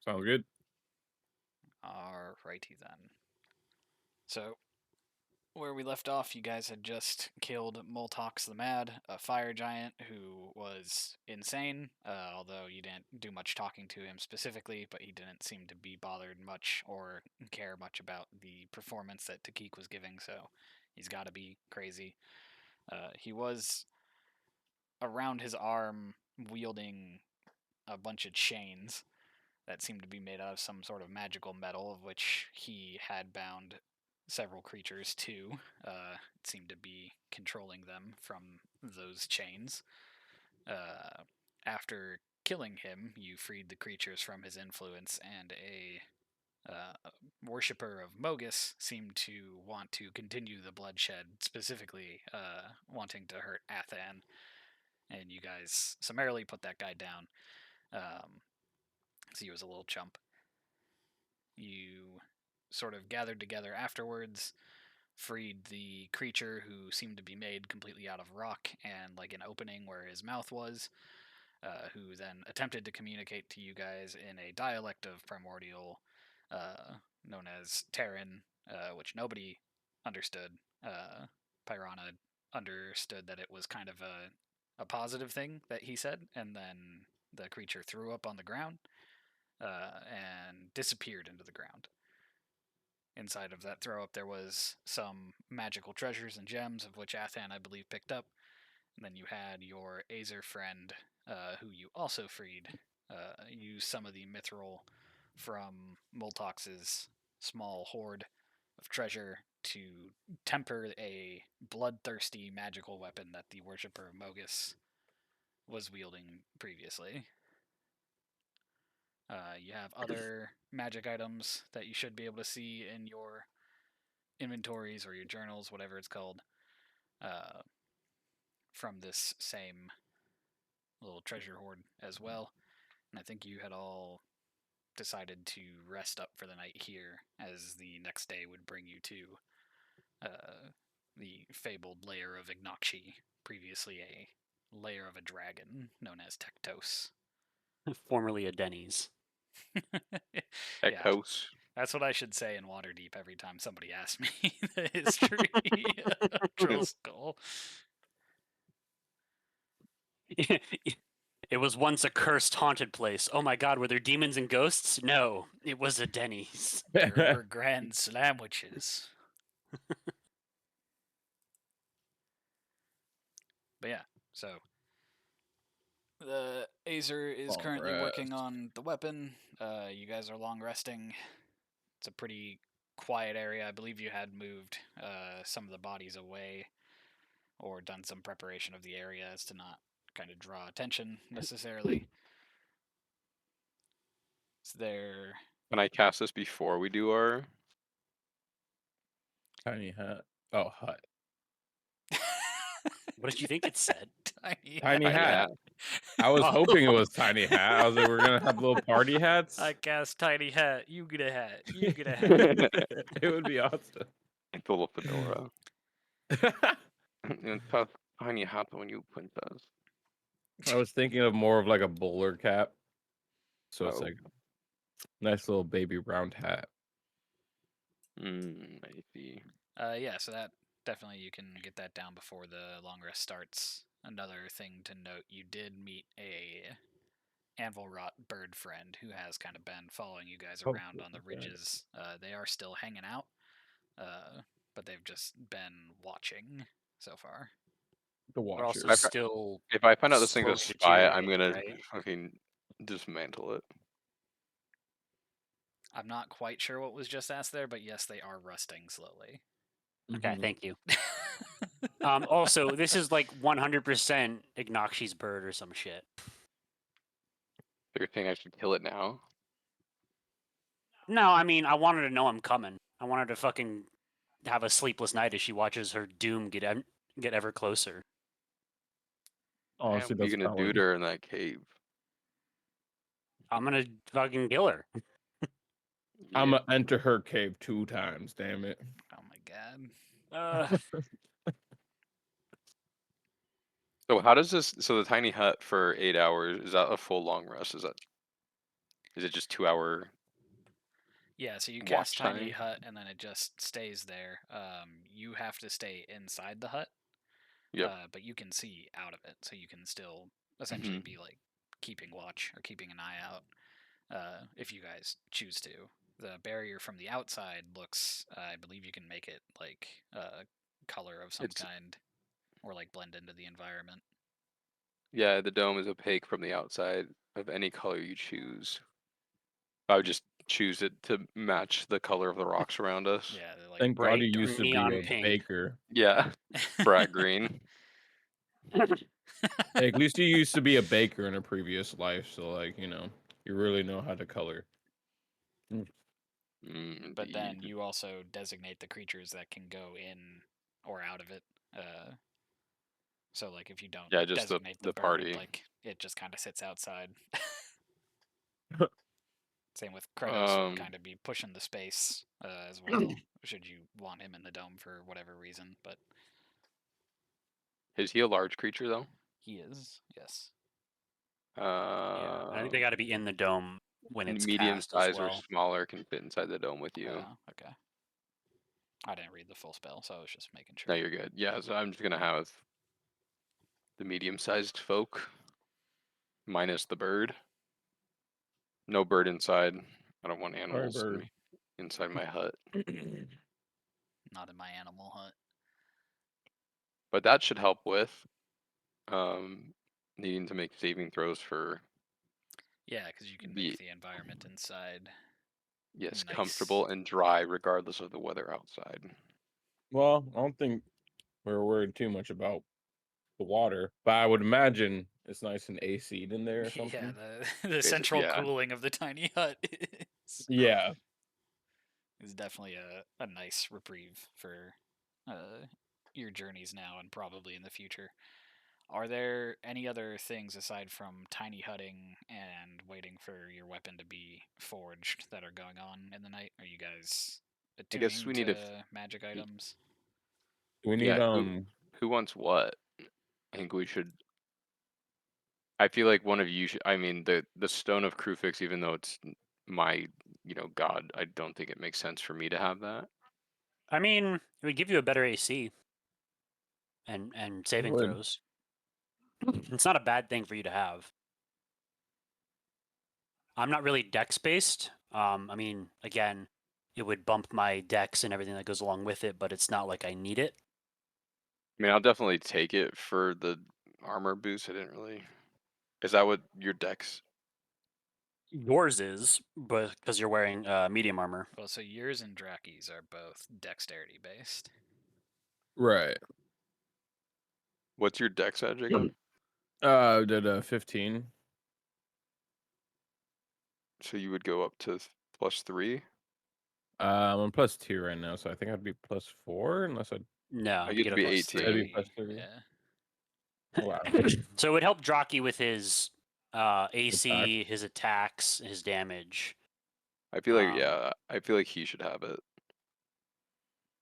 Sounds good. Alrighty then. So, where we left off, you guys had just killed Moltox the Mad, a fire giant who was insane, although you didn't do much talking to him specifically, but he didn't seem to be bothered much or care much about the performance that Takik was giving, so he's got to be crazy. He was around his arm wielding a bunch of chains that seemed to be made out of some sort of magical metal, of which he had bound several creatures to. It seemed to be controlling them from those chains. After killing him, you freed the creatures from his influence, and a worshiper of Mogus seemed to want to continue the bloodshed, specifically wanting to hurt Athan. And you guys summarily put that guy down. So he was a little chump. You sort of gathered together afterwards, freed the creature who seemed to be made completely out of rock and like an opening where his mouth was, who then attempted to communicate to you guys in a dialect of primordial known as Terran, which nobody understood. Pyrana understood that it was kind of a positive thing that he said, and then the creature threw up on the ground and disappeared into the ground. Inside of that throw up, there was some magical treasures and gems, of which Athan, I believe, picked up. And then you had your Azer friend, who you also freed, use some of the mithril from Moltox's small hoard of treasure to temper a bloodthirsty magical weapon that the worshipper of Mogus was wielding previously. You have other magic items that you should be able to see in your inventories or your journals, whatever it's called, uh, from this same little treasure hoard as well. And I think you had all decided to rest up for the night here, as the next day would bring you to the fabled lair of Ignakshi, previously a lair of a dragon known as Tektos. Formerly a Denny's. Yeah, Echoes. that's what I should say in Waterdeep every time somebody asks me the history of Troll Skull. It was once a cursed, haunted place. Oh my god, were there demons and ghosts? No, it was a Denny's. There were grand sandwiches. But yeah, so the Azer is Long currently working rest. on the weapon. You guys are long resting. It's a pretty quiet area. I believe you had moved some of the bodies away or done some preparation of the area as to not kind of draw attention necessarily. Is there Can I cast this before we do our? Tiny hat. Oh, hut. What did you think it said? tiny Tiny Tiny hat. hat. I was Oh. hoping it was tiny hat. I was like, we're gonna have little party hats. I cast tiny hat. You get a hat. You get a hat. It would be awesome. It's a little fedora. And tough tiny hat when you princess. I was thinking of more of like a bowler cap. So it's Oh. like nice little baby round hat. I see. Yeah, so that definitely you can get that down before the long rest starts. Another thing to note, you did meet a anvil rot bird friend who has kind of been following you guys around on the ridges. They are still hanging out, but they've just been watching so far. The We're also Watchers. still. If I find out this thing's a slowly spy, I'm deteriorating, gonna right? fucking dismantle it. I'm not quite sure what was just asked there, but yes, they are rusting slowly. Okay, Mhm. thank you. Also, this is like 100% Ignakshi's bird or some shit. So you're saying I should kill it now? No, I mean, I wanted to know I'm coming. I wanted to fucking have a sleepless night as she watches her doom get ever closer. Honestly, What are you that's gonna kind do of to her in that cave? I'm gonna fucking kill her. I'm Yeah. gonna enter her cave 2 times. Damn it. Oh my god. So how does this? So the tiny hut for 8 hours, is that a full long rest? Is that? Is it just 2 hour Yeah, so you watch cast Tiny time? Hut and then it just stays there. You have to stay inside the hut, Yep. but you can see out of it, so you can still essentially be like keeping watch or keeping an eye out if you guys choose to. The barrier from the outside looks, I believe you can make it like color of some It's kind or like blend into the environment. yeah, the dome is opaque from the outside of any color you choose. I would just choose it to match the color of the rocks around us. Yeah, they're like Thank God Bright you used to be neon a pink. baker. Yeah, brat green. Hey, at least you used to be a baker in a previous life, so like, you know, you really know how to color. But then Indeed. you also designate the creatures that can go in or out of it. So like if you don't Yeah, just designate the the bird, party. like it just kind of sits outside. Same with Kratos would kind of be pushing the space as well, should you want him in the dome for whatever reason. But Is he a large creature though? he is, yes. Yeah, I think they got to be in the dome when it's Medium cast as size or well. smaller can fit inside the dome with you. Okay. I didn't read the full spell, so I was just making No, sure. you're good. Yeah, so I'm just gonna have the medium-sized folk minus the bird. No bird inside. I don't want animals bird. inside my hut. Not in my animal hut. But that should help with needing to make saving throws for Yeah, because you can the make the environment inside nice. comfortable and dry regardless of the weather outside. Well, I don't think we're worried too much about the water, but I would imagine it's nice and AC'd in there or Yeah, something. the central yeah. cooling of the tiny hut Yeah. is definitely a nice reprieve for your journeys now and probably in the future. Are there any other things aside from tiny hutting and waiting for your weapon to be forged that are going on in the night? Are you guys I guess attuning we need to to magic items? We need yeah, who wants what? I think we should I feel like one of you should I mean the stone of Krufix, even though it's my, god, I don't think it makes sense for me to have that. I mean, it would give you a better AC and saving would. throws. It's not a bad thing for you to have. I'm not really dex based. I mean, again, it would bump my dex and everything that goes along with it, but it's not like I need it. I mean, I'll definitely take it for the armor boost. I didn't really. Is that what your dex? Yours is, but because you're wearing medium armor. Well, so yours and Draki's are both dexterity based. Right. What's your dex at, Jacob? Did 15. So you would go up to +3. I'm +2 right now, so I think I'd be +4 unless I'd No, I you get get to a be plus 18. maybe three. +3. Yeah. Wow. So it would help Draki with his Attack. AC, his attacks, his damage. I feel like I feel like he should have it.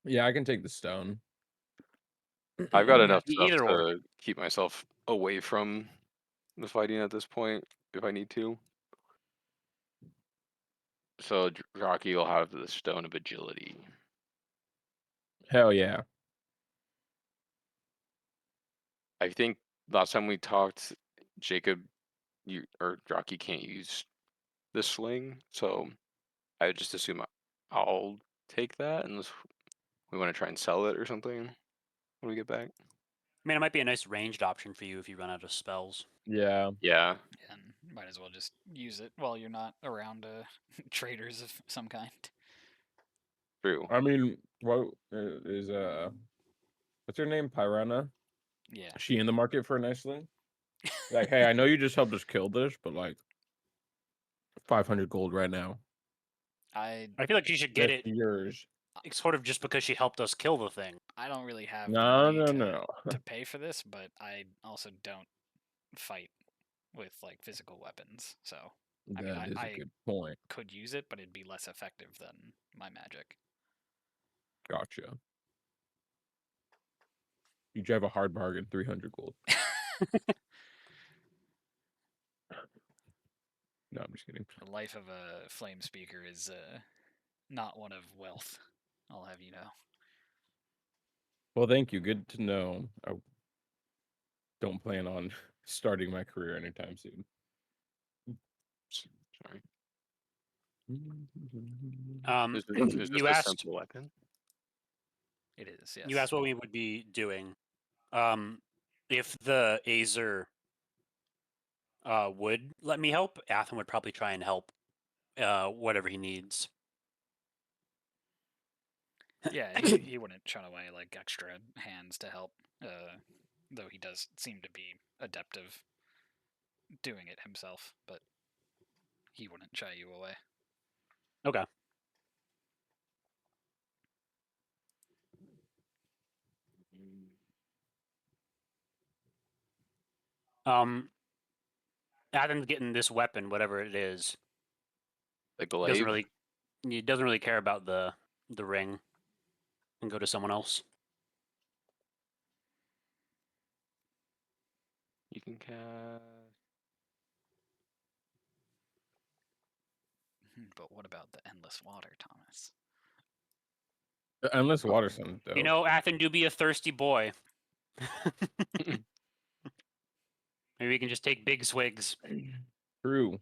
Yeah, I can take the stone. I've got Yeah, enough stuff either or. to keep myself away from the fighting at this point if I need to. So Rocky will have the stone of agility. Hell yeah. I think last time we talked, Jacob, you or Rocky can't use the sling, so I would just assume I'll take that unless we want to try and sell it or something when we get back. I mean, it might be a nice ranged option for you if you run out of spells. Yeah. Yeah, And might as well just use it while you're not around traders of some kind. true. I mean, what is what's her name? Pyrana? Yeah. Is she in the market for a nice thing? Like, hey, I know you just helped us kill this, but like 500 gold right now. I I feel like you should get That's it yours. sort of just because she helped us kill the thing. I don't really have the No, money no, to no. to pay for this, but I also don't fight with like physical weapons. So I mean, That is a I good point. could use it, but it'd be less effective than my magic. Gotcha. You drive a hard bargain, 300 gold. No, I'm just kidding. The life of a flame speaker is not one of wealth. I'll have you know. Well, thank you. Good to know. I don't plan on starting my career anytime soon. Sorry. Is this You a asked. simple weapon? It is, yes. You asked what we would be doing. If the Azer would let me help, Athen would probably try and help whatever he needs. Yeah, he wouldn't shun away like extra hands to help, though he does seem to be adept of doing it himself, but he wouldn't shy you away. Okay. Athen's getting this weapon, whatever it is. The glaive? He doesn't really care about the ring, and go to someone else. You can cast. But what about the endless water, Thomas? Unless water sounds dope. You know, Athen do be a thirsty boy. Maybe we can just take big swigs. True.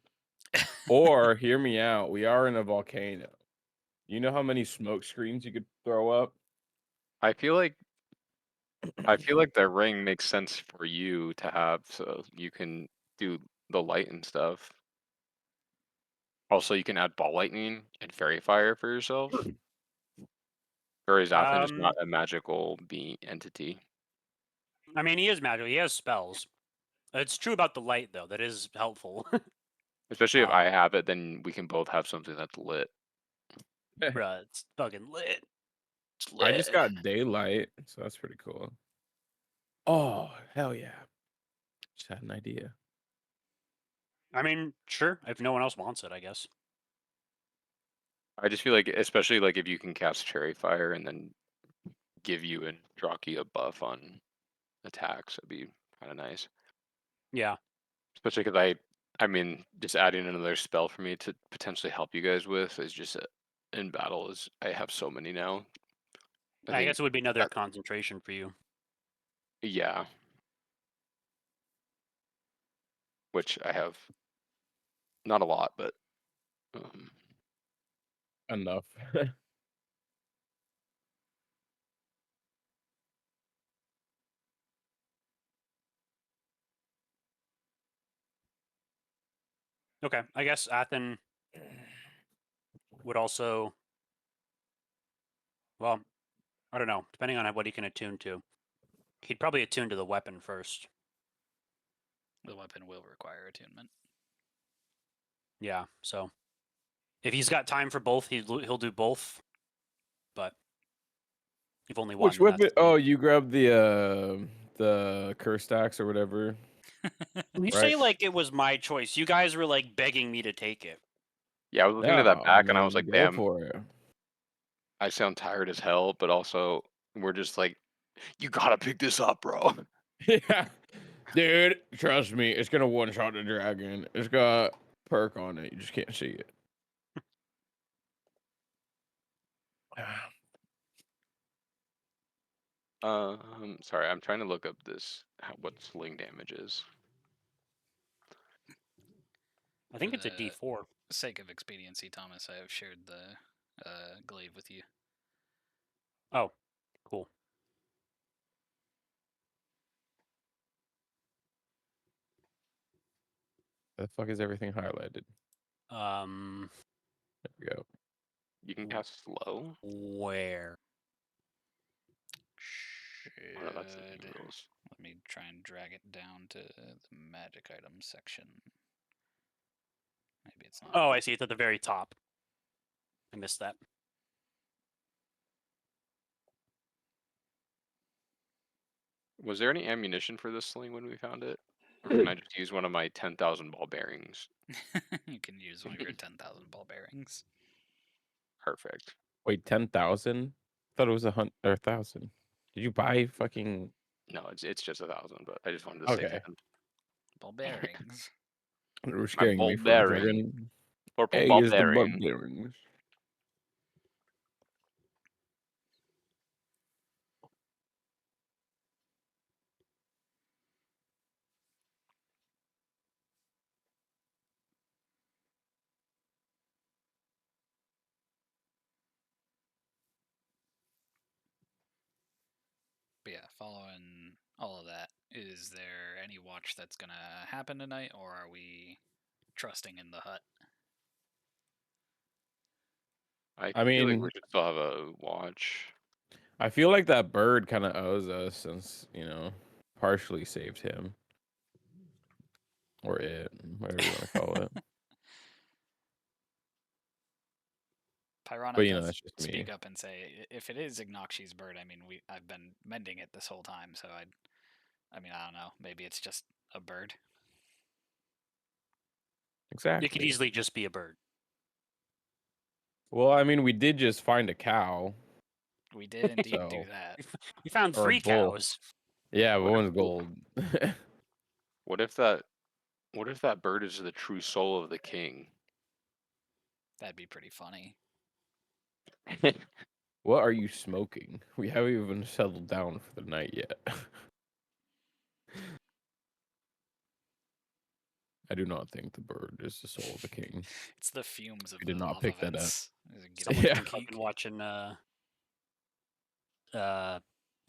Or hear me out. We are in a volcano. You know how many smoke screens you could throw up? I feel like the ring makes sense for you to have, so you can do the light and stuff. Also, you can add ball lightning and fairy fire for yourself. Fairy Zathan is not a magical being entity. I mean, he is magical. He has spells. It's true about the light, though. That is helpful. Especially if I have it, then we can both have something that's lit. Bruh, it's fucking lit. It's lit. I just got daylight, so that's pretty cool. Oh, hell yeah. Just had an idea. I mean, sure. If no one else wants it, I guess. I just feel like, especially like if you can cast Cherry Fire and then give you and Drocky a buff on attacks, that'd be kind of nice. Yeah. Especially because I mean, just adding another spell for me to potentially help you guys with is just in battle is I have so many now. I guess it would be another that- concentration for you. Yeah. Which I have not a lot, but Enough. Okay. I guess Athen would also. Well, I don't know. Depending on what he can attune to. He'd probably attune to the weapon first. The weapon will require attunement. Yeah, so if he's got time for both, he'll do both. But if only one, Which then that's weapon? fine. Oh, you grabbed the curse stacks or whatever. You say like it was my choice. You guys were like begging me to take it. yeah, I was looking at that No, back and I was like, go damn, for it. I sound tired as hell, but also we're just like, you gotta pick this up, bro. Yeah. Dude, trust me, it's gonna one shot the dragon. It's got perk on it. You just can't see it. Sorry, I'm trying to look up what sling damage is. I think it's a For D4. the sake of expediency, Thomas, I have shared the glaive with you. Oh, cool. The fuck is everything highlighted? There we go. You can cast slow. Where? Oh, no, that's the Should... rules. Let me try and drag it down to the magic items section. Maybe it's not. Oh, I see. It's at the very top. I missed that. Was there any ammunition for this sling when we found it? Or can I just use one of my 10,000 ball bearings? You can use one of your 10,000 ball bearings. Perfect. Wait, 10,000? Thought it was 1,000. Did you buy fucking? No, it's just 1,000, but I just wanted to say Okay. 10. Ball bearings. You're scaring me ball from bearing. dragon. Purple Hey, is the barbarian. barbarians. But yeah, following all of that, is there any watch that's gonna happen tonight, or are we trusting in the hut? I feel like mean, we should still have a watch. I feel like that bird kind of owes us since, partially saved him. Or it, whatever you want to call it. Pyrana But, does that's just me. speak up and say, if it is Ignakshi's bird, I mean, I've been mending it this whole time, so I don't know, maybe it's just a bird. Exactly. It could easily just be a bird. Well, I mean, we did just find a cow. We did indeed do So- that. We found Or a 3 bull. cows. Yeah, but What one's if- gold. What if that bird is the true soul of the king? That'd be pretty funny. What are you smoking? We haven't even settled down for the night yet. I do not think the bird is the soul of the king. It's the fumes of We the did not lava pick that up. vents. Is it getting Someone's Yeah. been geek? fucking watching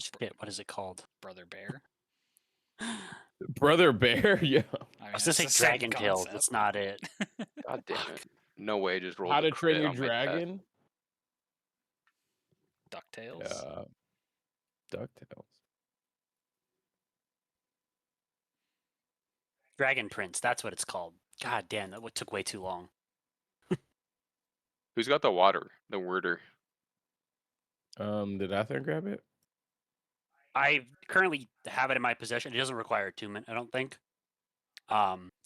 shit, what is it called? Brother Bear. Brother Bear? Yeah. I I mean, was gonna it's say the same Dragon Tales. concept. That's not it. God damn it! No way, just rolled How a to Train crit Your on my death. Dragon? DuckTales. DuckTales. Dragon Prince. That's what it's called. God damn, that took way too long. Who's got the water? The worder. Did Athen grab it? I currently have it in my possession. It doesn't require attunement, I don't think.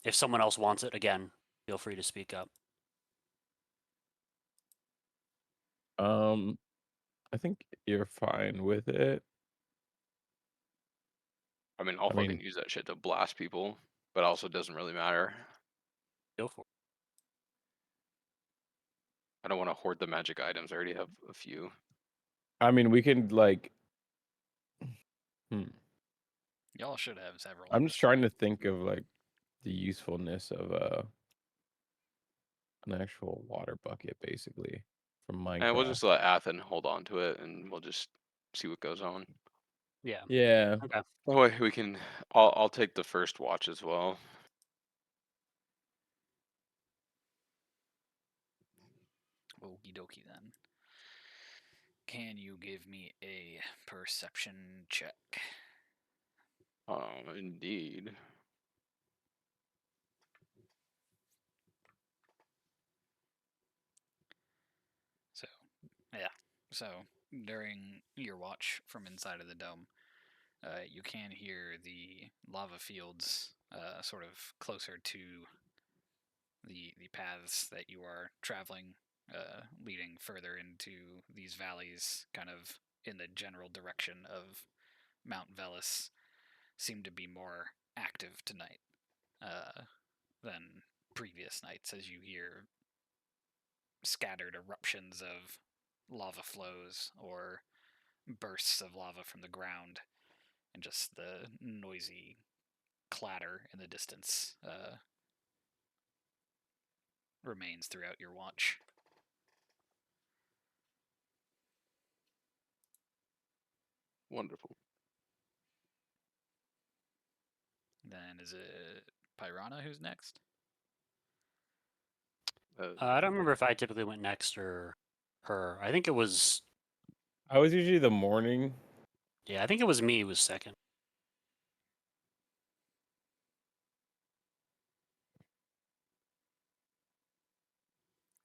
If someone else wants it, again, feel free to speak up. I think you're fine with it. I mean, I'll fucking use that shit to blast people, but also doesn't really matter. Go for it. I don't want to hoard the magic items. I already have a few. I mean, we can Y'all should have several. I'm just trying to think of the usefulness of an actual water bucket, basically, from Minecraft. And we'll just let Athen hold on to it, and we'll just see what goes on. Yeah. Yeah. Okay. That way we can. I'll take the first watch as well. Okie dokie then. Can you give me a perception check? Indeed. So, yeah. So, during your watch from inside of the dome, you can hear the lava fields sort of closer to the paths that you are traveling, leading further into these valleys, kind of in the general direction of Mount Velis, seem to be more active tonight than previous nights, as you hear scattered eruptions of lava flows or bursts of lava from the ground, and just the noisy clatter in the distance remains throughout your watch. Wonderful. Then is it Pyrana who's next? I don't remember if I typically went next or her. I think it was. I was usually the morning. Yeah, I think it was me who was second.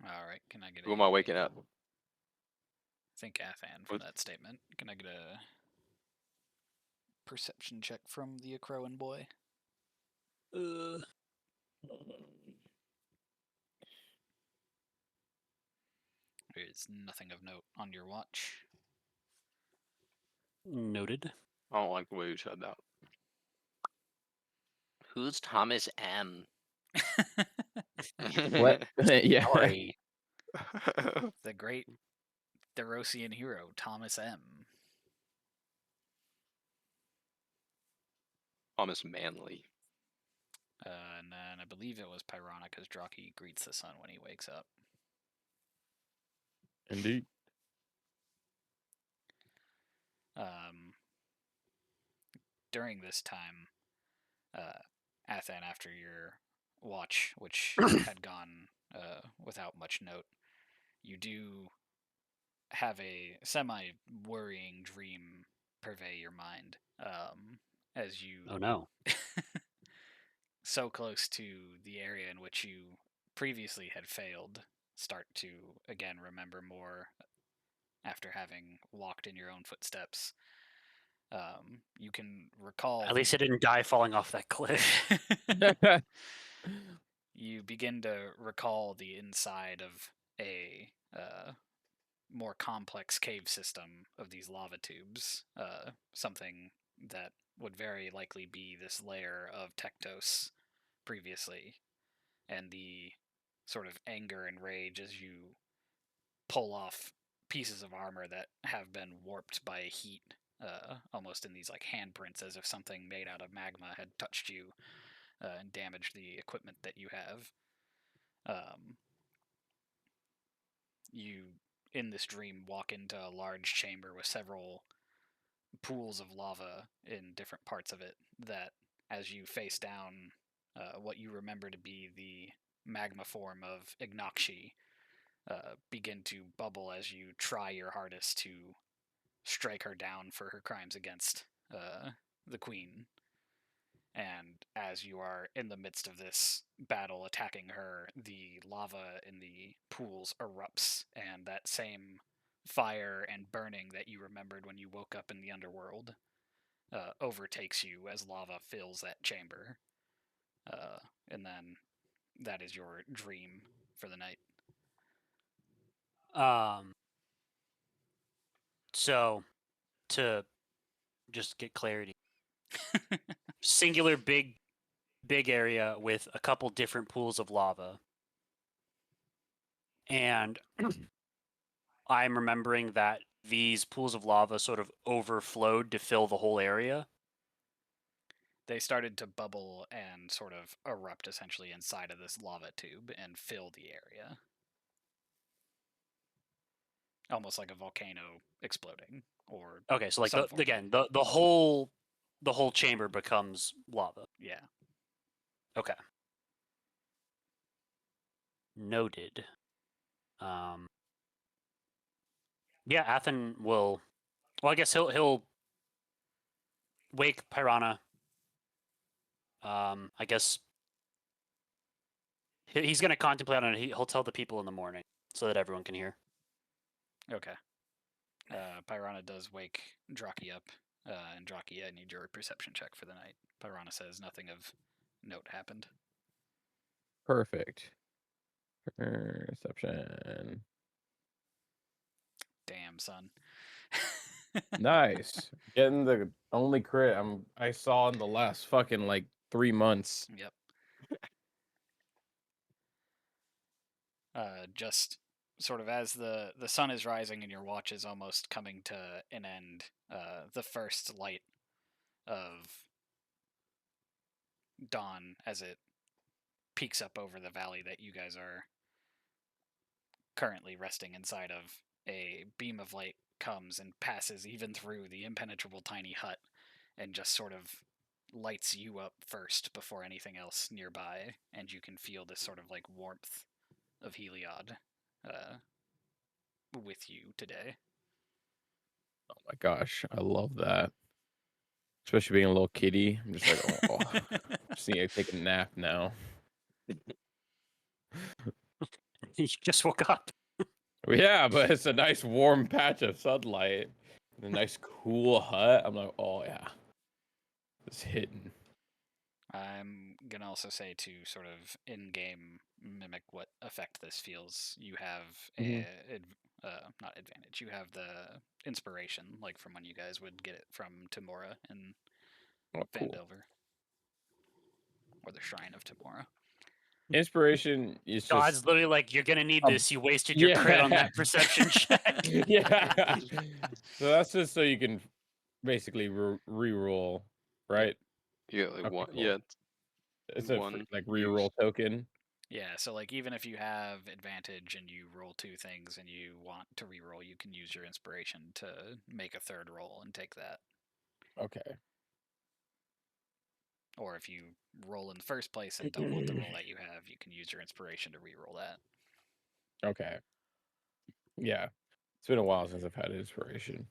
All right, can I get Who am I waking up? I think Athan from that statement. Can I get a perception check from the Akroan boy? There's nothing of note on your watch. Noted. I don't like the way you said that. Who's Thomas M? What? Yeah. Sorry. The great Therosian hero, Thomas M. Thomas Manley. And then I believe it was Pyrrhona, because Draki greets the sun when he wakes up. Indeed. During this time, Athan, after your watch, which had gone without much note, you do have a semi-worrying dream purvey your mind as you Oh no. so close to the area in which you previously had failed start to again remember more after having walked in your own footsteps. You can recall At least I didn't die falling off that cliff. you begin to recall the inside of a more complex cave system of these lava tubes, something that would very likely be this layer of Tektos previously, and the sort of anger and rage as you pull off pieces of armor that have been warped by heat, almost in these like handprints, as if something made out of magma had touched you and damaged the equipment that you have. You, in this dream, walk into a large chamber with several pools of lava in different parts of it that, as you face down what you remember to be the magma form of Ignakshi, begin to bubble as you try your hardest to strike her down for her crimes against the queen. And as you are in the midst of this battle attacking her, the lava in the pools erupts, and that same fire and burning that you remembered when you woke up in the underworld overtakes you as lava fills that chamber. And then that is your dream for the night. So, to just get clarity, singular big area with a couple different pools of lava, and I'm remembering that these pools of lava sort of overflowed to fill the whole area. They started to bubble and sort of erupt essentially inside of this lava tube and fill the area. Almost like a volcano exploding, or Okay, so like some form of- the whole chamber becomes lava. yeah. Okay. Noted. Yeah, Athen will. Well, I guess he'll wake Pyrrhona. I guess he's gonna contemplate on it. He'll tell the people in the morning so that everyone can hear. Okay. Pyrrhona does wake Draki up, and Draki, I need your perception check for the night. Pyrrhona says nothing of note happened. Perfect. Perception. Damn, son. Nice. Getting the only crit I saw in the last fucking like 3 months. Yep. Just sort of as the sun is rising and your watch is almost coming to an end, the first light of dawn as it peeks up over the valley that you guys are currently resting inside of, a beam of light comes and passes even through the impenetrable tiny hut and just sort of lights you up first before anything else nearby, and you can feel this sort of like warmth of Heliod with you today. Oh my gosh, I love that. Especially being a little kitty. I'm just like, oh, just need to take a nap now. He just woke up. Yeah, but it's a nice warm patch of sunlight. A nice cool hut. I'm like, oh yeah. It's hitting. I'm gonna also say to sort of in-game mimic what effect this feels. You have not advantage. You have the inspiration, like from when you guys would get it from Tamora and Oh, cool. Vandelver, or the Shrine of Tamora. Inspiration is God's just literally like, you're gonna need Um, this. You wasted your crit on yeah. that perception check. Yeah. So that's just so you can basically re-roll, right? You get like Okay, one. cool. Yeah, It's a one like use. re-roll token. Yeah, so like even if you have advantage and you roll 2 things and you want to re-roll, you can use your inspiration to make a third roll and take that. Okay. Or if you roll in the first place and don't want the roll that you have, you can use your inspiration to re-roll that. Okay. Yeah. It's been a while since I've had inspiration.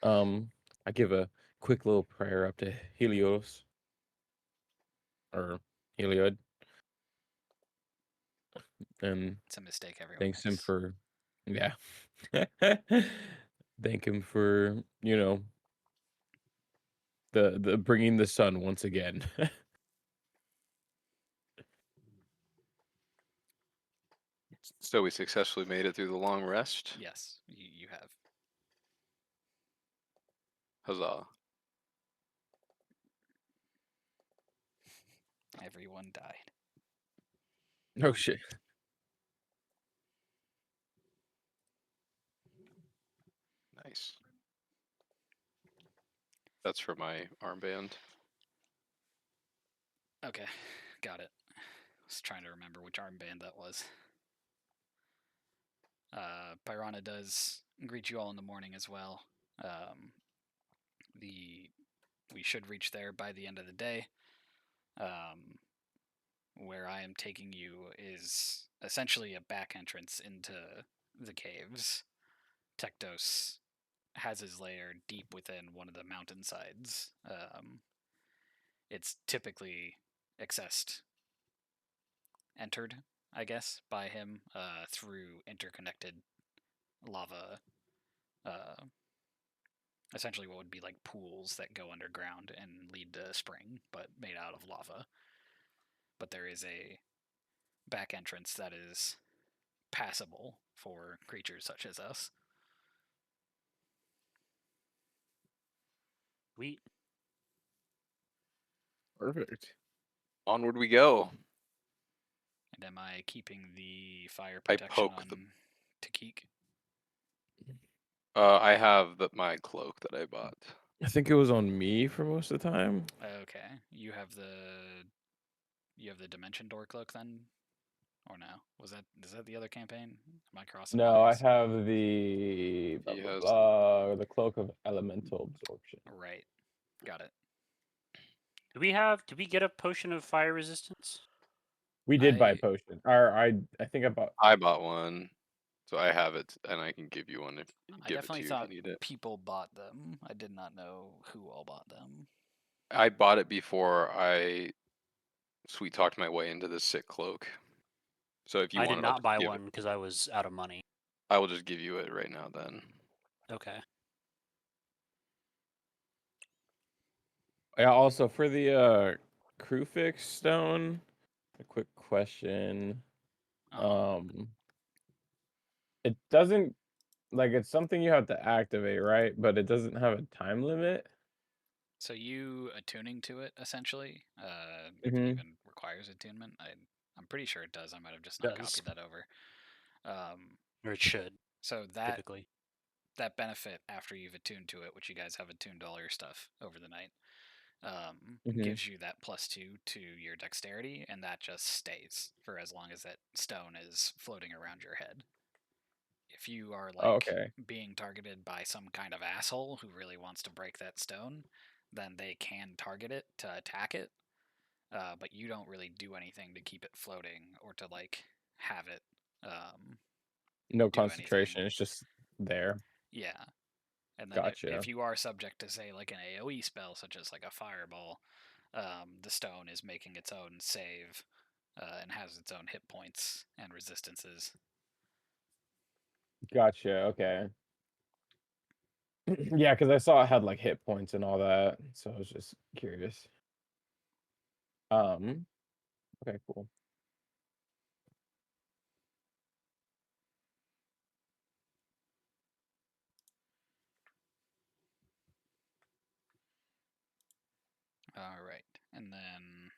I give a quick little prayer up to Helios or Heliod, and It's a mistake everyone thanks him makes. for, yeah. Thank him for, the bringing the sun once again. So we successfully made it through the long rest. Yes, you have. Huzzah! Everyone died. Oh shit. Nice. That's for my armband. Okay, got it. I was trying to remember which armband that was. Pyrana does greet you all in the morning as well. We should reach there by the end of the day. Where I am taking you is essentially a back entrance into the caves. Tektos has his lair deep within one of the mountainsides. It's typically entered, I guess, by him through interconnected lava, uh, essentially what would be like pools that go underground and lead to a spring, but made out of lava. But there is a back entrance that is passable for creatures such as us. Sweet. Perfect. Onward we go. And am I keeping the fire I protection poke on the. Takik? I have my cloak that I bought. I think it was on me for most of the time. Okay, you have the dimension door cloak then, or no? Is that the other campaign? Am I crossing No, I wires? have the He has the cloak of elemental absorption. Right, got it. Did we get a potion of fire resistance? We did buy I potion. Or I think I bought. I bought one, so I have it, and I can give you one if I give it to definitely you if you thought need it. people bought them. I did not know who all bought them. I bought it before I sweet talked my way into this sick cloak. So if you I want did it, I'll not just buy give one because I was out of money. I will just give you it right now then. Okay. Yeah, also for the Crufix stone, a quick question. Um it doesn't like it's something you have to activate, right? But it doesn't have a time limit. So you attuning to it essentially, if it Mm-hmm. even requires attunement. I'm pretty sure it does. I might have just not Does. copied that over. Or it should, So typically. that benefit after you've attuned to it, which you guys have attuned to all your stuff over the night, Mm-hmm. gives you that +2 to your dexterity, and that just stays for as long as that stone is floating around your head. If you are Oh, like okay. being targeted by some kind of asshole who really wants to break that stone, then they can target it to attack it, but you don't really do anything to keep it floating or to like have it No do anything. concentration, it's just there. Yeah. And then Gotcha. if you are subject to, say, like an AoE spell, such as like a fireball, the stone is making its own save and has its own hit points and resistances. Gotcha. Okay. Yeah, because I saw it had like hit points and all that, so I was just curious. Um, okay, cool. All right. And then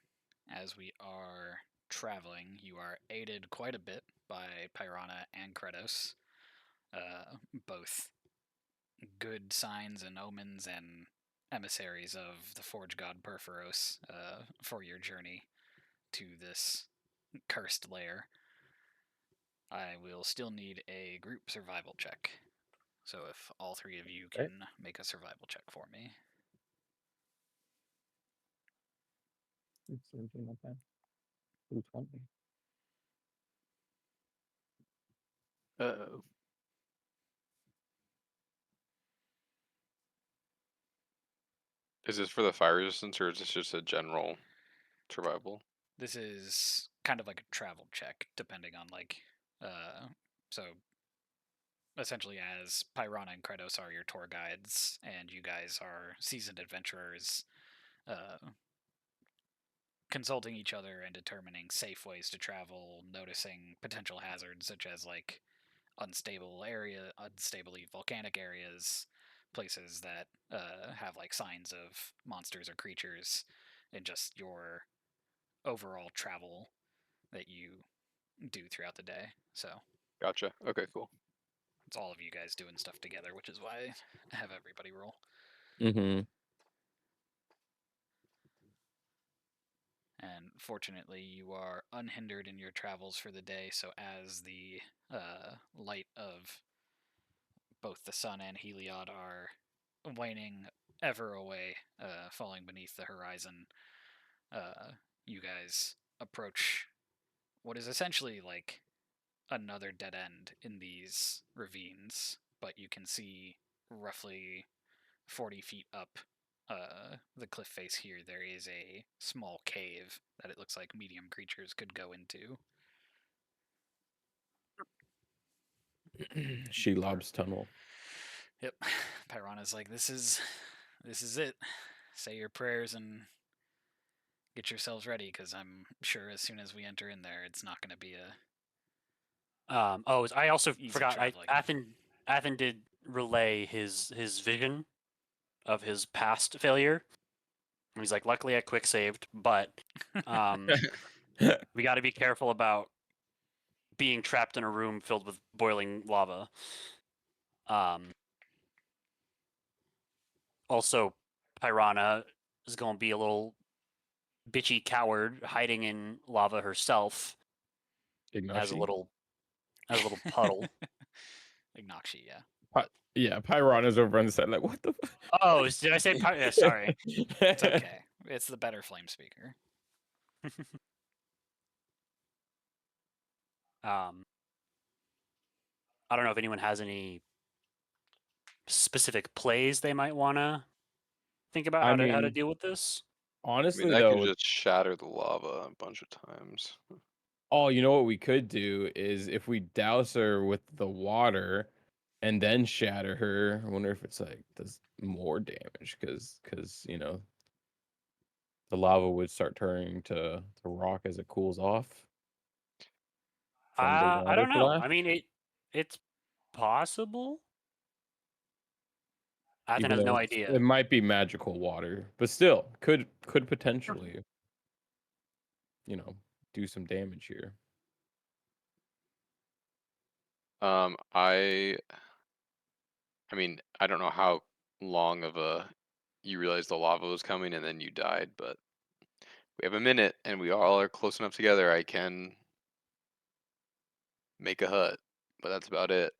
as we are traveling, you are aided quite a bit by Pyrana and Kratos, both good signs and omens and emissaries of the Forge God Perforos for your journey to this cursed lair. I will still need a group survival check. So if all three of you can make a survival check for me. It's something like that. 220. Uh-oh. Is this for the fire resistance, or is this just a general survival? This is kind of like a travel check, depending on so essentially as Pyrana and Kratos are your tour guides, and you guys are seasoned adventurers, consulting each other and determining safe ways to travel, noticing potential hazards such as like unstably volcanic areas, places that have like signs of monsters or creatures, and just your overall travel that you do throughout the day. So Gotcha. Okay, cool. it's all of you guys doing stuff together, which is why I have everybody roll. Mm-hmm. And fortunately, you are unhindered in your travels for the day. So as the light of both the sun and Heliod are waning ever away, falling beneath the horizon, you guys approach what is essentially like another dead end in these ravines, but you can see roughly 40 feet up the cliff face here, there is a small cave that it looks like medium creatures could go into. Shelob's tunnel. Yep. Pyrana's like, this is it. Say your prayers and get yourselves ready, because I'm sure as soon as we enter in there, it's not going to be a I also easy forgot. traveling. Athen did relay his vision of his past failure. And he's like, luckily I quick saved, but we got to be careful about being trapped in a room filled with boiling lava. Also, Pyrana is going to be a little bitchy coward hiding in lava herself as a Ignakshi? little puddle. Ignakshi, yeah. Yeah, Pyrana's over on the side, like, what the Oh, did I say yeah, sorry. It's okay. It's the better flame speaker. I don't know if anyone has any specific plays they might want to think about I how to mean, deal with this. I mean, honestly, that can though, just shatter the lava a bunch of times. oh, you know what we could do is if we douse her with the water and then shatter her, I wonder if it's like does more damage because the lava would start turning to rock as it cools off from the I water don't know. splash. I mean, it's possible. Athen Even has though no it idea. might be magical water, but still could potentially do some damage here. I mean, I don't know how long of a you realized the lava was coming and then you died, but we have a minute and we all are close enough together. I can make a hut, but that's about it.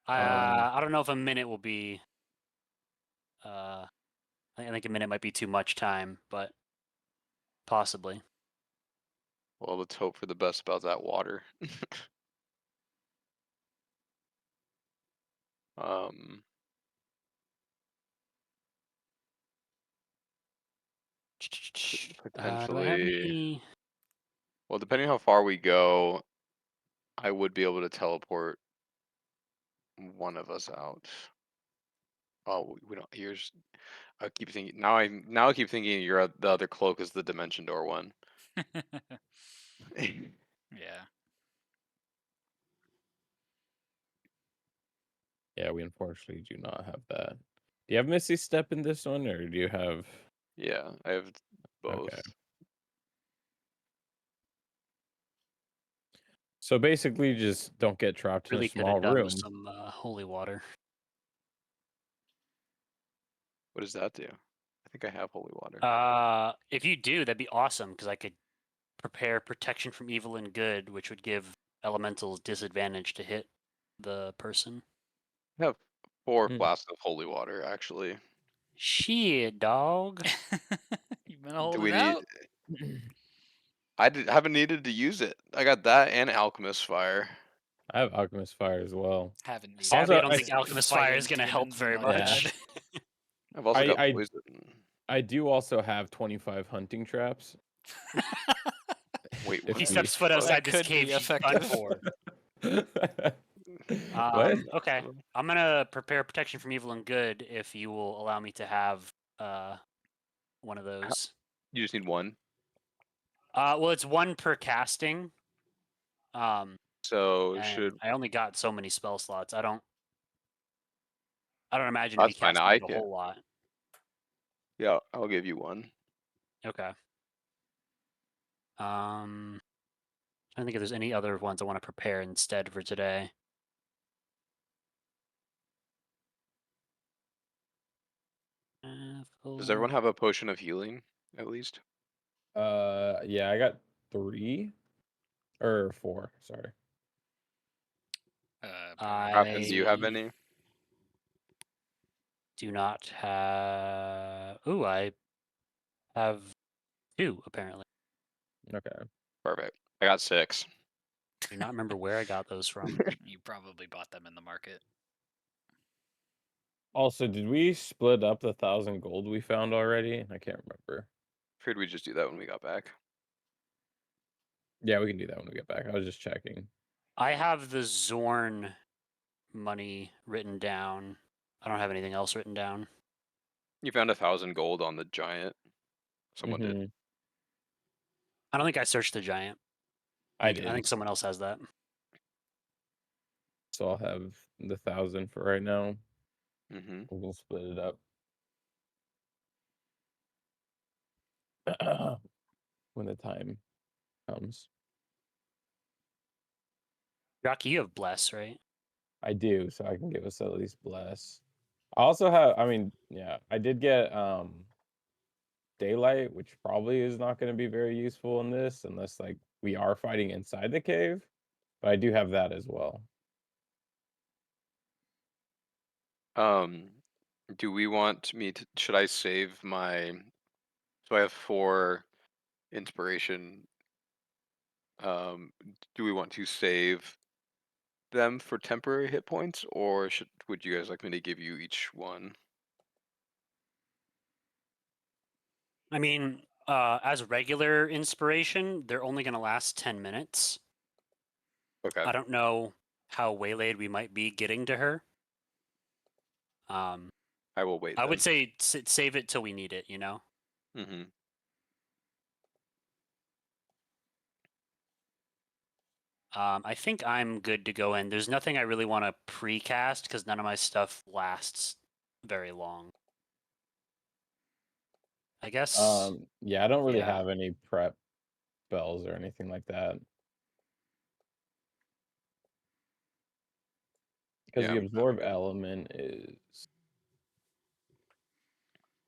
I don't know if a minute will be. I think a minute might be too much time, but possibly. Well, let's hope for the best about that water. um, Do I have potentially. any? Well, depending how far we go, I would be able to teleport one of us out. Oh, we don't. Here's. I keep thinking I keep thinking the other cloak is the dimension door one. Yeah. Yeah, we unfortunately do not have that. Do you have Misty Step in this one, or do you have? Yeah, I have both. Okay. So basically, just don't get trapped in a Really could small have done with room. some holy water. What does that do? I think I have holy water. If you do, that'd be awesome because I could prepare protection from evil and good, which would give elementals disadvantage to hit the person. I have 4 Hmm. flasks of holy water, actually. Shit, dog. You've been Do holding we need? out. Haven't needed to use it. I got that and alchemist fire. I have alchemist fire as well. Haven't needed. Sadly, I Also, don't think alchemist fire is Fighting going to help demons in very my Yeah. much. head. I've also got I poison. I do also have 25 hunting traps. Wait, If He what? steps foot That outside this could be cave, he's done effective. for. What? Okay, I'm gonna prepare protection from evil and good if you will allow me to have one of those. You just need 1. Well, it's 1 per casting. So And should I only got so many spell slots. I don't imagine to be that's fine. casting I it a can. whole lot. Yeah, I'll give you 1. Okay. I think if there's any other ones I want to prepare instead for today. Does everyone have a potion of healing at least? Yeah, I got 3 or 4. Sorry. Crafton, do you have any? Do not have. Ooh, I have 2 apparently. Okay. Perfect. I got 6. Do not remember where I got those from. You probably bought them in the market. Also, did we split up the 1,000 gold we found already? I can't remember. Figured we'd just do that when we got back. Yeah, we can do that when we get back. I was just checking. I have the Zorn money written down. I don't have anything else written down. You found 1,000 gold on the giant. Someone did. Mhm. I don't think I searched the giant. I I did. think someone else has that. So I'll have the 1,000 for right now. Mm-hmm. We'll split it up. When the time comes. Rocky, you have bless, right? I do, so I can give us at least bless. I also have, I mean, yeah, I did get daylight, which probably is not going to be very useful in this unless like we are fighting inside the cave, but I do have that as well. Do we want me to? Should I save my? So I have 4 inspiration. Do we want to save them for temporary hit points, or would you guys like me to give you each one? I mean, as regular inspiration, they're only going to last 10 minutes. Okay. I don't know how waylaid we might be getting to her. I will wait. I would say save it till we need it, you know? Mm-hmm. I think I'm good to go in. There's nothing I really want to pre-cast because none of my stuff lasts very long. I guess. Yeah, I don't really Yeah. have any prep spells or anything like that. Because Yeah, the absorb element is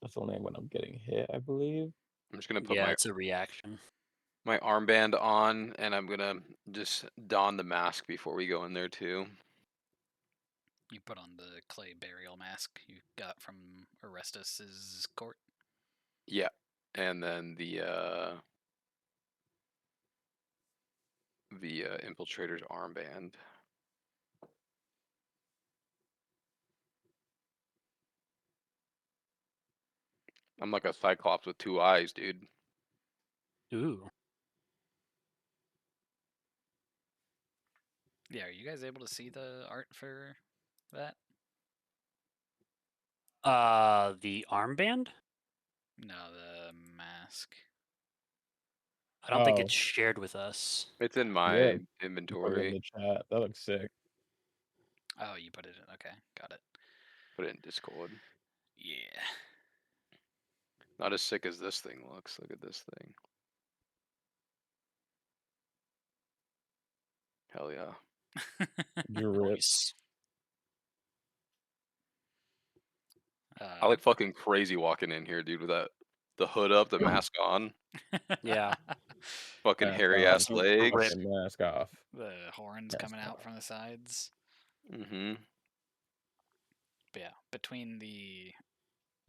that's only when I'm getting hit, I believe. I'm just gonna put Yeah, it's a reaction. my armband on, and I'm gonna just don the mask before we go in there too. You put on the clay burial mask you got from Orestus's court. Yeah, and then the infiltrator's armband. I'm like a cyclops with 2 eyes, dude. Ooh. Yeah, are you guys able to see the art for that? The armband? No, the mask. I don't think Oh, it's shared with us. It's in yeah, my put it in inventory. the chat. That looks sick. Oh, you put it in. Okay, got it. Put it in Discord. Yeah. Not as sick as this thing looks. Look at this thing. Hell yeah. Drip. Nice. I look fucking crazy walking in here, dude, with the hood up, the mask on, Yeah. fucking Mask hairy on. ass legs. Fucking mask off. The horns Mask coming out off. from the sides. Mm-hmm. But yeah, between the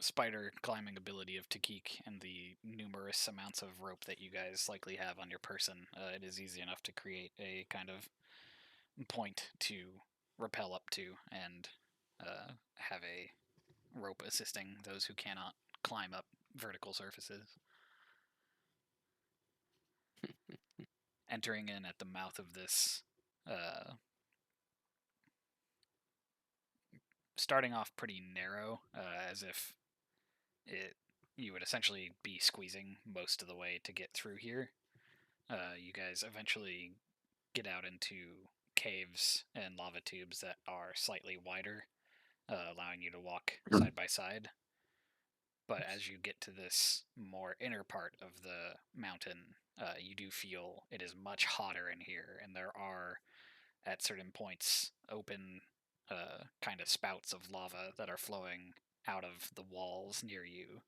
spider climbing ability of Takik and the numerous amounts of rope that you guys likely have on your person, it is easy enough to create a kind of point to rappel up to and have a rope assisting those who cannot climb up vertical surfaces. Entering in at the mouth of this, starting off pretty narrow, as if you would essentially be squeezing most of the way to get through here. You guys eventually get out into caves and lava tubes that are slightly wider, allowing you to walk side by side. But as you get to this more inner part of the mountain, you do feel it is much hotter in here, and there are, at certain points, open kind of spouts of lava that are flowing out of the walls near you,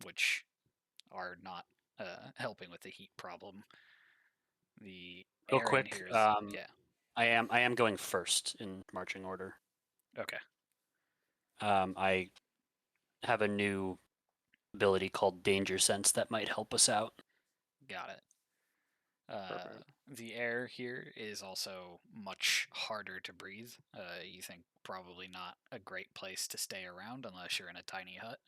which are not helping with the heat problem. The Real air in quick, here is yeah. I am going first in marching order. Okay. I have a new ability called Danger Sense that might help us out. Got it. Perfect. The air here is also much harder to breathe. You think probably not a great place to stay around unless you're in a tiny hut.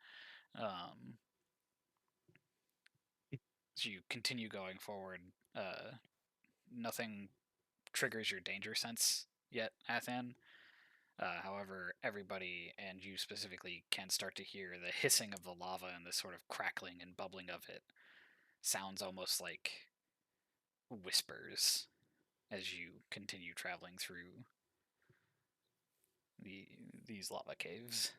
So you continue going forward. Nothing triggers your danger sense yet, Athan. However, everybody, and you specifically, can start to hear the hissing of the lava and the sort of crackling and bubbling of it. Sounds almost like whispers as you continue traveling through these lava caves.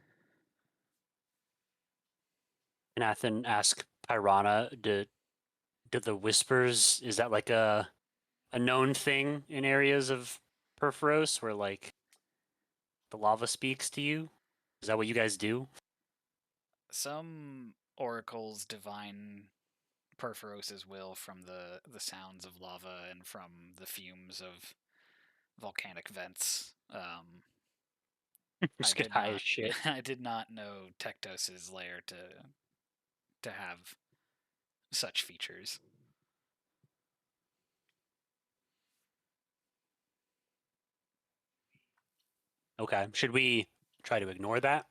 And Athen ask Pyrana, do the whispers, is that like a known thing in areas of Perforos where like the lava speaks to you? Is that what you guys do? Some oracles divine Perforos's will from the sounds of lava and from the fumes of volcanic vents. Just I get did high not. as shit. I did not know Tectos's lair to have such features. Okay. Should we try to ignore that?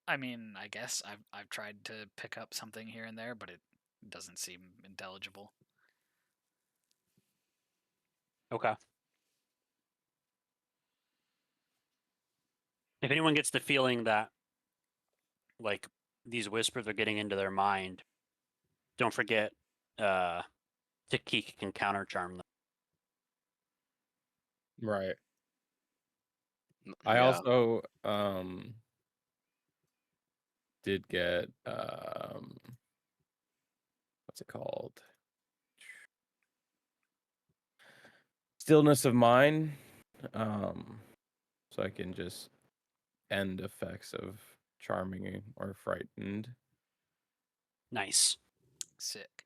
I mean, I guess I've tried to pick up something here and there, but it doesn't seem intelligible. Okay. If anyone gets the feeling that like these whispers are getting into their mind, don't forget Takik can counter charm them. Right. I Yeah. also did get what's it called? Stillness of mind. So I can just end effects of charming or frightened. Nice. Sick.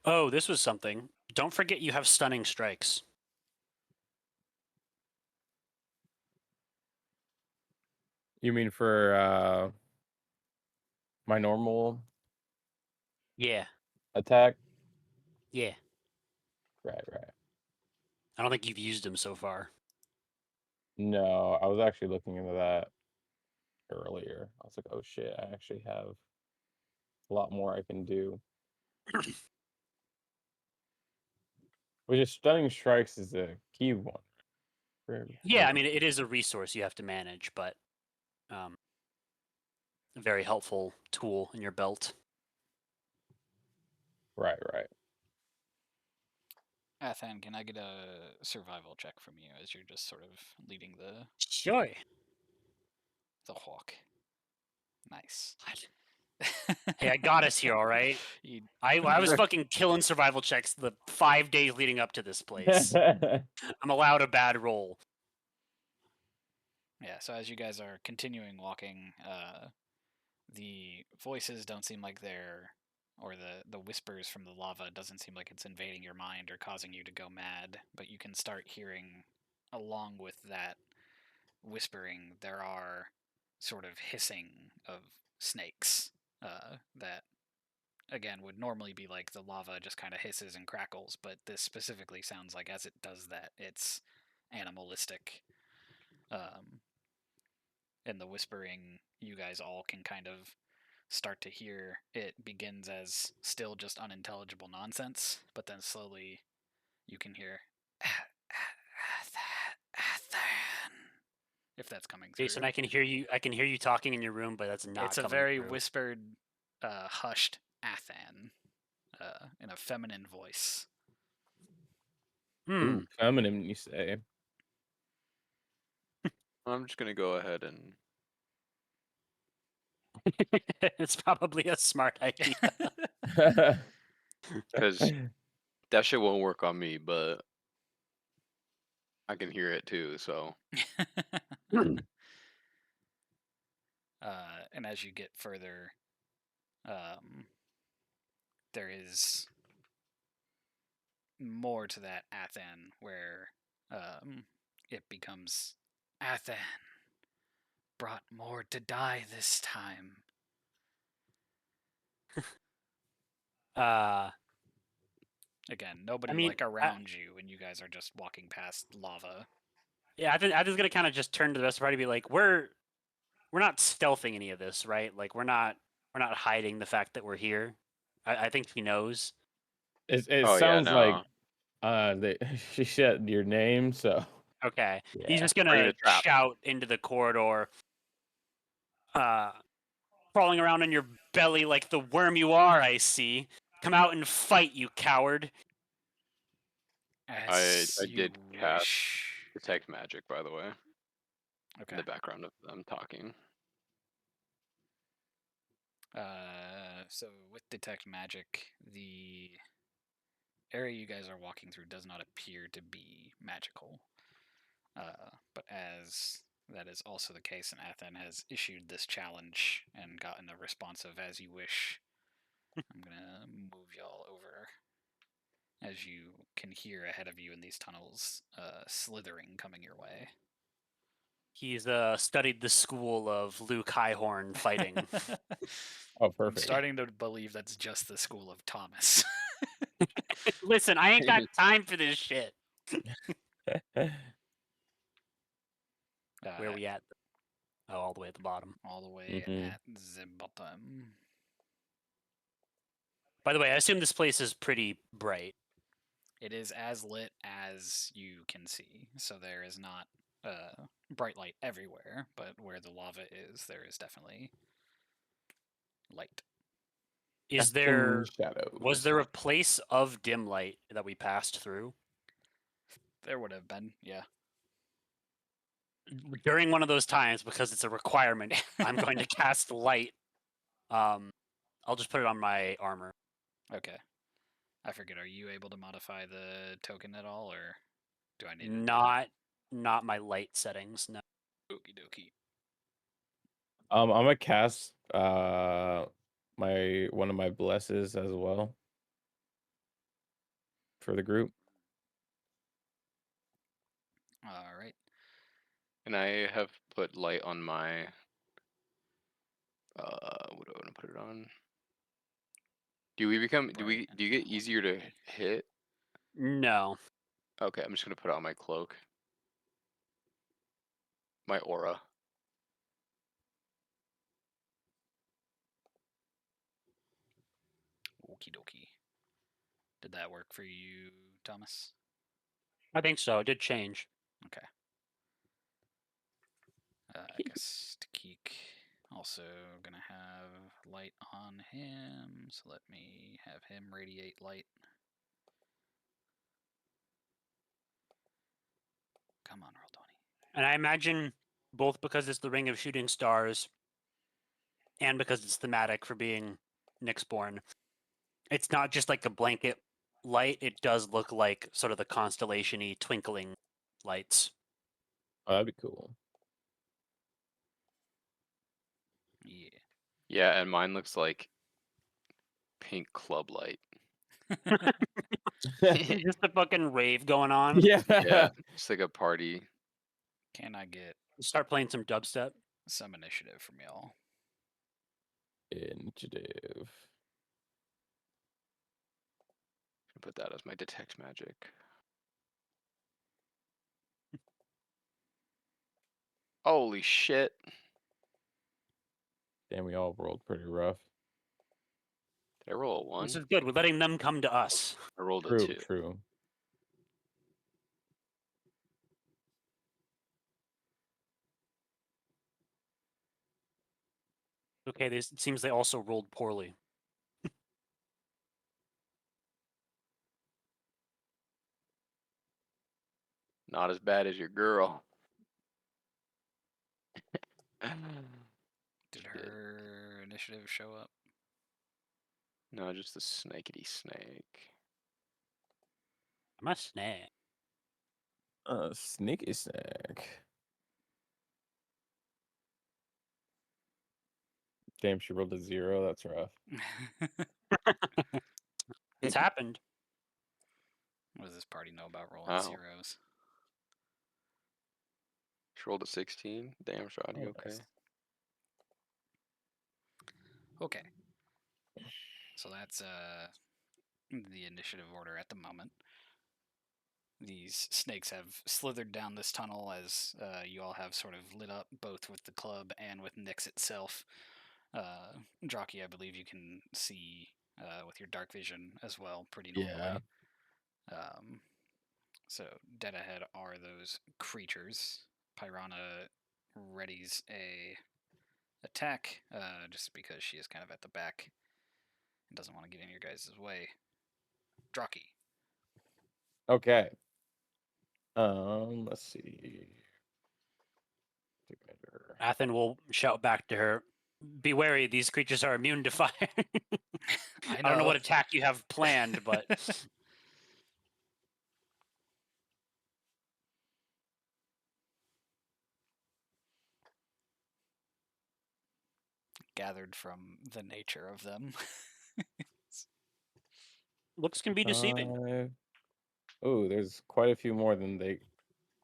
Oh, this was something. Don't forget you have stunning strikes. You mean for my normal Yeah. attack? Yeah. Right. I don't think you've used them so far. No, I was actually looking into that earlier. I was like, oh shit, I actually have a lot more I can do. Which is stunning strikes is a key one. Yeah, I mean it is a resource you have to manage, but a very helpful tool in your belt. Right. Athan, can I get a survival check from you as you're just sort of leading Sure. the hawk? Nice. Hey, I got us here, all right? You- I was fucking killing survival checks the 5 days leading up to this place. I'm allowed a bad roll. Yeah, so as you guys are continuing walking, the voices don't seem like they're, or the whispers from the lava doesn't seem like it's invading your mind or causing you to go mad, but you can start hearing, along with that whispering, there are sort of hissing of snakes that, again, would normally be like the lava just kind of hisses and crackles, but this specifically sounds like as it does that, it's animalistic. And the whispering, you guys all can kind of start to hear. It begins as still just unintelligible nonsense, but then slowly you can hear Athan, if that's coming through. Jason, I can hear you. I can hear you talking in your room, but that's not. It's a coming very through. whispered, hushed Athan, in a feminine voice. Ooh, feminine, you say? I'm just gonna go ahead and It's probably a smart idea. because that shit won't work on me, but I can hear it too. So And as you get further, there is more to that Athan where it becomes Athan brought more to die this time. Again, nobody mean, like around you, and you guys are just walking past lava. Yeah, I was gonna kind of just turn to the rest of the party and be like, we're not stealthing any of this, right? Like we're not hiding the fact that we're here. I think he knows. It oh yeah, sounds like no, she said your name, so Okay, he's yeah. just bring gonna the trap. shout into the corridor, crawling around on your belly like the worm you are. I see. Come out and fight, you coward! I As you did cast wish. detect magic, by the way, in Okay. the background of them talking. So with detect magic, the area you guys are walking through does not appear to be magical. But as that is also the case, and Athen has issued this challenge and gotten a response of as you wish, I'm gonna move y'all over as you can hear ahead of you in these tunnels, slithering coming your way. He's studied the school of Luke Highhorn fighting. Oh, I'm perfect. starting to believe that's just the school of Thomas. Listen, I ain't got time for this shit. Where are we at? Oh, all the way at the bottom. All the way Mhm. at the bottom. By the way, I assume this place is pretty bright. It is as lit as you can see, so there is not bright light everywhere, but where the lava is, there is definitely light. Is Casting there shadows. was there a place of dim light that we passed through? There would have been, yeah. During one of those times, because it's a requirement, I'm going to cast light. I'll just put it on my armor. Okay. I forget, are you able to modify the token at all, or do I need to Not my light settings, no. Okie dokie. I'm gonna cast my one of my blesses as well for the group. Alright. And I have put light on my. What do I want to put it on? Do we become? Bright Do you get and easier to hit? No. Okay, I'm just gonna put it on my cloak. My aura. Okie dokie. Did that work for you, Thomas? I think so. It did change. Okay. I guess Takik also gonna have light on him, so let me have him radiate light. Come on, roll 20. And I imagine both because it's the Ring of Shooting Stars and because it's thematic for being Nyxborn, it's not just like a blanket light. It does look like sort of the constellation-y twinkling lights. Oh, that'd be cool. Yeah. Yeah, and mine looks like pink club light. Just a fucking rave going on. Yeah. Yeah, it's like a party. Can I get Start playing some dubstep. some initiative from y'all? Initiative. Put that as my detect magic. Holy shit. Damn, we all rolled pretty rough. Did I roll a 1? This is good. We're letting them come to us. I rolled a True, 2. true. Okay, it seems they also rolled poorly. Not as bad as your girl. Did Shit. her initiative show up? No, just the snakety snake. I'm a snake. Sneaky snack. Damn, she rolled a 0. That's rough. It's happened. What does this party know about rolling Wow. zeros? She rolled a 16. Damn, Shoddy, Oh, okay. nice. Okay. So that's the initiative order at the moment. These snakes have slithered down this tunnel as you all have sort of lit up, both with the club and with Nyx itself. Jockey, I believe you can see with your dark vision as well, pretty normally. Yeah. So dead ahead are those creatures. Pyrana readies a attack, just because she is kind of at the back and doesn't want to get in your guys' way. Jockey. Okay. Let's see. Take measure. Athen will shout back to her, "Be wary, these creatures are immune to fire." I don't know what attack you have planned, but Gathered from the nature of them. looks can be deceiving. Oh, there's quite a few more than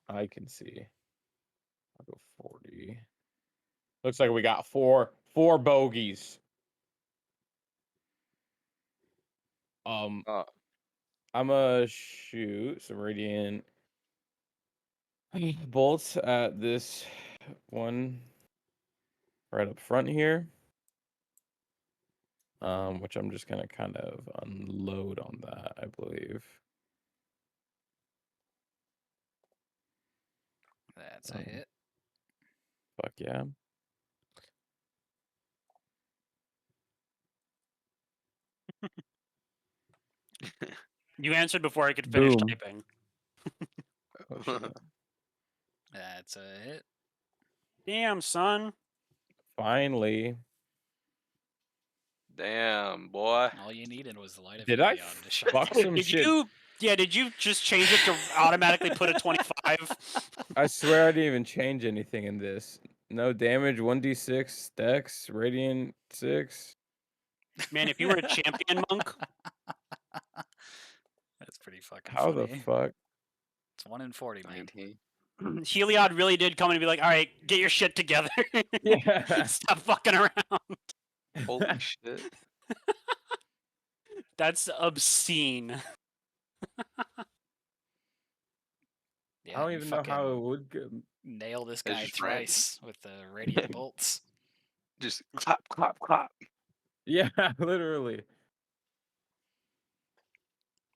I can see. I'll go 40. Looks like we got four bogeys. I'm gonna shoot some radiant bolts at this one right up front here. Which I'm just gonna kind of unload on that, I believe. That's a hit. Fuck yeah. You answered before I could finish Boom. typing. Oh, shit. That's a hit. Damn, son. Finally. Damn, boy. All you needed was the light of Did I Heliod to shine fuck through. some Did shit? did you just change it to automatically put a 25? I swear I didn't even change anything in this. No damage, 1d6, dex, radiant 6. Man, if you were a champion monk, That's pretty fucking How the funny. fuck? It's 1 in 40, man. 19. Heliod really did come in and be like, "All right, get your shit together. Yeah. Stop fucking around." Holy shit. That's obscene. Yeah, I don't you even know how it fucking would go. nail this It's guy just random. thrice with the radiant bolts. Just clap, clap, clap. Yeah, literally.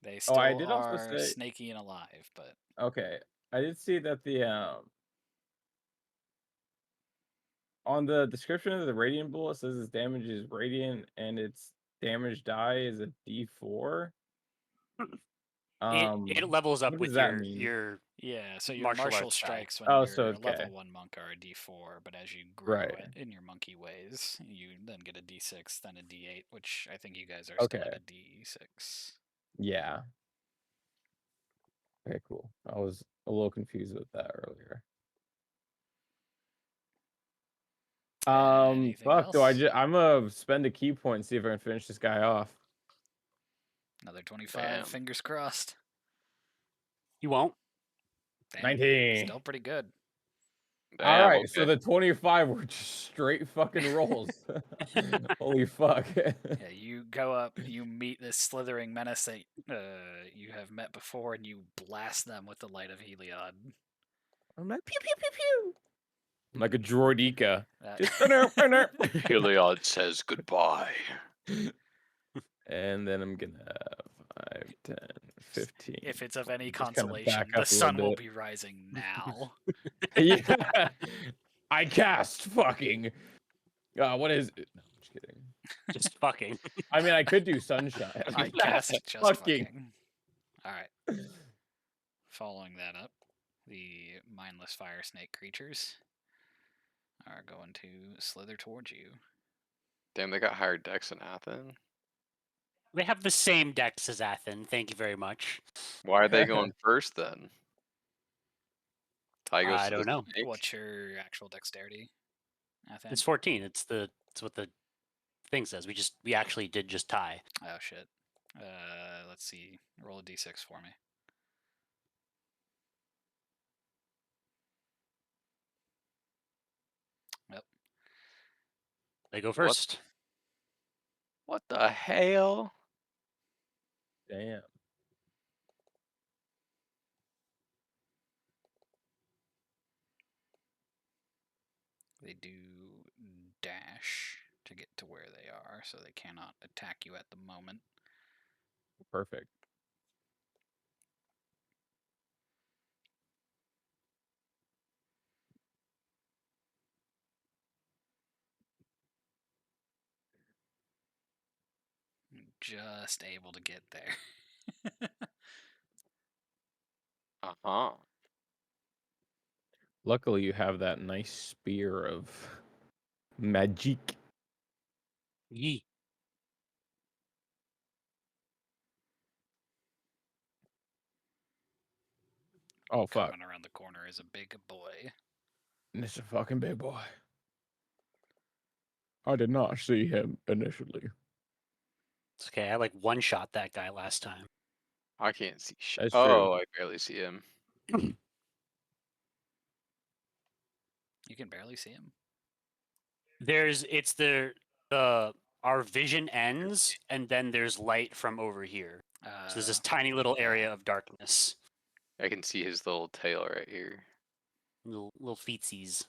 They Oh, I still did also are say, snaky and alive, but okay, I did see that on the description of the radiant bullet, it says its damage is radiant and its damage die is a D4. It levels up what with does that mean? your Yeah, so your martial martial arts die. strikes when Oh, so you're a okay. level 1 monk are a d4, but as you grow Right. in your monkey ways, you then get a d6, then a d8, which I think you guys are still Okay. at a d6. Yeah. Okay, cool. I was a little confused with that earlier. Anything Fuck. Do else? I'm gonna spend a key point and see if I can finish this guy off. Another 25, Bam. fingers crossed. You won't. Damn, 19. still pretty good. All Damn, right, so okay. the 25 were just straight fucking rolls. Holy fuck. Yeah, you go up, you meet this slithering menace that you have met before, and you blast them with the light of Heliod. I'm like, pew, pew, pew, pew. I'm like a droidika. Just Heliod says goodbye. And then I'm gonna 5, 10, 15. If it's of any Just kinda back consolation, the up a little sun will bit. be rising now. Yeah. I cast fucking. What is it? No, I'm just kidding. Just fucking. I mean, I could do sunshine. I cast just fucking. Alright. Following that up, the mindless fire snake creatures are going to slither towards you. Damn, they got higher decks than Athen. They have the same decks as Athen. Thank you very much. Why are they going first then? Ty goes I to the don't know. snake? What's your actual dexterity, Athen? It's 14. It's what the thing says. We actually did just tie. Oh shit. Let's see. Roll a d6 for me. Yep. They go first. What the hell? Damn. They do dash to get to where they are, so they cannot attack you at the moment. Perfect. Just able to get there. Uh-huh. Luckily, you have that nice spear of magic. Yee. Oh, fuck. Coming around the corner is a big boy. This is a fucking big boy. I did not see him initially. It's okay. I like one shot that guy last time. I can't see shit. That's Oh, true. I barely see him. You can barely see him. Our vision ends and then there's light from over here. So there's this tiny little area of darkness. I can see his little tail right here. Little feetsies.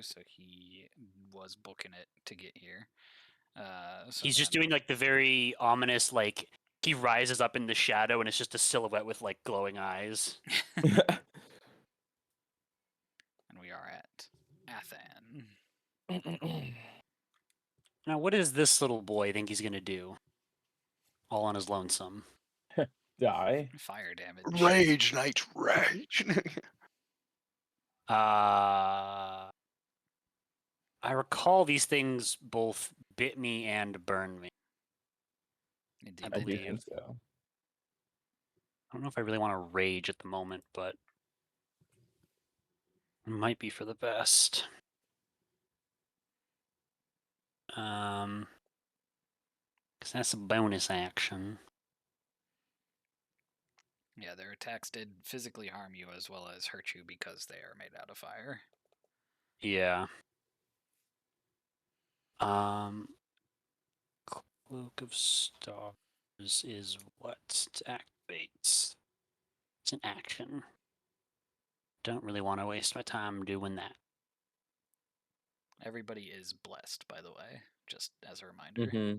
So he was booking it to get here. He's just doing like the very ominous, like he rises up in the shadow and it's just a silhouette with like glowing eyes. And we are at Athen. Now, what does this little boy think he's gonna do? All on his lonesome. Die. Fire damage. Rage, Knight, rage. I recall these things both bit me and burned me. Indeed, I do they think do. so. I don't know if I really want to rage at the moment, but it might be for the best. Because that's a bonus action. Yeah, their attacks did physically harm you as well as hurt you because they are made out of fire. Yeah. Cloak of Stars is what activates. It's an action. Don't really want to waste my time doing that. Everybody is blessed, by the way, just as a reminder. Mm-hmm.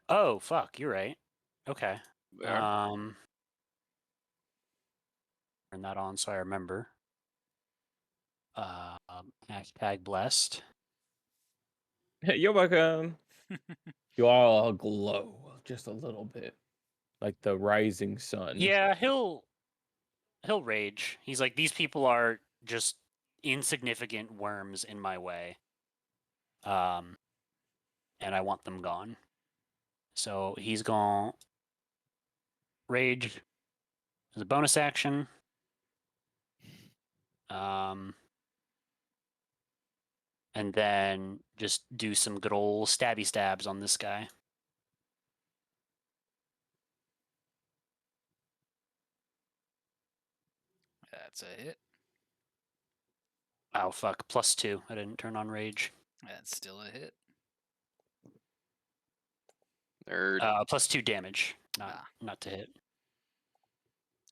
Oh, fuck, you're right. Okay. Yeah. Turn that on so I remember. Hashtag blessed. You're welcome. You all glow just a little bit, like the rising sun. Yeah, he'll rage. He's like, these people are just insignificant worms in my way. And I want them gone. So he's gonna rage as a bonus action. And then just do some good old stabby stabs on this guy. That's a hit. Oh fuck, +2. I didn't turn on rage. That's still a hit. Nerd. +2 damage, not to hit.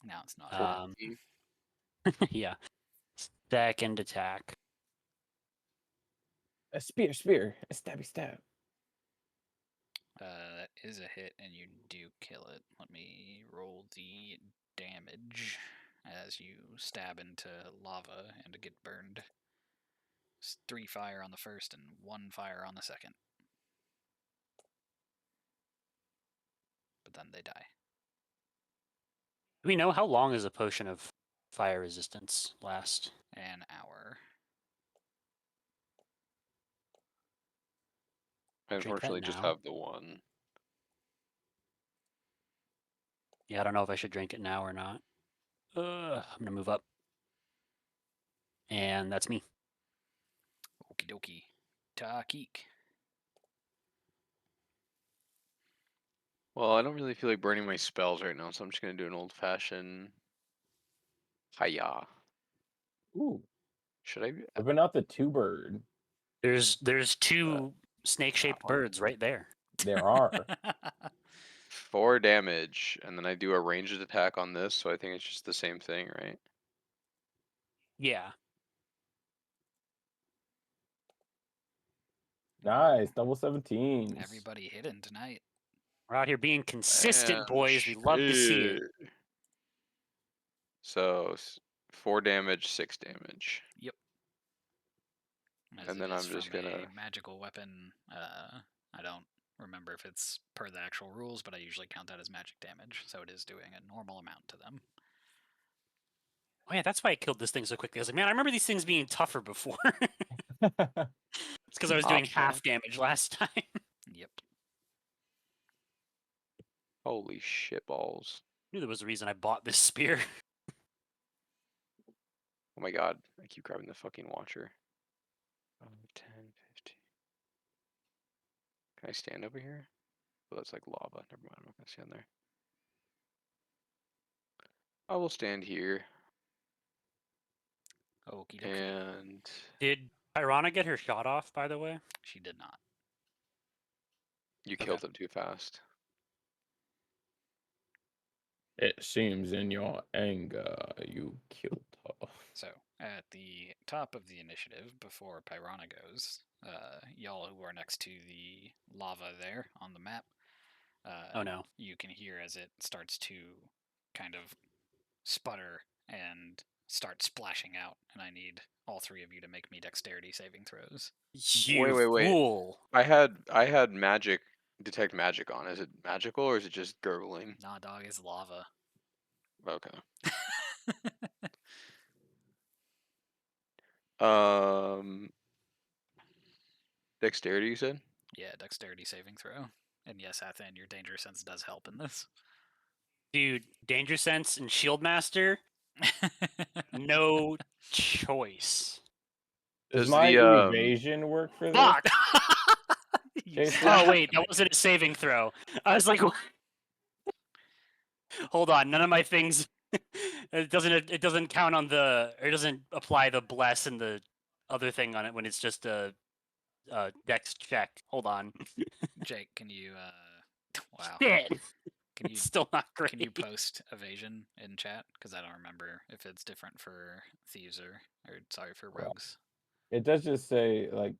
Now it's not. Yeah. Second attack. A spear, a stabby stab. That is a hit, and you do kill it. Let me roll the damage as you stab into lava and get burned. It's 3 fire on the first and 1 fire on the second. But then they die. Do we know how long does a potion of fire resistance last? An hour. I Drink that unfortunately just now. have the one. Yeah, I don't know if I should drink it now or not. I'm gonna move up. And that's me. Okie dokie. Takik. Well, I don't really feel like burning my spells right now, so I'm just gonna do an old-fashioned hiya. Ooh, Should I? whipping out the 2-bird. There's 2 snake-shaped that one. birds right there. There are. 4 damage, and then I do a ranged attack on this, so I think it's just the same thing, right? Yeah. Nice, double 17s. Everybody hitting tonight. We're out here being consistent, And boys. We love to see it. shit. So 4 damage, 6 damage. Yep. As And it then is I'm just from gonna. a magical weapon. I don't remember if it's per the actual rules, but I usually count that as magic damage, so it is doing a normal amount to them. Oh yeah, that's why I killed this thing so quickly. I was like, man, I remember these things being tougher before. It's because I was doing half damage last time. Yep. Holy shit balls. I knew there was a reason I bought this spear. Oh my god, I keep grabbing the fucking watcher. 10, 15. Can I stand over here? Oh, that's like lava. Never mind, I'm not gonna stand there. I will stand here. Okie dokie. And Did Pyrana get her shot off, by the way? She did not. you killed him too fast. It seems in your anger you killed her. So, at the top of the initiative, before Pyrana goes, y'all who are next to the lava there on the map, Oh no. you can hear as it starts to kind of sputter and start splashing out, and I need all 3 of you to make me dexterity saving throws. You Wait. fool. I had magic detect magic on. Is it magical or is it just gurgling? Nah, dog, it's lava. Okay. Dexterity you said? Yeah, dexterity saving throw. And yes, Athan, your danger sense does help in this. Dude, Danger Sense and Shield Master, no choice. Does Is my the evasion work for this? Fuck! Jason? Oh wait, that wasn't a saving throw. I was like, hold on, none of my things. It doesn't count on the, or it doesn't apply the bless and the other thing on it when it's just a dex check. Hold on. Jake, can you wow. Shit. Can you It's still not great. Can you post evasion in chat? Because I don't remember if it's different for thieves or sorry, for rogues. It does just say like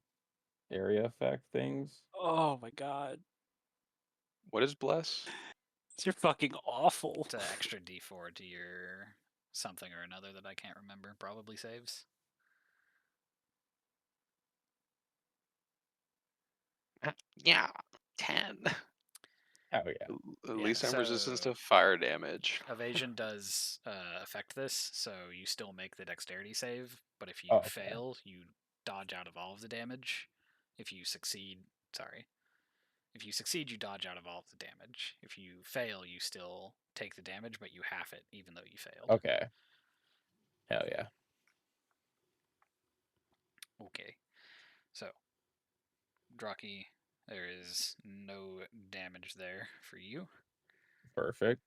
area effect things. Oh my god. what is bless? You're fucking awful. It's an extra D4 to your something or another that I can't remember. Probably saves. Yeah, 10. Ouch. yeah. At Yeah, least I'm resistant so- to fire damage. Evasion does affect this, so you still make the dexterity save, but if you Oh, okay. fail, you dodge out of all of the damage. If you succeed, you dodge out of all of the damage. If you fail, you still take the damage, but you half it, even though you failed. Okay. Hell yeah. Okay. So, Draki, there is no damage there for you. Perfect.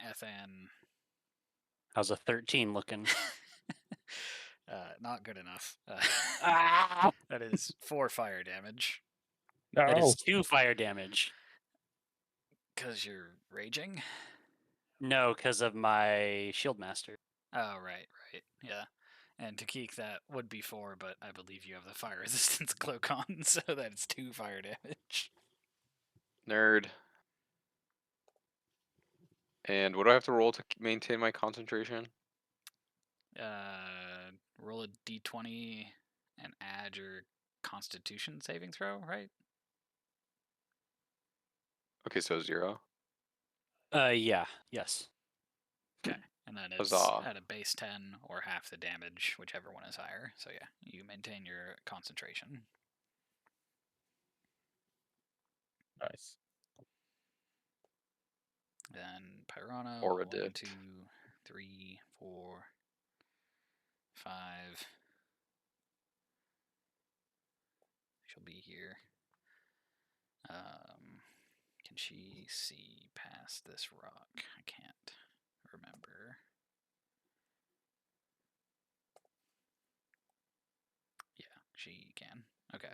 Ethan, How's a 13 looking? not good enough. Ah! That is 4 fire damage. That No. is 2 fire damage. Because you're raging? No, because of my shield master. Oh, right, yeah. And to Keek, that would be 4, but I believe you have the fire resistance cloak on, so that's 2 fire damage. Nerd. And what do I have to roll to maintain my concentration? Roll a d20 and add your constitution saving throw, right? Okay, so 0. Yeah, yes. Okay. And then it's Huzzah. at a base 10 or half the damage, whichever one is higher. So yeah, you maintain your concentration. Nice. Then Pyrana, Or a 1, dict. 2, 3, 4, 5. She'll be here. Can she see past this rock? I can't remember. Yeah, she can. Okay.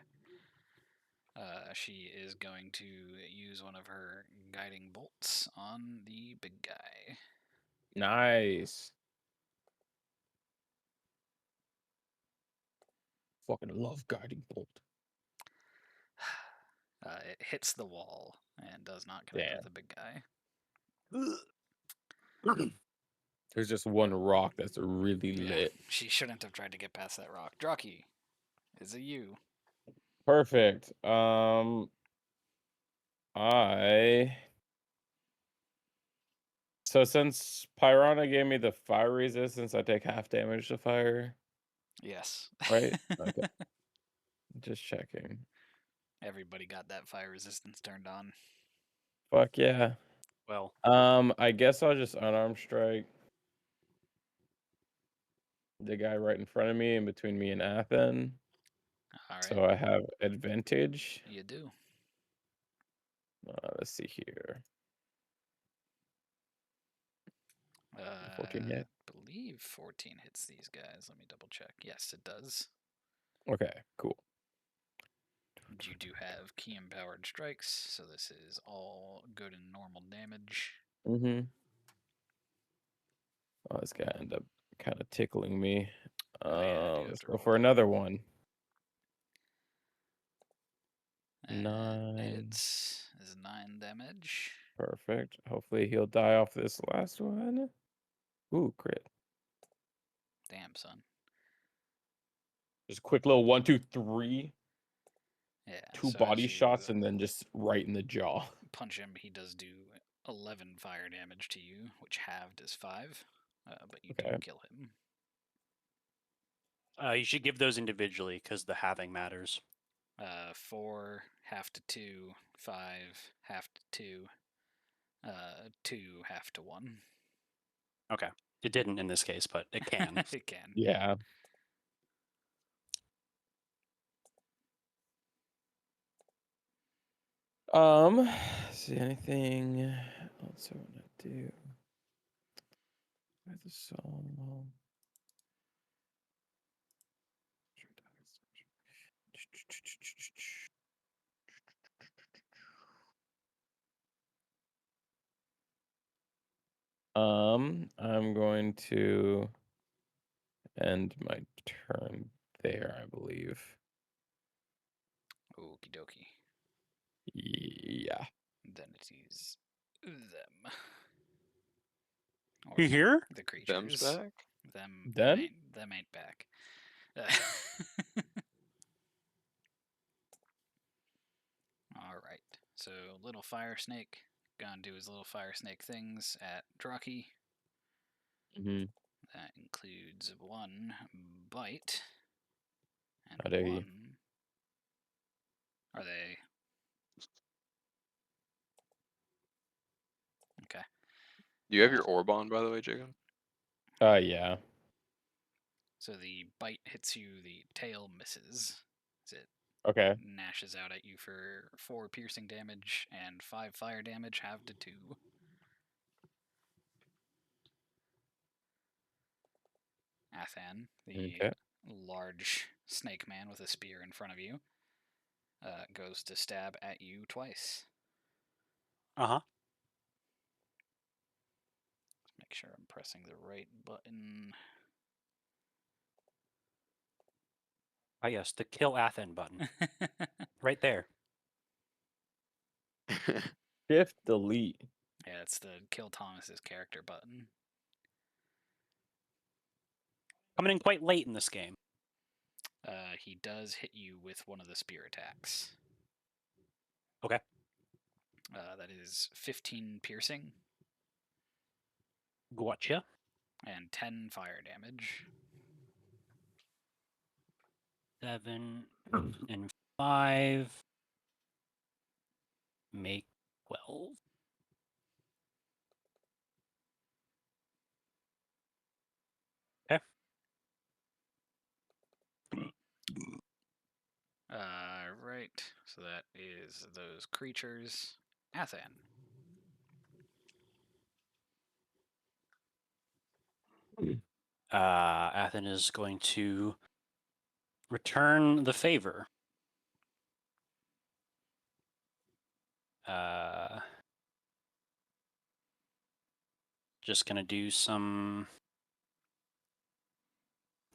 She is going to use one of her guiding bolts on the big guy. Nice. Fucking love guiding bolt. It hits the wall and does not connect with the big guy. There's just one rock that's really lit. She shouldn't have tried to get past that rock. Draki, is it you? Perfect. I So since Pyrana gave me the fire resistance, I take half damage to fire, Yes. right? Okay. Just checking. Everybody got that fire resistance turned on. Fuck yeah. Well, I guess I'll just unarmed strike the guy right in front of me, in between me and Athen. All right. So I have advantage. You do. Let's see here. 14 I hit. believe 14 hits these guys. Let me double check. Yes, it does. Okay, cool. You do have key empowered strikes, so this is all good and normal damage. Mm-hmm. Oh, this guy ended up kind of tickling me. Oh, yeah, I do have Let's to go roll for that. another one. And 9. It's 9 damage. Perfect. Hopefully he'll die off this last one. Ooh, crit. Damn, son. Just a quick little 1, 2, 3. Yeah. 2 so body as you shots and then just right in the jaw. punch him, he does do 11 fire damage to you, which halved is 5. But you do Okay. kill him. you should give those individually because the halving matters. 4, half to 2, 5, half to 2, 2, half to 1. Okay. It didn't in this case, but it can. It can. Yeah. See anything else I want to do? Where's the song? I'm going to end my turn there, I believe. Okie dokie. Yeah. Then it is them. Or You here? the creatures. Them's back? Them Them? ain't back. All right. So little fire snake gonna do his little fire snake things at Draki. Mm-hmm. That includes 1 bite and How dare you. 1. Are they? Okay. Do you have your orb on, by the way, Jacob? Yeah. So the bite hits you, the tail misses. It Okay. gnashes out at you for 4 piercing damage and 5 fire damage, halved to 2. Athan, the Okay. large snake man with a spear in front of you, goes to stab at you twice. Uh-huh. Let's make sure I'm pressing the right button. Ah, yes, the kill Athen button. Right there. Shift delete. Yeah, it's the kill Thomas's character button. Coming in quite late in this game. He does hit you with one of the spear attacks. Okay. That is 15 piercing Gotcha. and 10 fire damage. 7 and 5 make 12. Okay. Right. So that is those creatures. Athan. Athen is going to return the favor. Just gonna do some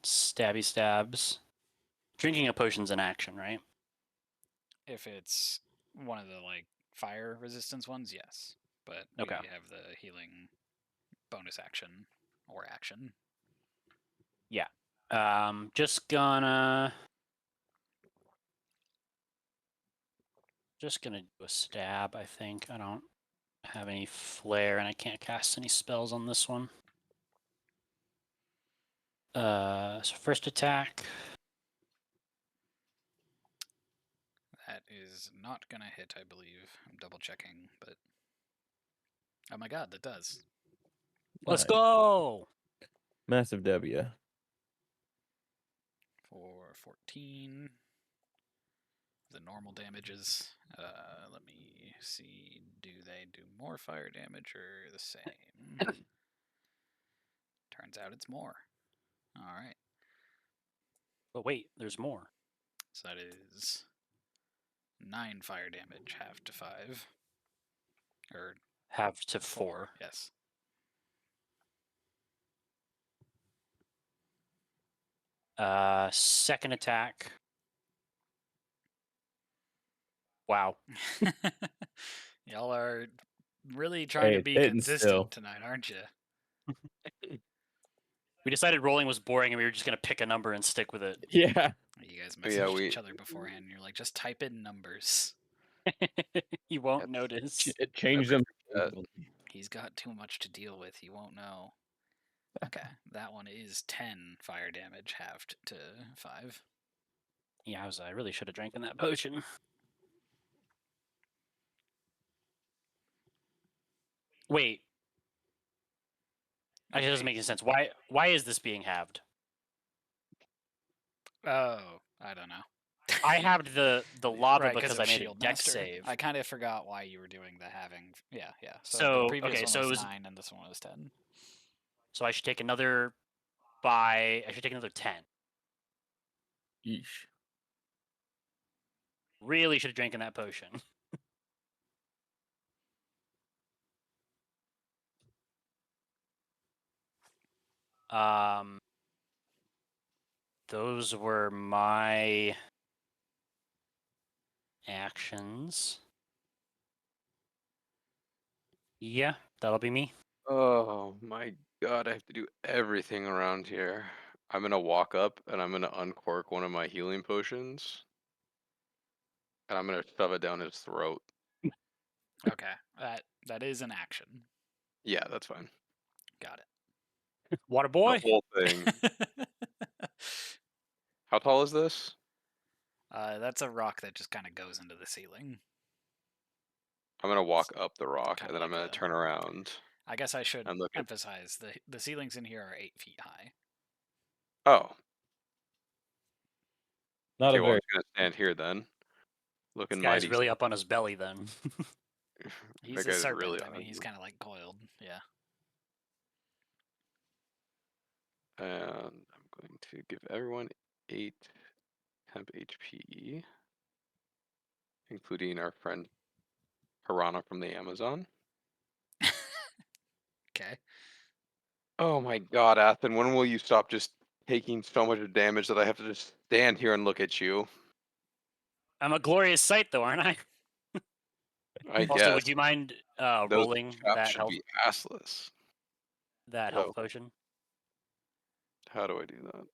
stabby stabs. Drinking a potion's an action, right? If it's one of the like fire resistance ones, yes. But Okay. we have the healing bonus action or action. Yeah. Just gonna do a stab, I think. I don't have any flare and I can't cast any spells on this one. So first attack. That is not gonna hit, I believe. I'm double checking, but oh my god, that does. Let's Nice. go. Massive W. For 14. The normal damages. Let me see. Do they do more fire damage or the same? Turns out it's more. All right. But wait, there's more. So that is 9 fire damage, half to 5. Or Have to 4. 4. Yes. Second attack. Wow. Y'all are really trying to Hey, be hitting consistent still. tonight, aren't you? We decided rolling was boring and we were just gonna pick a number and stick with it. Yeah. You guys Oh, yeah, messaged we- each other beforehand, and you're like, just type in numbers. You won't notice. It changed them. He's got too much to deal with. He won't know. Okay, that one is 10 fire damage, halved to 5. Yeah, I really should have drank in that potion. Wait. Actually, it doesn't make any sense. Why is this being halved? Oh, I don't know. I halved the lava Right, because of I made a Shield dex Master. save. I kind of forgot why you were doing the halving. Yeah. So, the previous okay, one so was it was 9 and this one was 10. So I should take another I should take another 10. Yeesh. Really should have drank in that potion. Those were my actions. Yeah, that'll be me. Oh my god, I have to do everything around here. I'm gonna walk up and I'm gonna uncork one of my healing potions. And I'm gonna shove it down his throat. Okay, that is an action. Yeah, that's fine. Got Water The boy. whole thing. it. How tall is this? That's a rock that just kind of goes into the ceiling. I'm gonna walk up the rock, Kinda and then I'm like gonna a- turn around I guess I should and look at. emphasize the ceilings in here are 8 feet high. Oh, Not okay. a Well, I'm very. just gonna stand here then, This looking guy's mighty. really up on his belly then. He's That a guy's serpent. really I mean, he's awesome. kind of like coiled. Yeah. And I'm going to give everyone 8 temp HP, including our friend Piranha from the Amazon. Okay. Oh my God, Athen, when will you stop just taking so much damage that I have to just stand here and look at you? I'm a glorious sight, though, aren't I? I Also, guess would you mind those rolling chaps should be assless. that Oh, health potion? how do I do that?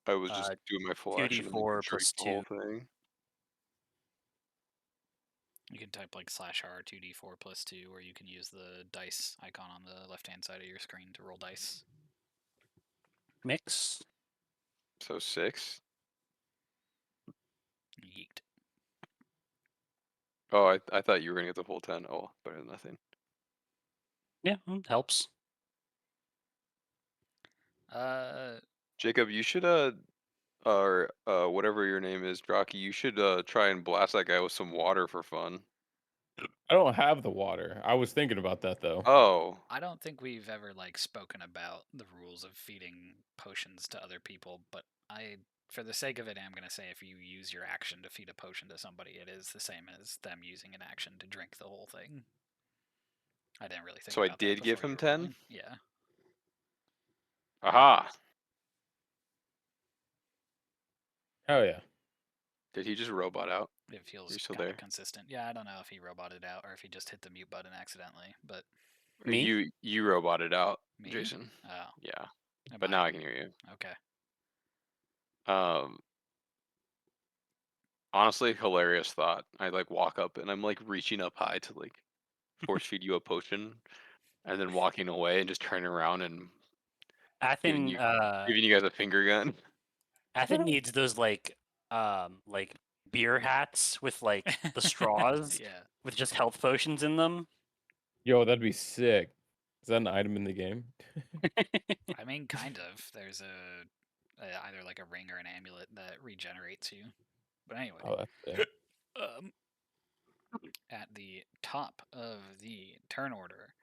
I was just doing my full action and then you 2d4 drink plus the whole 2. thing. You can type like /r 2d4 plus 2, or you can use the dice icon on the left-hand side of your screen to roll dice. Mix. So 6. Yeet. Oh, I thought you were gonna get the full 10. Oh, better than nothing. Yeah, helps. Jacob, you should or whatever your name is, Draki, you should try and blast that guy with some water for fun. I don't have the water. I was thinking about that though. Oh, I don't think we've ever like spoken about the rules of feeding potions to other people, but for the sake of it, I'm gonna say if you use your action to feed a potion to somebody, it is the same as them using an action to drink the whole thing. I didn't really think so I about that did give before you him were 10? rolling. Yeah. Aha! Oh yeah. Did he just robot out? It feels You're still kind there? of consistent. Yeah, I don't know if he roboted out or if he just hit the mute button accidentally, but Me? You roboted out, me? Jason. Oh, Yeah, am but now I can hear you. Okay. Honestly, hilarious thought. I like walk up and I'm like reaching up high to like force feed you a potion, and then walking away and just turning around and giving Athen, you guys a finger gun. Athen needs those like beer hats with like the straws Yeah. with just health potions in them. Yo, that'd be sick. Is that an item in the game? I mean, kind of. There's either like a ring or an amulet that regenerates you. But anyway, Oh, that's sick. at the top of the turn order,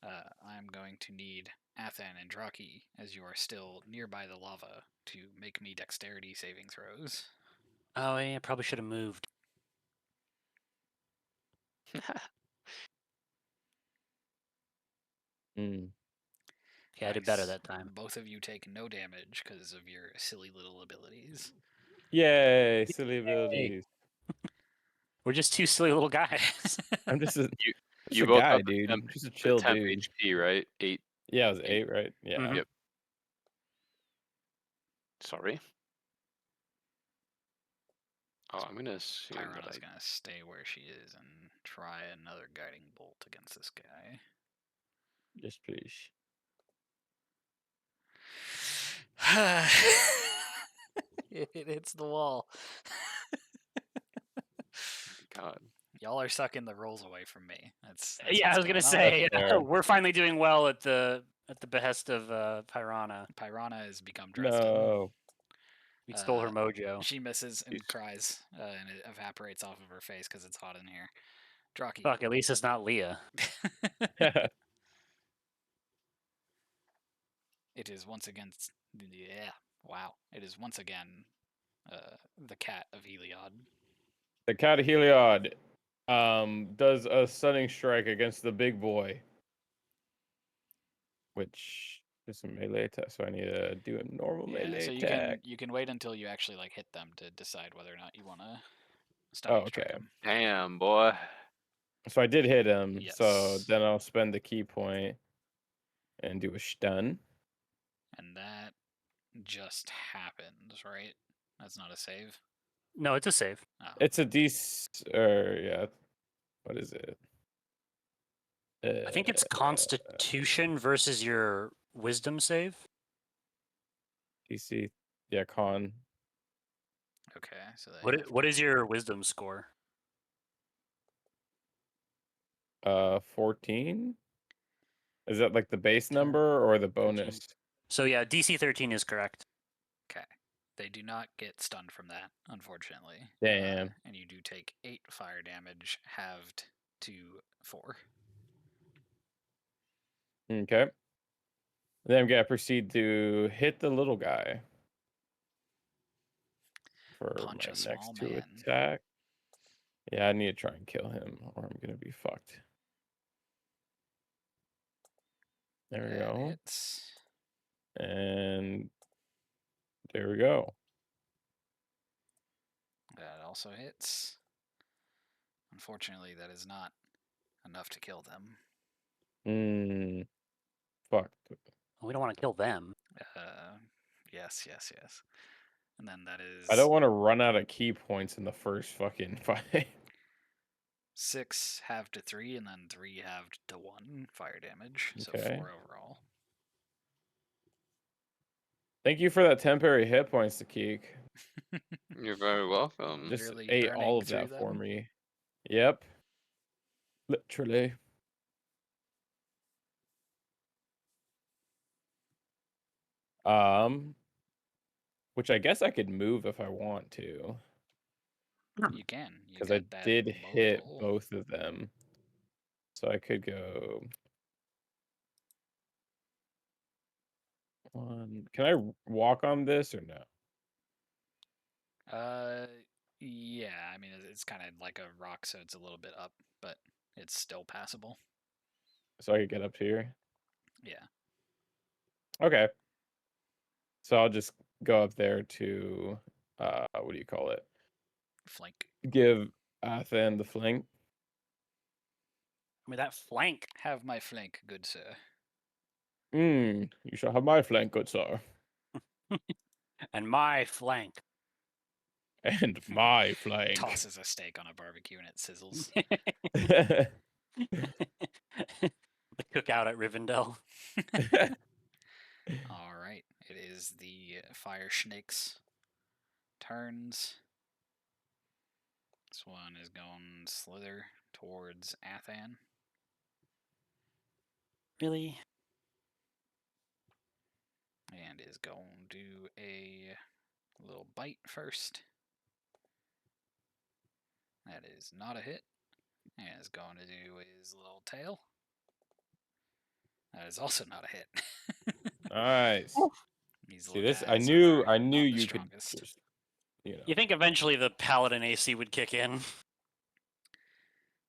I'm going to need Athen and Draki, as you are still nearby the lava, to make me dexterity saving throws. Oh yeah, probably should have moved. Mm. Yeah, I did better Nice. that time. Both of you take no damage because of your silly little abilities. Yay, silly abilities. We're just two silly little guys. I'm just a You both guy, got dude. temp, Just a the chill temp dude. HP, right? 8. Yeah, it was 8. 8, right? Yeah. Mhm. Yep. Sorry. Oh, I'm gonna assume that Pyrana's gonna stay where she is and try another guiding bolt against this guy. Yes, please. It hits the wall. God. Y'all are sucking the rolls away from me. That's Yeah, I what's was gonna going on. say fair. we're finally doing well at the behest of Pyrana. Pyrana has become Dresden. No. We stole her mojo. She misses and Jeez. cries, and it evaporates off of her face because it's hot in here. Draki. Fuck, at least it's not Leah. It is once again. Yeah. Wow. It is once again the cat of Heliod. The cat of Heliod does a stunning strike against the big boy. Which is a melee attack, so I need to do a normal melee so attack. you can wait until you actually like hit them to decide whether or not you want to Oh, stunning strike okay. them. Damn, boy. So I did hit him. Yes. So then I'll spend the key point and do a stun. And that just happened, right? That's not a save. No, it's a save. Oh. It's a D, or yeah, is it? I think it's Constitution versus your Wisdom save. DC. Yeah, con. Okay, so they have What is your Wisdom score? 14. Is that like the base 13, number or the 13. bonus? So yeah, DC 13 is correct. Okay. They do not get stunned from that, unfortunately. Damn. And you do take 8 fire damage, halved to 4. Okay. Then I'm gonna proceed to hit the little guy for Punch my a small next 2 man. attack. Yeah, I need to try and kill him, or I'm gonna be fucked. There we That go. hits. And there we go. That also hits. Unfortunately, that is not enough to kill them. Fuck. We don't want to kill them. Yes. And then that is I don't want to run out of key points in the first fucking fight. 6 halved to 3, and then 3 halved to 1 fire damage. So Okay. 4 overall. Thank you for that temporary hit points, Sakik. You're very welcome. Just Literally ate burning all of through that for them. me. Yep. Literally. Which I guess I could move if I want to, You can. You because I got that did hit mobile. both of them. So I could go on. Can I walk on this or no? Yeah. I mean, it's kind of like a rock, so it's a little bit up, but it's still passable. So I could get up here? Yeah. Okay. So I'll just go up there to, what do you call it? Flank. Give Athen the flank. I mean, that flank. Have my flank, good sir. You shall have my flank, good sir. And my flank. And my flank. Tosses a steak on a barbecue and it sizzles. The cookout at Rivendell. All right. It is the fire snake's turns. This one is going slither towards Athan. Really? And is going to do a little bite first. That is not a hit. And is going to do his little tail. That is also not a hit. Nice. These See little this? guys I knew are not the you could strongest. just, you know. You think eventually the Paladin AC would kick in?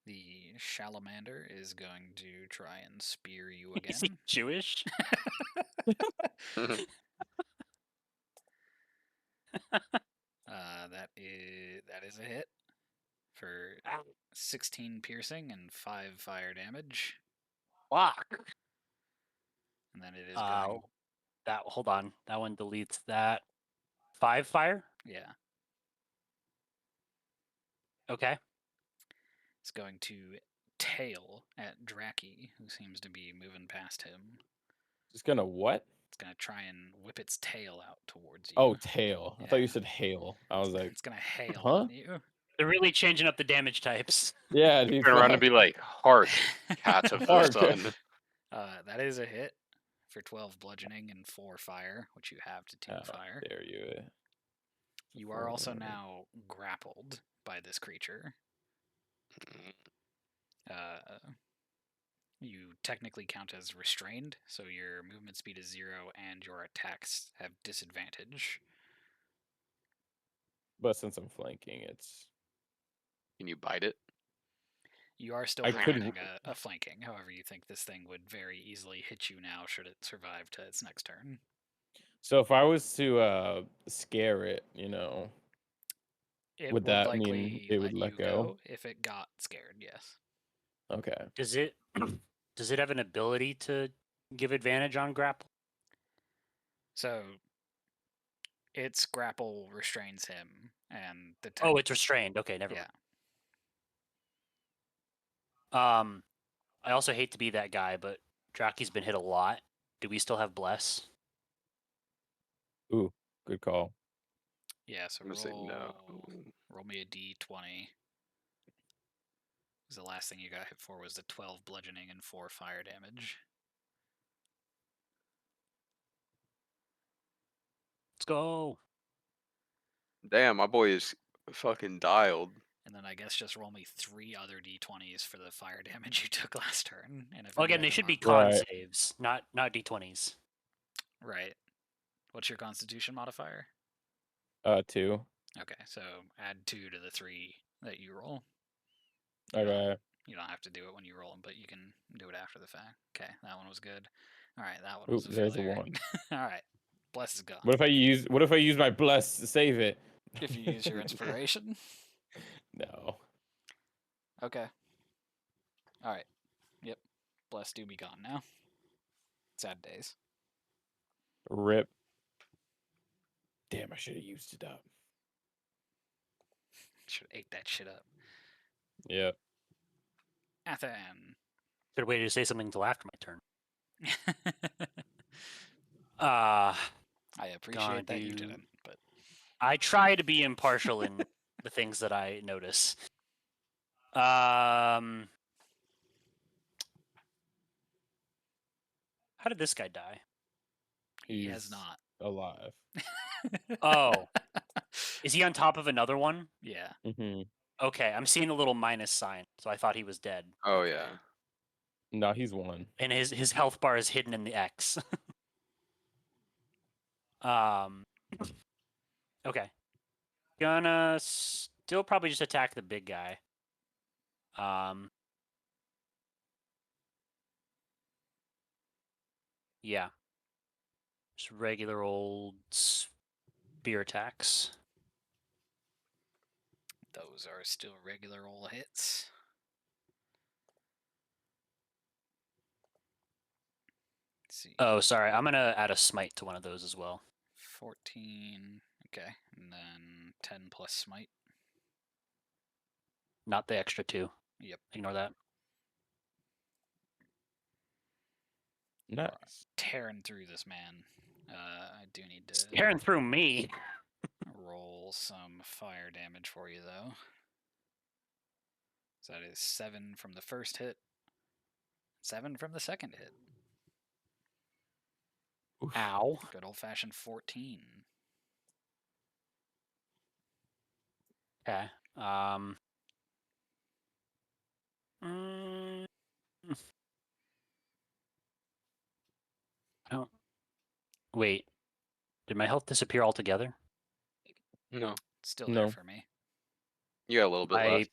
The Salamander is going to try and spear you Is he again. Jewish? That is a hit for 16 piercing and 5 fire damage. Fuck. And then it is going. Hold on. That one deletes that. 5 fire? Yeah. Okay. It's going to tail at Draki, who seems to be moving past him. Just gonna what? It's going to try and whip its tail out towards you. Oh, tail. I thought you Yeah. said hail. I was like, It's going to hail huh? on you. They're really changing up the damage types. Yeah, dude. Turn around and Fuck. be like, hark, cats of the Hark. sun. That is a hit for 12 bludgeoning and 4 fire, which you have to 2 How fire. dare you? You are also now grappled by this creature. You technically count as restrained, so your movement speed is 0 and your attacks have disadvantage. But since I'm flanking, it's. Can you bite it? You are still I could- preventing a flanking. However, you think this thing would very easily hit you now should it survive to its next turn. So if I was to scare it, you know, It would would that likely mean it would let you go? if it got scared, yes. Okay. Does it have an ability to give advantage on grapple? So its grapple restrains him, and the Oh, it's restrained. Okay, never yeah. mind. I also hate to be that guy, but Draki's been hit a lot. Do we still have bless? Ooh, good call. Yeah, so I'm gonna say no. roll me a d20. Because the last thing you got hit for was the 12 bludgeoning and 4 fire damage. Let's go. Damn, my boy is fucking dialed. And then I guess just roll me 3 other d20s for the fire damage you took last turn. And if Well, any again, of they them should be are- con Right. saves, not d20s. Right. What's your constitution modifier? 2. Okay, so add 2 to the 3 that you roll. Okay. You don't have to do it when you roll them, but you can do it after the fact. Okay, that one was good. All right, that one Ooh, was a there's a failure. 1. All right, bless is gone. What if I use my bless to save it? If you use your inspiration. No. Okay. All right. Yep. Bless do be gone now. Sad days. Rip. Damn, I should have used it up. Should have ate that shit up. Yep. Athan. Good way to say something until after my turn. I appreciate Gonna that you do- didn't, but I try to be impartial in the things that I notice. How did this guy die? he has He's not. alive. Oh, is he on top of another one? Yeah. Mm-hmm. Okay, I'm seeing a little minus sign, so I thought he was dead. Oh Okay. yeah. No, he's 1. And his health bar is hidden in the X. Okay. Gonna still probably just attack the big guy. Yeah. Just regular old spear attacks. Those are still regular old hits. Let's see. Oh, sorry. I'm gonna add a smite to one of those as well. 14. Okay. And then 10 plus smite. Not the extra 2. Yep. Ignore that. Nice. Tearing through this man. I do need to Tearing through me. roll some fire damage for you, though. So that is 7 from the first hit, 7 from the second hit. Oof. Ow. Good old fashioned 14. Okay. Mm, oh. Wait. Did my health disappear altogether? No. Still there No. for me. You got a little bit left.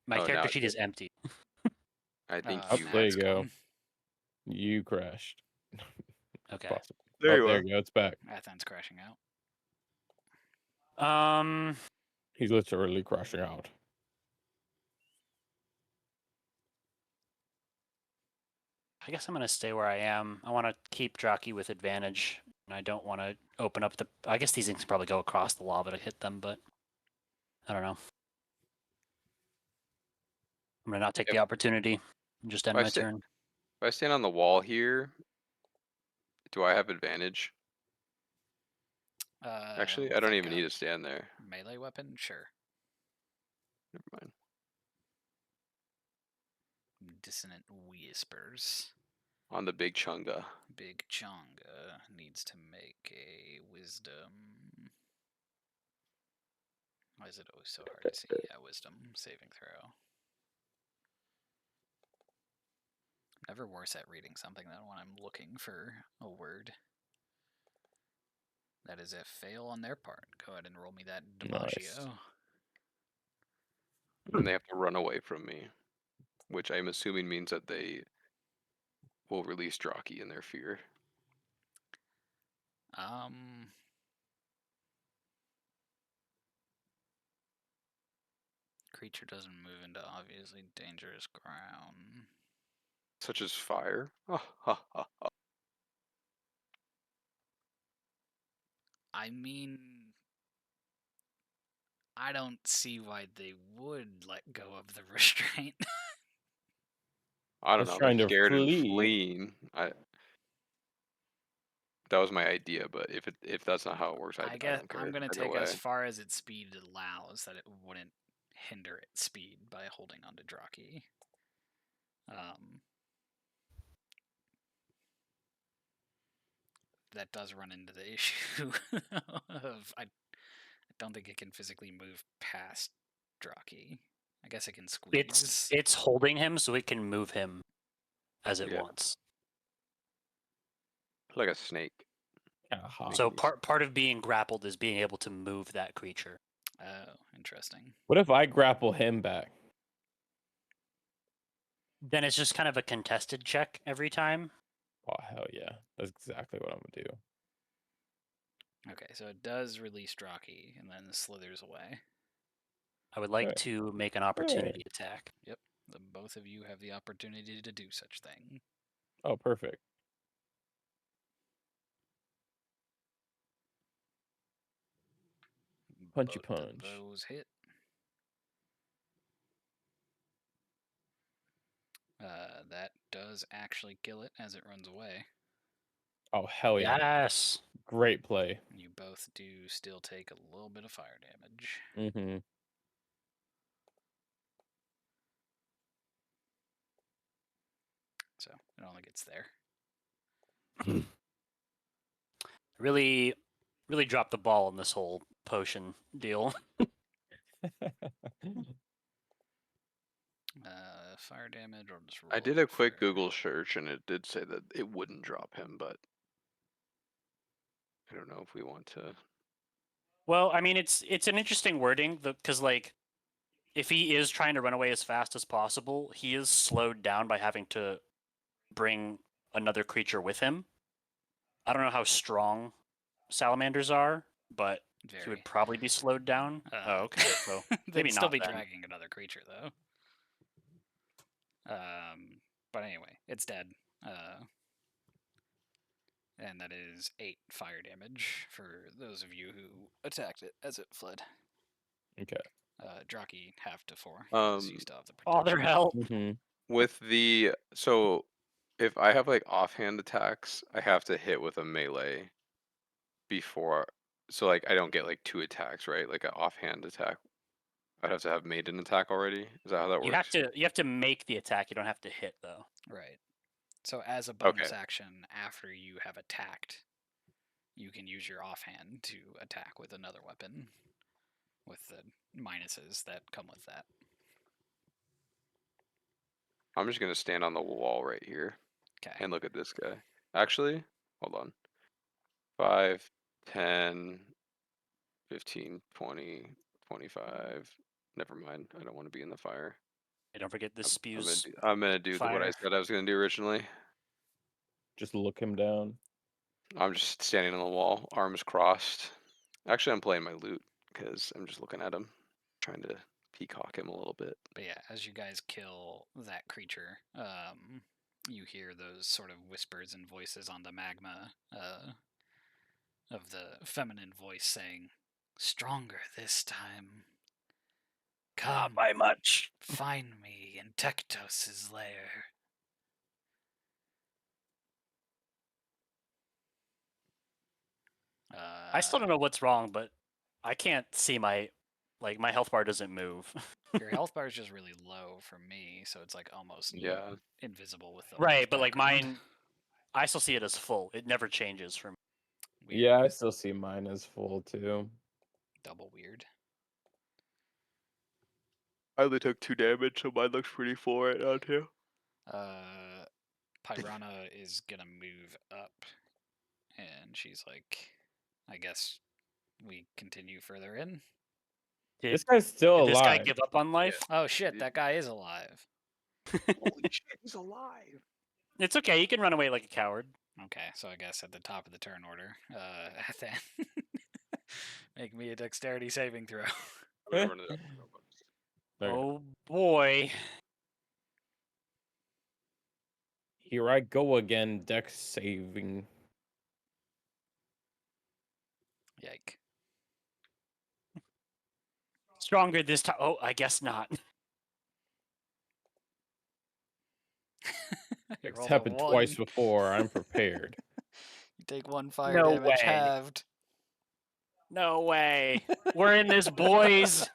My Oh, now character it's sheet good. is empty. I think Oh, you. there Matt's you go. gone. You crashed. Okay. Possible. There Oh, you there are. you go. It's back. Athan's crashing out. He's literally crashing out. I guess I'm gonna stay where I am. I want to keep Draki with advantage, and I don't want to open up the. I guess these things can probably go across the lava to hit them, but I don't know. I'm gonna not take Yep. the opportunity and just end I my sta- turn. If I stand on the wall here, do I have advantage? Actually, I With don't a even need gun. to stand there. Melee weapon? Sure. Never mind. Dissonant whispers. On the big chunga. Big Chonga needs to make a wisdom. Why is it always so hard to see? Yeah, wisdom saving throw. I'm never worse at reading something than when I'm looking for a word. That is a fail on their part. Go ahead and roll me that Nice. DiMaggio. And they have to run away from me, which I'm assuming means that they will release Draki in their fear. Creature doesn't move into obviously dangerous ground. Such as fire. I mean, I don't see why they would let go of the restraint. I don't was know. trying They're to scared and flee. fleeing. That was my idea, but if that's not how it works, I guess don't care I'm gonna either take as way. far as its speed allows that it wouldn't hinder its speed by holding onto Draki. That does run into the issue of I don't think it can physically move past Draki. I guess it can squeeze. It's holding him so it can move him as it Yeah. wants. Like a snake. Aha. So part of being grappled is being able to move that creature. Oh, interesting. What if I grapple him back? Then it's just kind of a contested check every time. Oh hell yeah! That's exactly what I'm gonna do. Okay, so it does release Draki and then slithers away. I would like Right. to make an opportunity attack. Yep, both of you have the opportunity to do such thing. Oh, perfect. Punchy Both of punch. those hit. That does actually kill it as it runs away. Oh hell yeah! Yes. Great play. You both do still take a little bit of fire damage. Mm-hmm. So it only gets there. Really dropped the ball on this whole potion deal. Fire damage or just roll I did a quick for... Google search and it did say that it wouldn't drop him, but I don't know if we want to. Well, I mean, it's an interesting wording because like, if he is trying to run away as fast as possible, he is slowed down by having to bring another creature with him. I don't know how strong salamanders are, but Very. he would probably be slowed down. Oh, okay. So maybe they'd still not be then. dragging another creature though. But anyway, it's dead. And that is 8 fire damage for those of you who attacked it as it fled. Okay. Draki half to 4. Because you still have the Father protection. help. Mm-hmm. With the if I have like offhand attacks, I have to hit with a melee before. So like I don't get like 2 attacks, right? Like an offhand attack. I'd have to have made an attack already. Is that how that You works? have to make the attack. You don't have to hit though. Right. So as a bonus Okay. action, after you have attacked, you can use your offhand to attack with another weapon, with the minuses that come with that. I'm just gonna stand on the wall right here Okay. and look at this guy. Actually, hold on. 5, 10, 15, 20, 25. Never mind. I don't want to be in the fire. Hey, don't forget this spews. I'm gonna do what I fire. said I was gonna do originally. Just look him down. I'm just standing on the wall, arms crossed. Actually, I'm playing my loot because I'm just looking at him, trying to peacock him a little bit. But yeah, as you guys kill that creature, you hear those sort of whispers and voices on the magma of the feminine voice saying, "Stronger this time. Come, by much. find me in Tektos' lair." I still don't know what's wrong, but I can't see my health bar doesn't move. Your health bar is just really low for me, so it's like almost Yeah. invisible with the Right, orange but like background. mine, I still see it as full. It never changes for me. Weird. Yeah, I still see mine as full too. Double weird. I only took 2 damage, so mine looks pretty full right now too. Pyrana is gonna move up, and she's like, "I guess we continue further in." This guy's still Did this guy alive. give up on life? Oh shit, that guy is alive. Holy shit, he's alive! It's okay. You can run away like a coward. Okay, so I guess at the top of the turn order, then make me a dexterity saving throw. I'm gonna run it up. Okay. Oh boy. Here I go again, dex saving. Yike. Stronger this time. Oh, I guess not. rolled a happened twice 1. before. I'm prepared. You take 1 fire No damage way. halved. No way. We're in this, boys.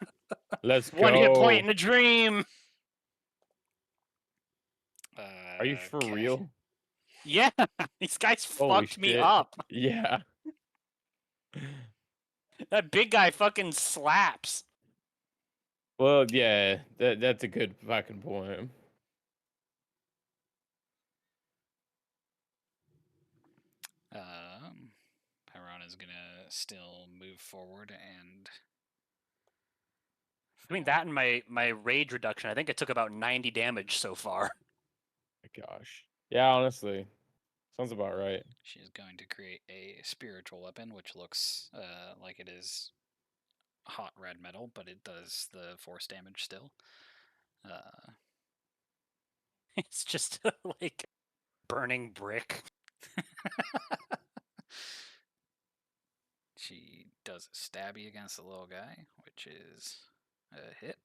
Let's One hit point in go. a dream. Are you for Okay. real? Yeah, these guys Holy fucked me shit. up. Yeah. That big guy fucking slaps. Well, yeah, that's a good fucking point. Piranha's gonna still move forward and Between that and my rage reduction, I think it took about 90 damage so far. My gosh. Yeah, honestly. Sounds about right. she is going to create a spiritual weapon, which looks like it is hot red metal, but it does the force damage still. It's just like burning brick. She does a stabby against the little guy, which is a hit.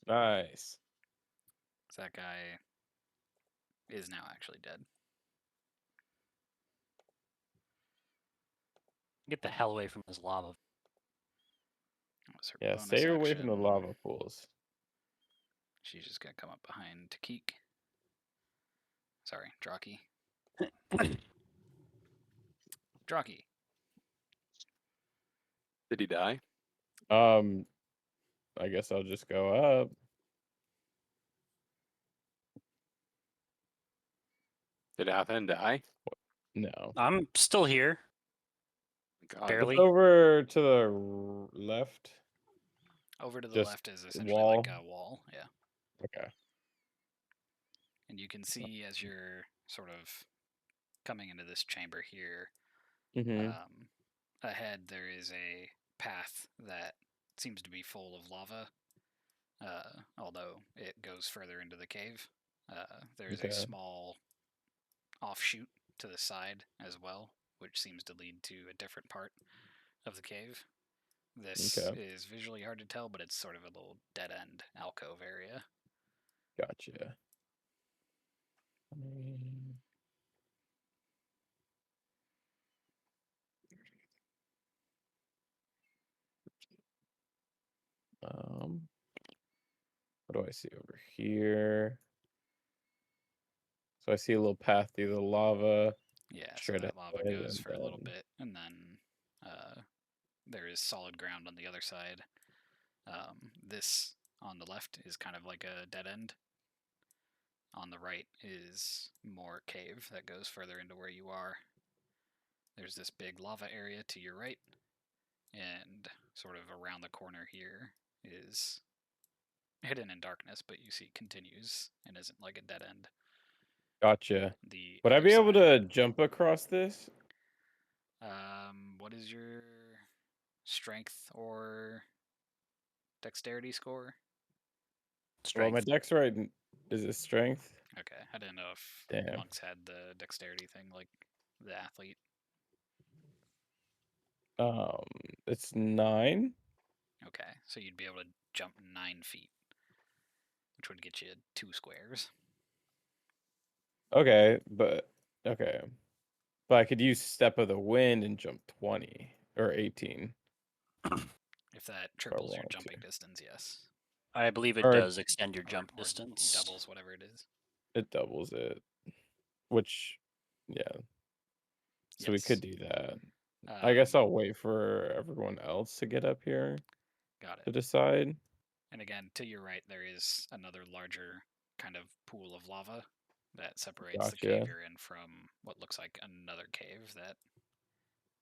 Nice. So that guy is now actually dead. Get the hell away from this lava. That was her Yeah, bonus stay away from the action. lava pools. She's just gonna come up behind Takik. Sorry, Draki. Draki. Did he die? I guess I'll just go up. Did Athen die? No. I'm still here. God. Barely. Look over to the left. Over to the Just left is essentially wall. like a wall, yeah. Okay. And you can see as you're sort of coming into this chamber here, Mm-hmm. ahead there is a path that seems to be full of lava, although it goes further into the cave. There is a Okay. small offshoot to the side as well, which seems to lead to a different part of the cave. This Okay. is visually hard to tell, but it's sort of a little dead end alcove area. Gotcha. What do I see over here? So I see a little path through the lava. Yeah, so Straight that lava ahead, goes and for a little then bit, and then there is solid ground on the other side. This on the left is kind of like a dead end. On the right is more cave that goes further into where you are. There's this big lava area to your right, and sort of around the corner here is hidden in darkness, but you see continues and isn't like a dead end. gotcha. The Would I other be able side- to jump across this? What is your strength or dexterity score? Well, my Strength. dex right is it strength? Okay, I didn't know if Damn. monks had the dexterity thing like the athlete. It's 9. Okay, so you'd be able to jump 9 feet, which would get you 2 squares. Okay, but I could use step of the wind and jump 20 or 18. If that I triples your wanted to. jumping distance, yes. I believe it Or- does extend your jump Or distance. doubles whatever it is. It doubles it. Which, yeah. So we could Yes. do that. I guess Um, I'll wait for everyone else to get up here Got to it. decide. And again, to your right, there is another larger kind of pool of lava that separates the cave Gotcha. you're in from what looks like another cave that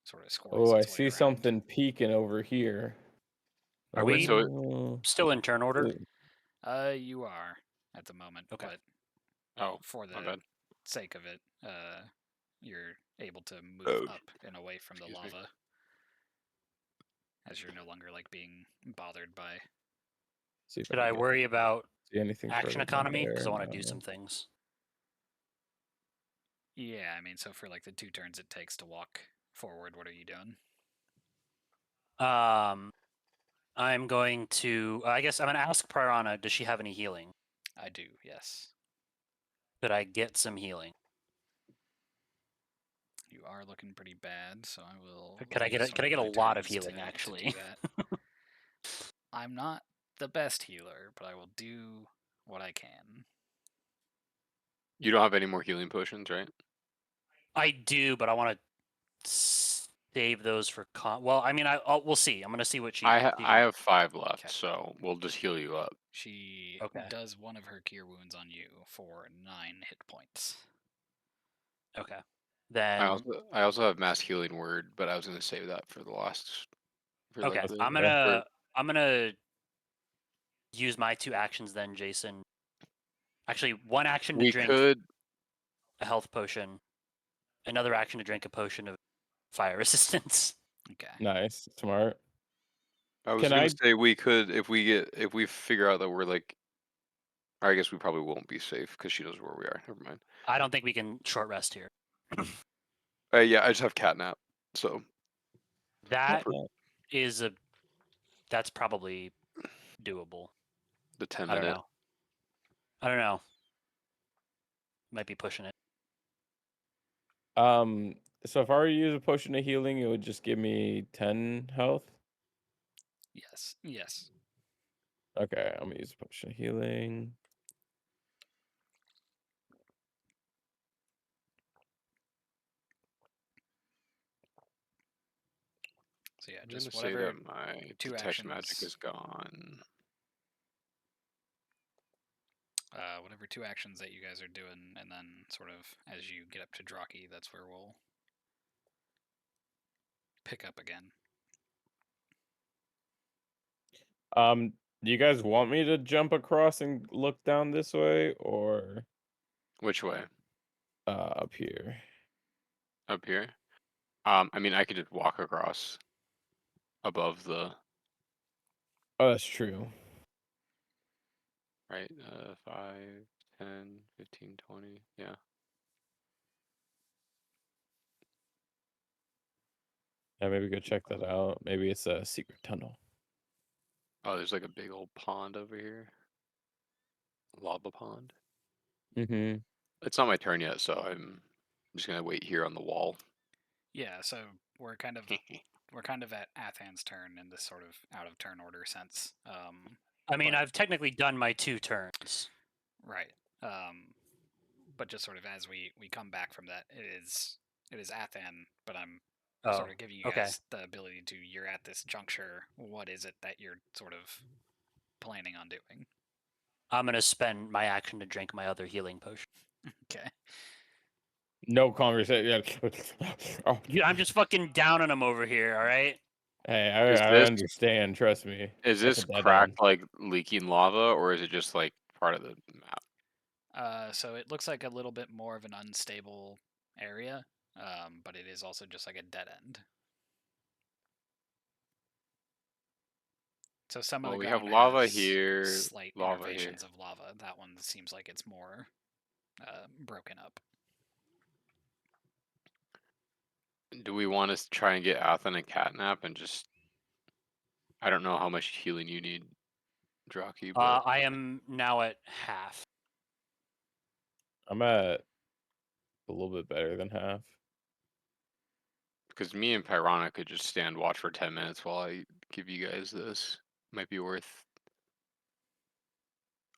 sort of squirrels Oh, I its way see around. something peeking over here. Are we Oh, still in turn order? You are at the moment, Okay. but Oh, for my the bad. sake of it, you're able to move Oh, up and away from the excuse me. lava, as you're no longer like being bothered by. see if Should I I can worry about see anything action further down economy? Because I there. want to do No. some things. Yeah, I mean, so for like the 2 turns it takes to walk forward, what are you doing? I'm going to. I guess I'm going to ask Prarana. Does she have any healing? I do, yes. Could I get some healing? You are looking pretty bad, so I will. Could I get use a, one could I get a my lot of turns healing to do actually? that. I'm not the best healer, but I will do what I can. You don't have any more healing potions, right? I do, but I want to save those for well, I mean, we'll see. I'm gonna see what she. I have 5 left, Okay. so we'll just heal you up. She Okay. does one of her cure wounds on you for 9 hit points. Okay. Then I also have mass healing word, but I was gonna save that for the last. For okay, like the, I'm gonna use my 2 actions then, Jason. Actually, 1 action to we drink could. a health potion, another action to drink a potion of fire resistance. Okay. Nice, smart. I was Can gonna I? say we could if we figure out that we're like. Or I guess we probably won't be safe because she knows where we are. Never mind. I don't think we can short rest here. Yeah, I just have catnap, so That Yeah. is that's probably doable. the 10 I don't minute. know. I don't know. Might be pushing it. So if I were to use a potion of healing, it would just give me 10 health. Yes. Yes. Okay, I'm gonna use a potion of healing. So yeah, I'm just gonna say whatever that my 2 detect magic actions. is gone. Whatever 2 actions that you guys are doing, and then sort of as you get up to Draki, that's where we'll pick up again. Do you guys want me to jump across and look down this way, or Which way? up here? Up here? I mean, I could just walk across above the Oh, that's true. right. 5, 10, 15, 20. Yeah. Yeah, maybe go check that out. Maybe it's a secret tunnel. Oh, there's like a big old pond over here. Lava pond. Mm-hmm. It's not my turn yet, so I'm just gonna wait here on the wall. Yeah, so we're kind of at Athan's turn in this sort of out of turn order sense. I mean, but- I've technically done my 2 turns. Right. But just sort of as we come back from that, it is Athan, but I'm sort of giving you guys the ability to, you're at this juncture. What is it that you're sort of planning on doing? I'm gonna spend my action to drink my other healing potion. Okay. No conversation. Oh, I'm just fucking downing them over here. All right. hey, Is I this understand. Trust me. is That's this a dead cracked end. like leaking lava, or is it just like part of the map? So it looks like a little bit more of an unstable area, but it is also just like a dead end. So some of Well, the we have ground lava has here, slight lava here. innervations of lava. That one seems like it's more broken up. Do we want to try and get Athen and catnap and just? I don't know how much healing you need, Draki, but I am now at half. I'm at a little bit better than half. because me and Pyrana could just stand watch for 10 minutes while I give you guys this. Might be worth.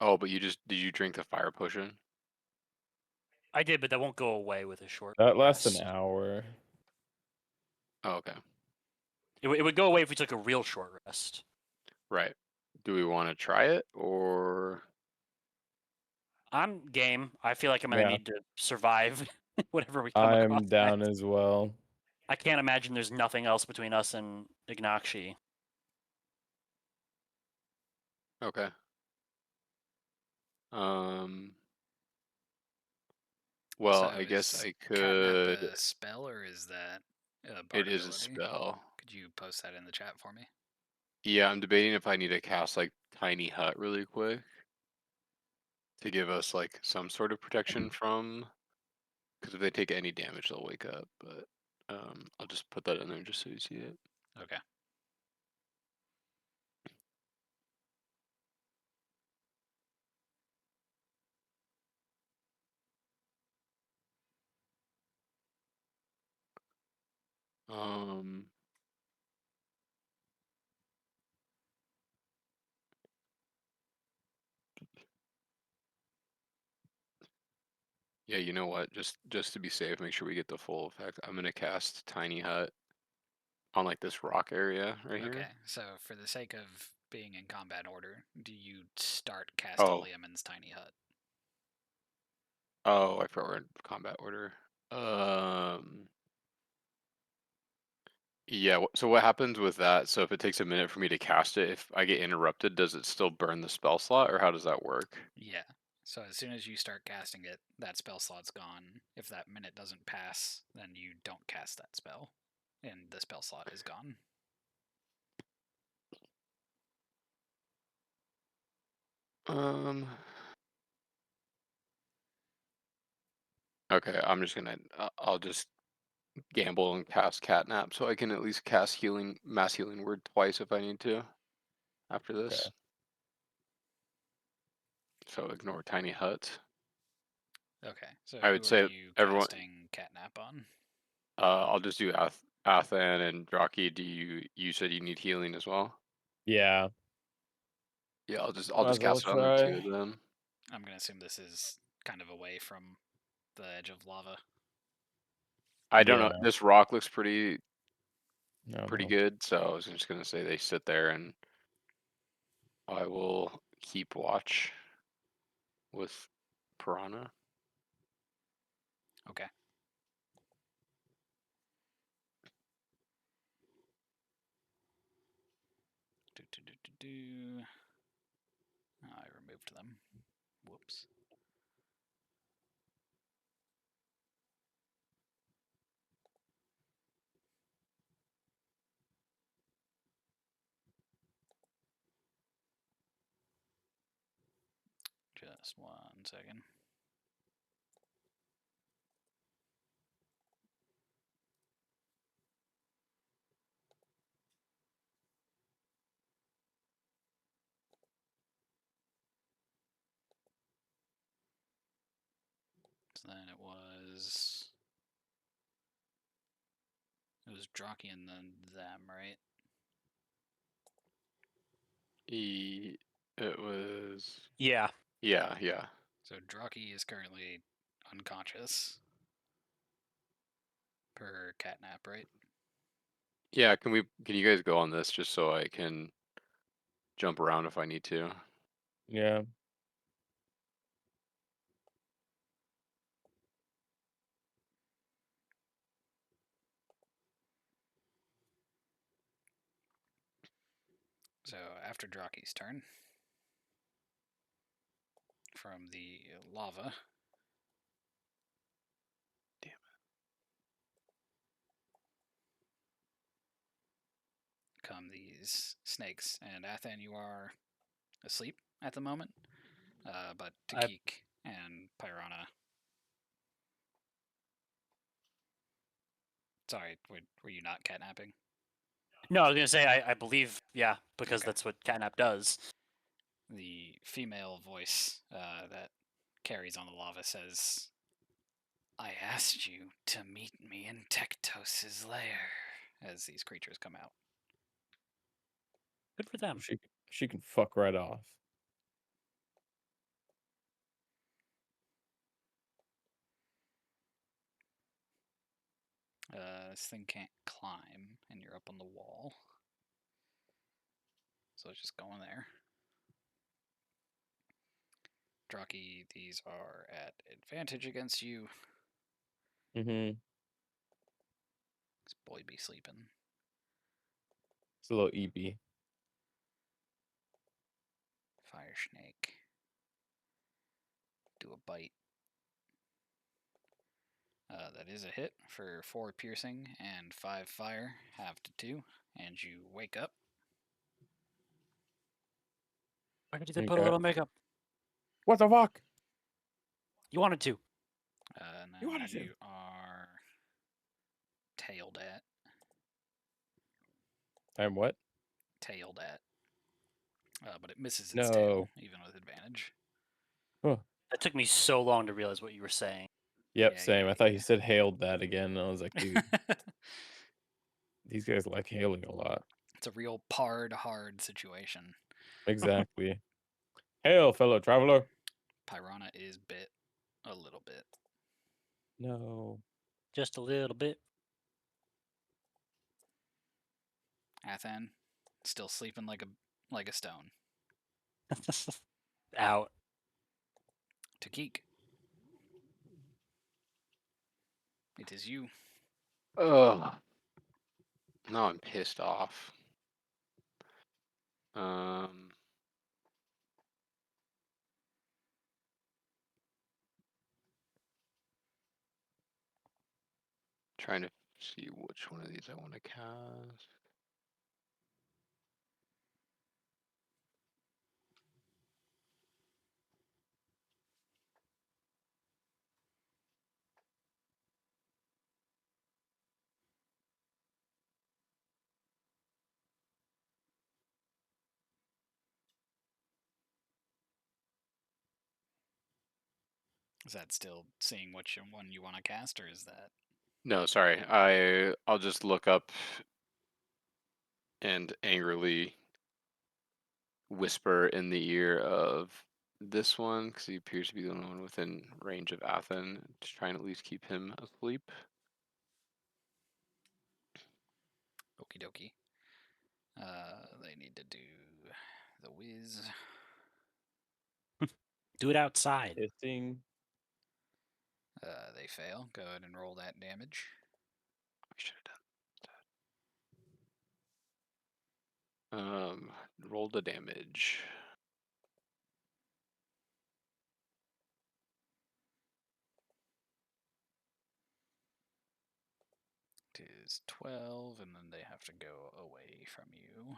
Oh, but did you drink the fire potion? I did, but that won't go away with a short. That lasts rest. an hour. Oh, okay. It would go away if we took a real short rest. Right. Do we want to try it or? I'm game. I feel like I'm gonna Yeah, need to survive whatever we come across. I'm down next. as well. I can't imagine there's nothing else between us and Ignakshi. Okay. Well, So I guess is I Catnap could. a spell, or is that a bard It is a ability? spell. Could you post that in the chat for me? Yeah, I'm debating if I need to cast like Tiny Hut really quick to give us like some sort of protection from. Because if they take any damage, they'll wake up. But I'll just put that in there just so you see it. Okay. Um. Yeah, you know what? Just to be safe, make sure we get the full effect. I'm gonna cast Tiny Hut on like this rock area right Okay, here. so for the sake of being in combat order, do you start Oh. Castelliuman's tiny hut? Oh, I forgot we're in combat order. Yeah, so what happens with that? So if it takes a minute for me to cast it, if I get interrupted, does it still burn the spell slot, or how does that work? Yeah. So as soon as you start casting it, that spell slot's gone. If that minute doesn't pass, then you don't cast that spell, and the spell slot is gone. Um. Okay, I'm just gonna. I'll just gamble and cast Catnap, so I can at least cast mass healing word twice if I need to. After Okay. this, so ignore Tiny Hut. Okay. So I who would are say you everyone. casting Catnap on? I'll just do Athan and Draki. You said you need healing as well? Yeah. Yeah, I'll Might just as well cast it on the two try. of them. I'm gonna assume this is kind of away from the edge of lava. I don't know. Yeah. This rock looks pretty No. good, so I was just gonna say they sit there, and I will keep watch with Piranha. Okay. Oh, I removed them. Whoops. Just 1 second. So then it was Draki and then them, right? It was. Yeah. Yeah. So Draki is currently unconscious per catnap, right? Yeah, can you guys go on this just so I can jump around if I need to? Yeah. So after Draki's turn, from the lava, Damn come these snakes. And Athan, you are asleep at the moment, but Takik and Pyrana. Sorry, were you not catnapping? No, I was gonna say I believe because Okay. that's what catnap does. The female voice that carries on the lava says, "I asked you to meet me in Tektos' lair," as these creatures come out. Good for them. She can fuck right off. This thing can't climb, and you're up on the wall. So it's just going there. Draki, these are at advantage against you. Mm-hmm. This boy be sleeping. It's a little eepy. Fire snake. Do a bite. That is a hit for 4 piercing and 5 fire, half to 2, and you wake up. Why did they put a Okay. little makeup? What the fuck? You wanted to. Now You wanted to. you are tailed at. I'm what? Tailed at. But it misses its No. tail, even with advantage. Huh. That took me so long to realize what you were saying. Yep, Yeah, same. I thought he said hailed that again. And I was like, dude. These guys like hailing a lot. It's a real hard situation. Exactly. Hail, fellow traveler. Piranha is bit a little bit. No. Just a little bit. Athan still sleeping like a stone. Out. Takik. It is you. Ugh. No, I'm pissed off. Trying to see which one of these I want to cast. Is that still seeing which one you want to cast, or is that? No, sorry. I'll just look up and angrily whisper in the ear of this one because he appears to be the only one within range of Athen to try and at least keep him asleep. Okie dokie. They need to do the whiz. Do it outside. Hissing. They fail. Go ahead and roll that damage. I should have done that. Roll the damage. It is 12, and then they have to go away from you.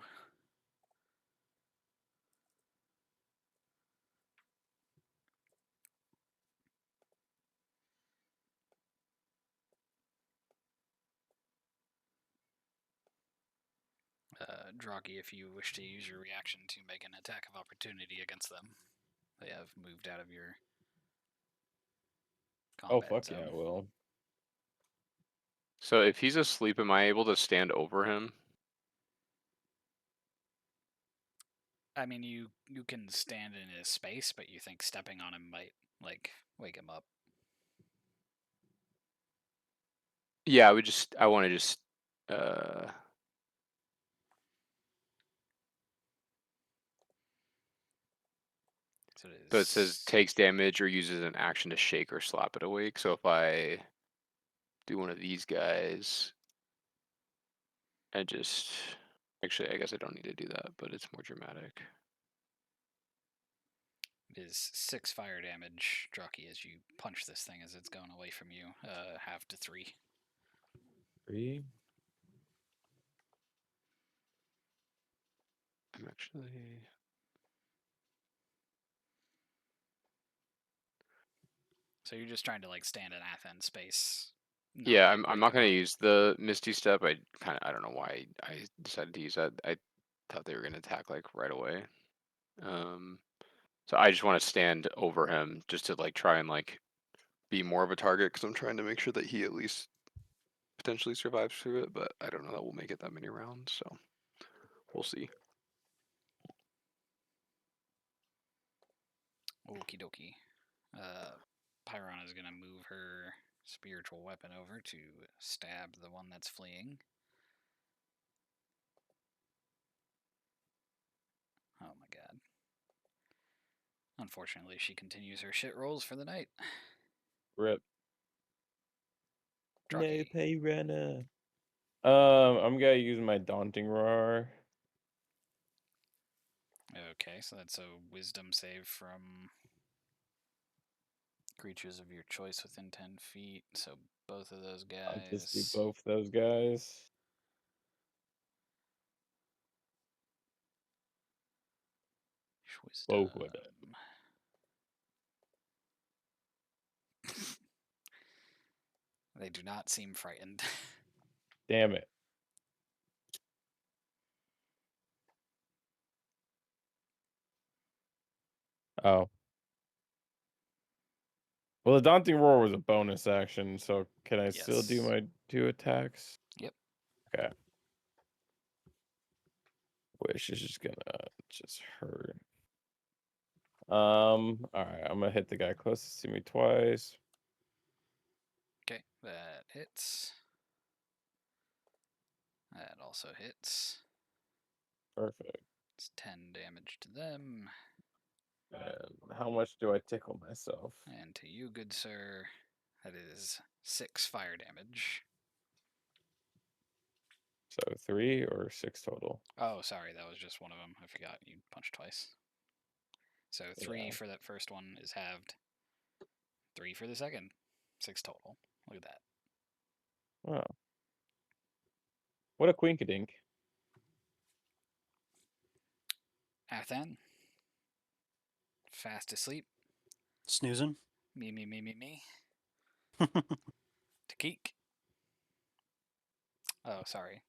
Droggy, if you wish to use your reaction to make an attack of opportunity against them, they have moved out of your Oh, combat fuck zone. yeah, I will. So if he's asleep, am I able to stand over him? I mean, you can stand in his space, but you think stepping on him might wake him up. Yeah, I want to just So it so is. it says takes damage or uses an action to shake or slap it awake. So if I do one of these guys, I just actually I guess I don't need to do that, but it's more dramatic. It is 6 fire damage, Drocky, as you punch this thing as it's going away from you. Half to 3. 3. I'm actually So you're just trying to stand in Athen space. yeah, Wake I'm not him gonna up. use the Misty Step. I don't know why I decided to use that. I thought they were gonna attack like right away. So I just want to stand over him just to try and be more of a target because I'm trying to make sure that he at least potentially survives through it. But I don't know that we'll make it that many rounds, so we'll see. Okie dokie. Pyron is going to move her spiritual weapon over to stab the one that's fleeing. Oh my god. Unfortunately, she continues her shit rolls for the night. Rip. No, Drocky. Piranha. I'm gonna use my daunting roar. Okay, so that's a wisdom save from creatures of your choice within 10 feet. So both of those guys. I'll just do both those guys. Wisdom. Both of them. They do not seem frightened. Damn it. Oh. Well, the daunting roar was a bonus action, so can I still do Yes. my 2 attacks? Yep. Okay. Wish is just gonna hurt. All right, I'm gonna hit the guy closest to me twice. Okay, that hits. That also hits. Perfect. It's 10 damage to them. And how much do I tickle myself? And to you, good sir, that is 6 fire damage. So 3 or 6 total? Oh, sorry, that was just one of them. I forgot you punched twice. So 3 Yeah. for that first one is halved. 3 for the second. 6 total. Look at that. Wow. What a quinkadink. Athan. Fast asleep. Snoozing. Me. Takik. Oh, sorry.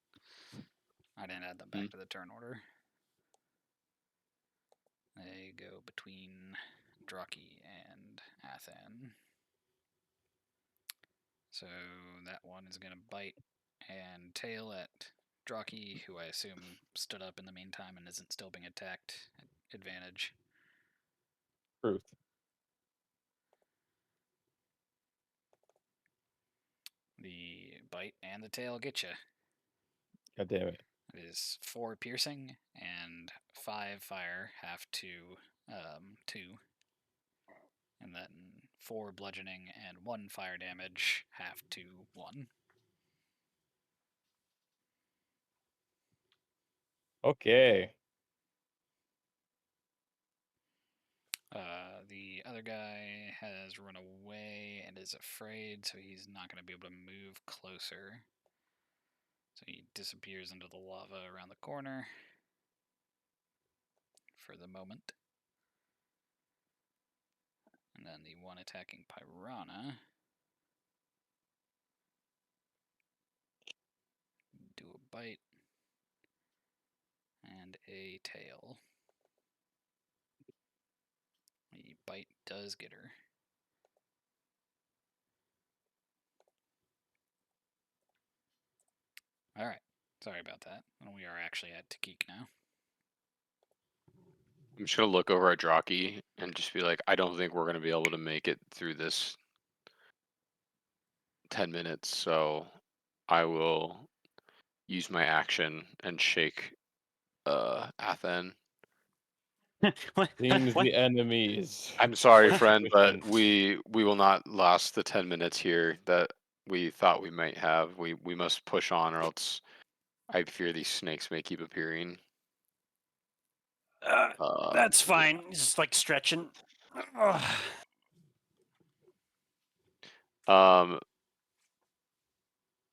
I didn't add them back to the turn order. They go between Draki and Athan. So that one is going to bite and tail at Draki, who I assume stood up in the meantime and isn't still being attacked at advantage. Truth. The bite and the tail get you. God damn it. It is 4 piercing and 5 fire, half to 2. And then 4 bludgeoning and 1 fire damage, half to 1. Okay. The other guy has run away and is afraid, so he's not going to be able to move closer. So he disappears into the lava around the corner for the moment. And then the one attacking Piranha do a bite and a tail. The bite does get her. Alright, sorry about that. And we are actually at Takik now. I'm just gonna look over at Draki and just be like, I don't think we're gonna be able to make it through this 10 minutes, so I will use my action and shake Athen. Seems the enemies. I'm sorry, are friend, but sufficient. we will not last the 10 minutes here that we thought we might have. We must push on, or else I fear these snakes may keep appearing. That's fine. Just like stretching. Ugh. I'm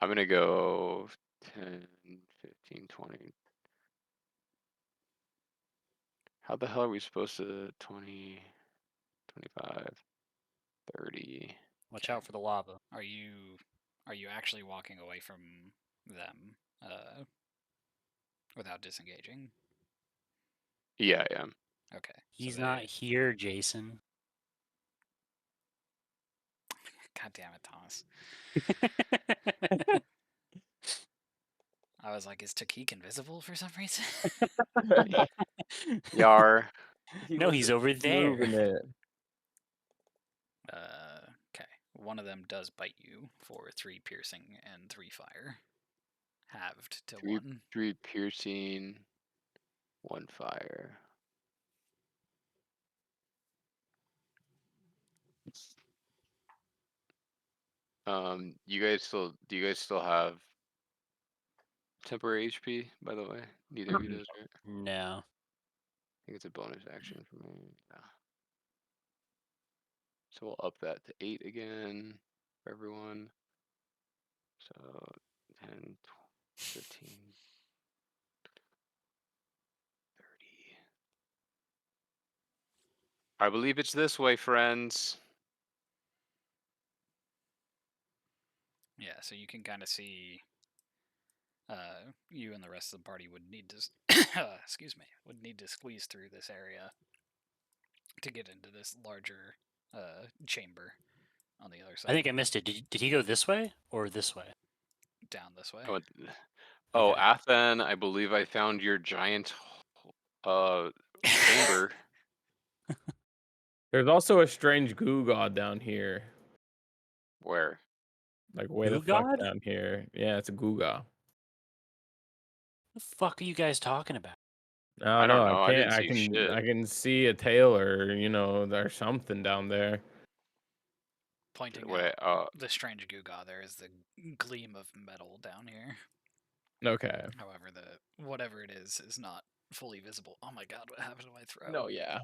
gonna go 10, 15, 20. How the hell are we supposed to 20, 25, 30? Watch out for the lava. Are you actually walking away from them without disengaging? Yeah, I am. Okay. He's not here, Jason. God damn it, Thomas. I was like, is Takik invisible for some reason? Yar. No, he's over there. Moving it. Okay. One of them does bite you for 3 piercing and 3 fire. Halved to 1. 3 piercing, 1 fire. Do you guys still have temporary HP, by the way? Neither of you does, right? No. I think it's a bonus action for me. Yeah. So we'll up that to 8 again for everyone. So 10, 15, 30. I believe it's this way, friends. Yeah, so you can kind of see you and the rest of the party would need to would need to squeeze through this area to get into this larger chamber on the other side. I think I missed it. Did he go this way or this way? Down this way. Oh, Okay. Athen, I believe I found your giant chamber. There's also a strange goo god down here. Where? Like way Goo the fuck god? down here. Yeah, it's a goo god. The fuck are you guys talking about? I I don't know. don't I know. I can't. didn't see shit. I can see a tail or there's something down there. Pointing Wait, out the strange Guga, there is the gleam of metal down here. Okay. However, the whatever it is not fully visible. Oh my god, what happened to my throat? No, yeah.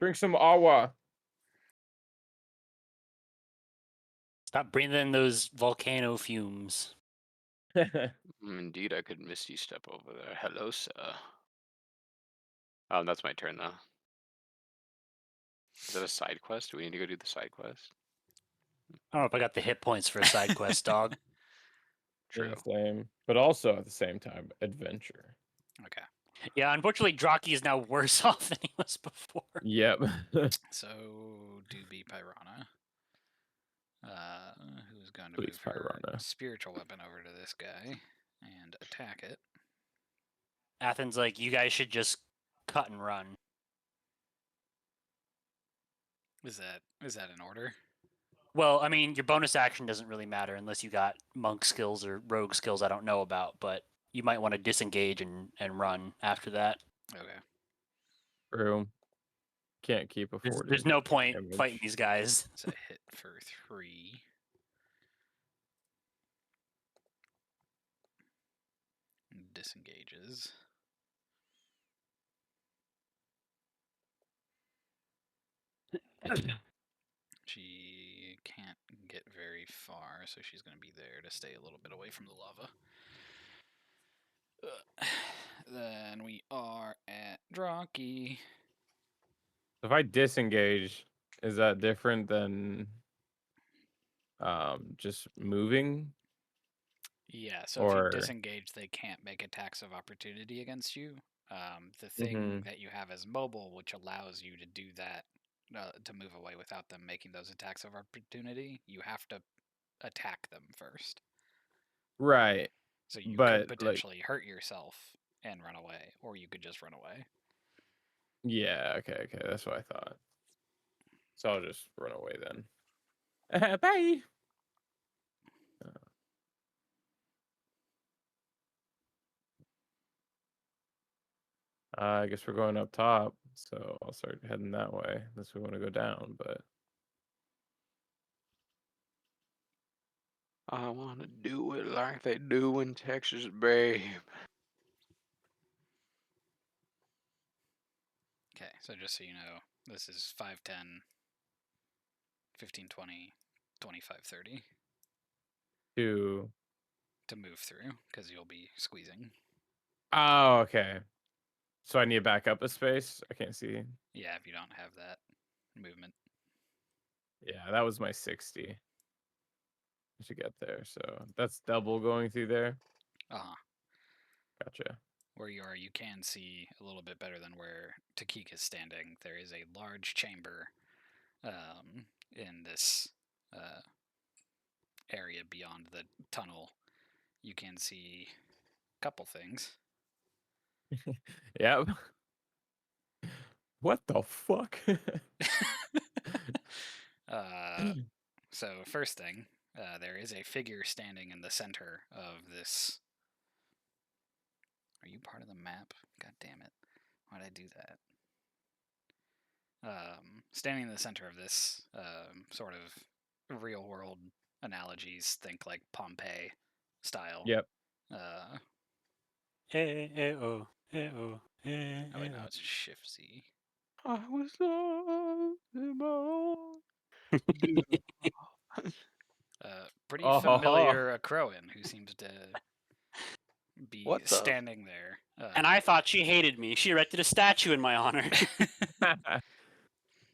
Drink some awa. Stop breathing in those volcano fumes. Indeed, I could misty step over there. Hello, sir. That's my turn though. Is that a side quest? Do we need to go do the side quest? I don't know if I got the hit points for a side quest, dog. True. The same, but also at the same time, adventure. Okay. Yeah, unfortunately, Draki is now worse off than he was before. Yep. So do be Pyrana. Who's going to Please, move her Pyrana. spiritual weapon over to this guy and attack it. Athens, like, you guys should just cut and run. Is that in order? Well, I mean, your bonus action doesn't really matter unless you got monk skills or rogue skills I don't know about, but you might want to disengage and run after that. Okay. True. Can't keep affording. There's no point damage. fighting these guys. It's a hit for 3. Disengages. She can't get very far, so she's going to be there to stay a little bit away from the lava. Then we are at Draki. If I disengage, is that different than just moving? Yeah, so if Or you disengage, they can't make attacks of opportunity against you. The thing that you have is mobile, which allows you to do that, to move away without them making those attacks of opportunity. You have to attack them first. right. So you But, could potentially hurt yourself and run away, or you could just run away. Yeah, okay, that's what I thought. So I'll just run away then. Bye. I guess we're going up top, so I'll start heading that way unless we want to go down, but I want to do it like they do in Texas, babe. Okay, so just so you know, this is 5, 10, 15, 20, 25, 30 to to move through, because you'll be squeezing. Oh, okay. So I need to back up a space. I can't see. Yeah, if you don't have that movement. Yeah, that was my 60. I should get there. So that's double going through there. Uh-huh. Gotcha. Where you are, you can see a little bit better than where Takik is standing. There is a large chamber in this area beyond the tunnel. You can see a couple things. Yep. What the fuck? So first thing, there is a figure standing in the center of this. Are you part of the map? God damn it. Why'd I do that? Standing in the center of this sort of real world analogies, think like Pompeii style. Yep. Oh Oh, oh, wait, no, it's Shift Z. I was lost. Pretty Oh, familiar Crowan who seems to be What the? standing there. And I thought she hated me. She erected a statue in my honor.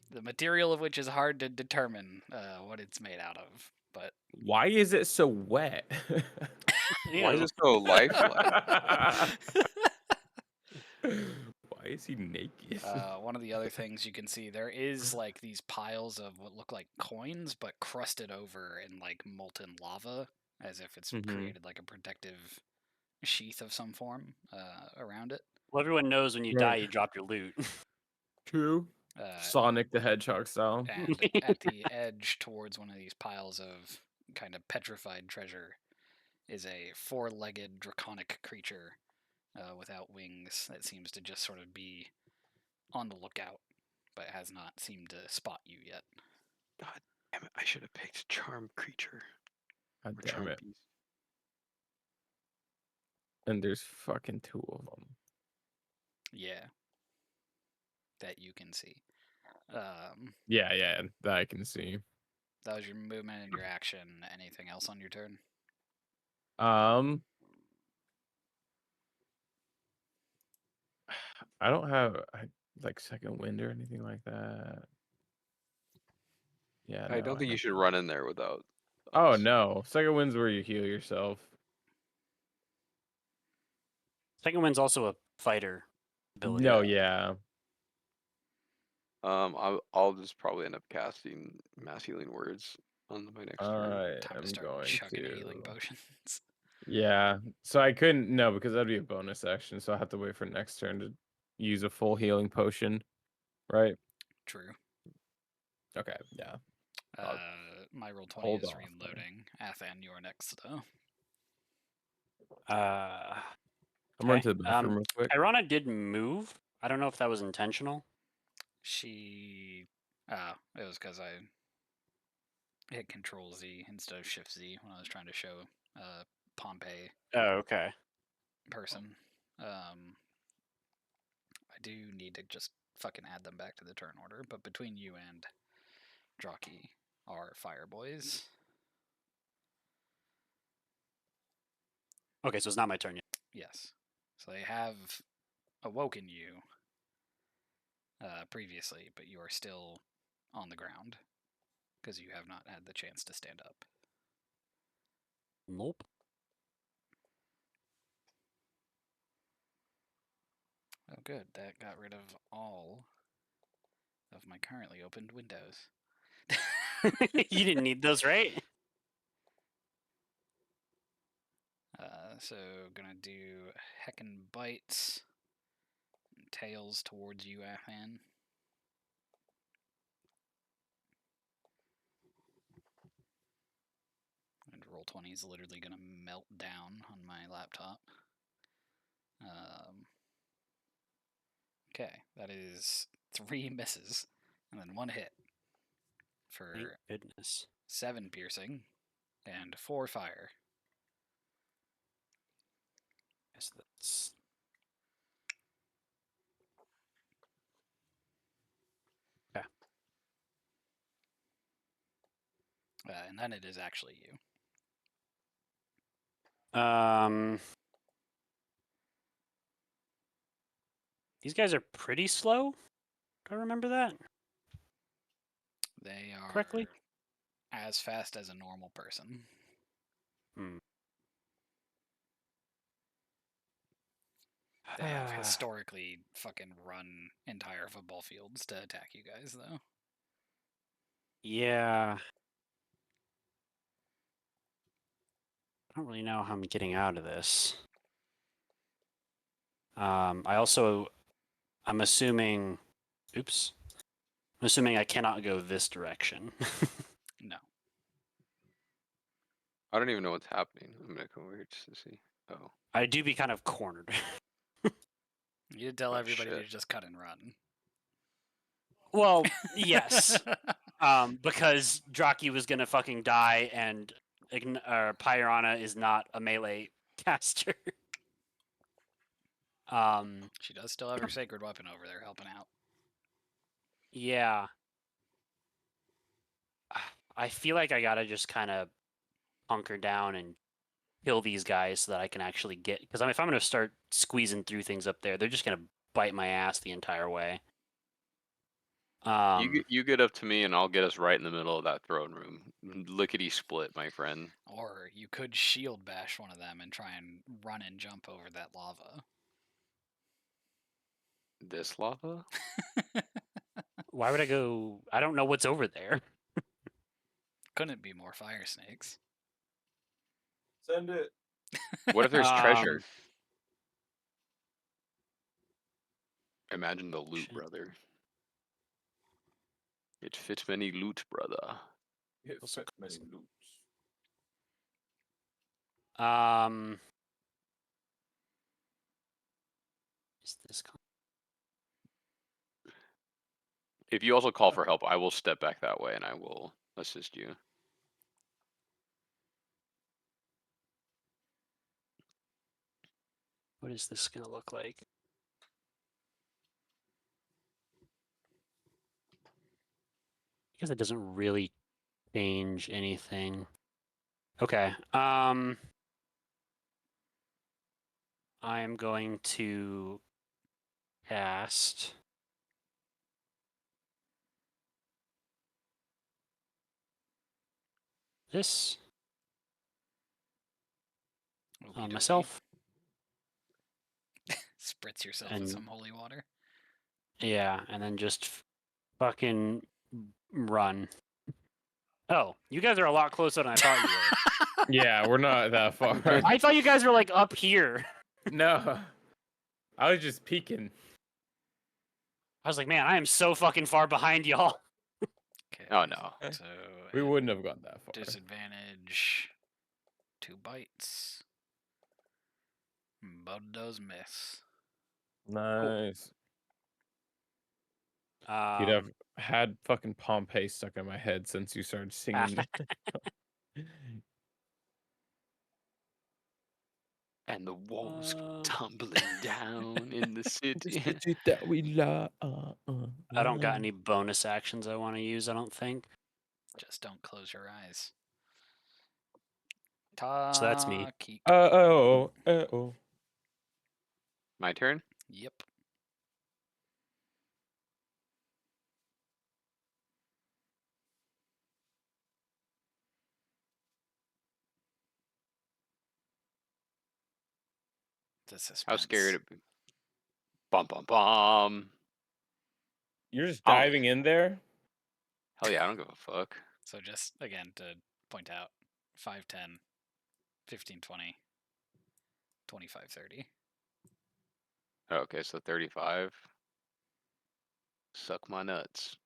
the material of which is hard to determine what it's made out of. But Why is it so wet? Why is it so lifelike? Why is he naked? one of the other things you can see, there is like these piles of what look like coins, but crusted over in like molten lava, as if it's created like a protective sheath of some form around it. Well, everyone knows when you Right. die, you drop your loot. True. Sonic the Hedgehog style. And at the edge towards one of these piles of kind of petrified treasure is a four-legged draconic creature without wings that seems to just sort of be on the lookout, but has not seemed to spot you yet. God damn it! I should have picked Charm Creature. God Or damn Charm it. Beast. And there's fucking 2 of them. Yeah. That you can see. Yeah, that I can see. That was your movement and your action. Anything else on your turn? I don't have like second wind or anything like that. Yeah, I no, don't think you don't. should run in there without. Oh us. no, second wind's where you heal yourself. Second wind's also a fighter ability. No, yeah. I'll just probably end up casting Mass Healing Words on my next turn. I Time to am start going chugging to. healing potions. Yeah, so I couldn't no because that'd be a bonus action, so I have to wait for next turn to use a full healing potion, right? True. Okay, yeah. My roll 20 hold is off, man. reloading. Athan, you're next though. I'm running to the bathroom real quick. Irana did move. I don't know if that was intentional. She. It was because I hit Control Z instead of Shift Z when I was trying to show Pompeii Oh, okay. person. I do need to just fucking add them back to the turn order, but between you and Draki are fire boys. Okay, so it's not my turn yet. Yes. So they have awoken you previously, but you are still on the ground because you have not had the chance to stand up. Nope. Oh, good. That got rid of all of my currently opened windows. You didn't need those, right? So gonna do heckin' bites, and tails towards you, Athan. And roll 20 is literally gonna melt down on my laptop. Okay, that is 3 misses and then 1 hit Thank for goodness. 7 piercing and 4 fire. Guess that's And then it is actually you. These guys are pretty slow. Do I remember that They are correctly? as fast as a normal person. Hmm. They have historically fucking run entire football fields to attack you guys, though. Yeah. I don't really know how I'm getting out of this. I'm assuming, oops. I'm assuming I cannot go this direction. No. I don't even know what's happening. I'm gonna come over here just to see. Oh, I do be kind of cornered. You did tell Oh, everybody to shit. just cut and run. Well, yes. Because Draki was gonna fucking die, and Pyrana is not a melee caster. She does still have her sacred weapon over there helping out. Yeah. I feel like I gotta just kind of hunker down and kill these guys so that I can actually get. Because if I'm gonna start squeezing through things up there, they're just gonna bite my ass the entire way. You get up to me and I'll get us right in the middle of that throne room. Lickety split, my friend. Or you could shield bash one of them and try and run and jump over that lava. This lava? Why would I go? I don't know what's over there. Couldn't be more fire snakes. Send it. What if there's treasure? Um, Imagine the loot, Shit. brother. It fits many loot, brother. It's many loops. Is this? If you also call for help, I will step back that way and I will assist you. What is this gonna look like? Because it doesn't really change anything. Okay. I am going to cast this on Okey-dokey. myself. Spritz yourself And- with some holy water. Yeah, and then just fucking run. Oh, you guys are a lot closer than I thought you were. Yeah, we're not that far. I thought you guys were like up here. No. I was just peeking. I was like, man, I am so fucking far behind y'all. Okay. Oh no. So We at wouldn't have gone that far. disadvantage, 2 bites. Both those miss. Nice. Dude, Um, I've had fucking Pompeii stuck in my head since you started singing that. And the walls go tumbling down in the city. that we love. I don't got any bonus actions I want to use, I don't think. Just don't close your eyes. So that's me. Keek. Oh. My turn? Yep. The suspense. How scared it be? Bum bum bum. You're just Oh. diving in there? Hell yeah, I don't give a fuck. So just, again, to point out, 5, 10, 15, 20, 25, 30. Okay, so 35. Suck my nuts.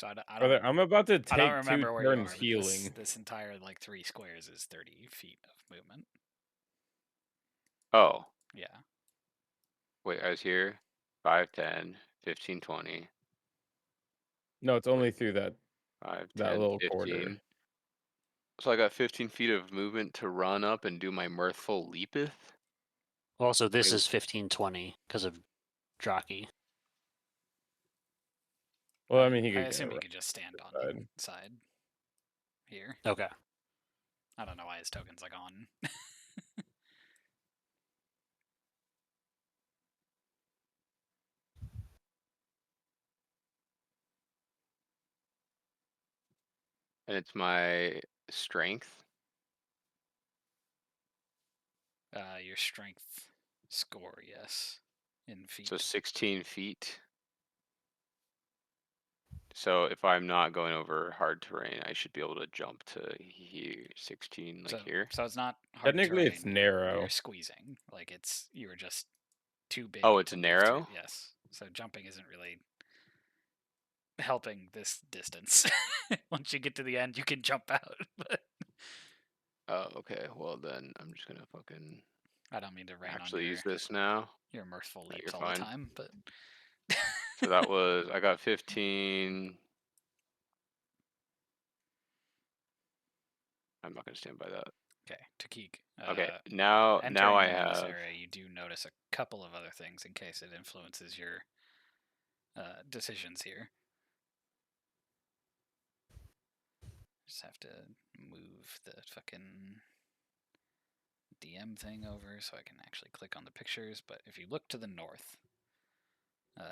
So I don't, Brother, I'm about to I take don't 2 remember where you are, turns but healing. this entire, like, 3 squares is 30 feet of movement. Oh, Yeah. wait, I was here. 5, 10, 15, 20. No, it's only through that 5, that 10, little 15. corridor. So I got 15 feet of movement to run up and do my mirthful leapeth. Also, this Okay. is 15-20 because of Draki. Well, I mean, he I could get assume he around could just stand on side. the side here. Okay. I don't know why his token's like on. And it's my strength. Your strength score, yes, in feet. So 16 feet. So if I'm not going over hard terrain, I should be able to jump to here, 16, like here. So it's not hard Technically, terrain. it's narrow. You're squeezing. Like you were just too big. Oh, it's to move narrow? through. Yes. So jumping isn't really helping this distance. Once you get to the end, you can jump out. But Oh, okay. Well, then I'm just gonna fucking I don't mean to rain actually on use this now. your mirthful No, leaps you're all fine. the time. But So that was, I got 15. I'm not gonna stand by that. okay, Takik. Okay, now I Entering this have. area, you do notice a couple of other things in case it influences your decisions here. Just have to move the fucking DM thing over so I can actually click on the pictures. But if you look to the north,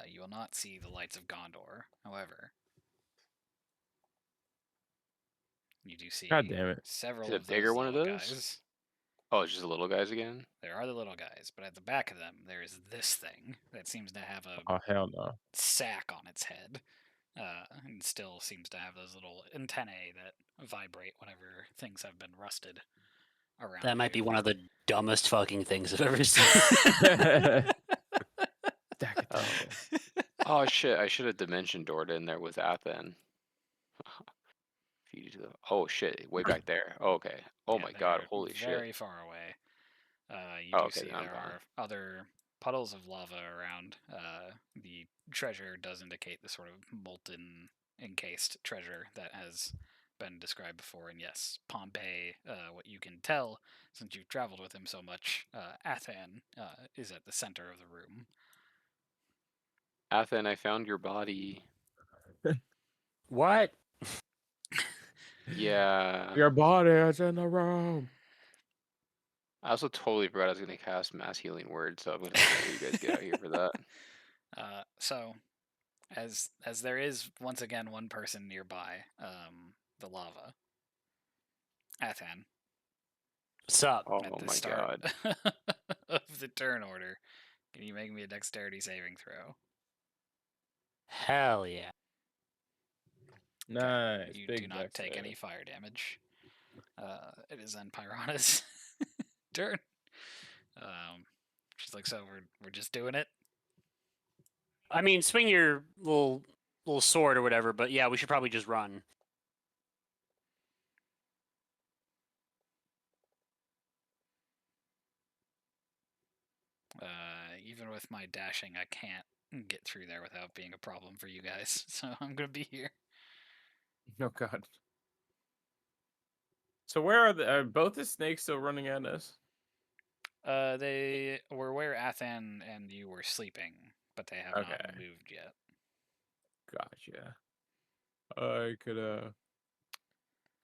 you will not see the lights of Gondor. However, you do see God damn it. several Is it of bigger those one of little those? guys. Oh, it's just the little guys again. There are the little guys, but at the back of them, there is this thing that seems to have a Oh, hell no. sack on its head. And still seems to have those little antennae that vibrate whenever things have been rusted. around. That might be you. one of the dumbest fucking things I've ever seen. Oh. Oh shit! I should have dimension doored in there with that then. Feed you to the. Oh shit! Way back there. Oh, okay. Oh Yeah, my god! they're Holy very shit! far away. You Oh, do okay. see Then I'm there gone. are other puddles of lava around. The treasure does indicate the sort of molten, encased treasure that has been described before. And yes, Pompeii, what you can tell since you've traveled with him so much, Athan is at the center of the room. Athen, I found your body. What? Yeah. Your body is in the room. I also totally forgot I was gonna cast mass healing word, so I'm gonna have to let you guys get out here for that. So, as there is once again one person nearby, the lava, Athan, What's up? Oh at the my start god. of the turn order, can you make me a dexterity saving throw? Hell yeah. Nice. You Big do not dex take save. any fire damage. It is then Pyrana's turn. She's like, so we're just doing it. I mean, swing your little sword or whatever, but yeah, we should probably just run. Even with my dashing, I can't get through there without being a problem for you guys. So I'm gonna be here. Oh god. So where are both the snakes still running at us? They were where Athan and you were sleeping, but they have not Okay. moved yet. Gotcha. I could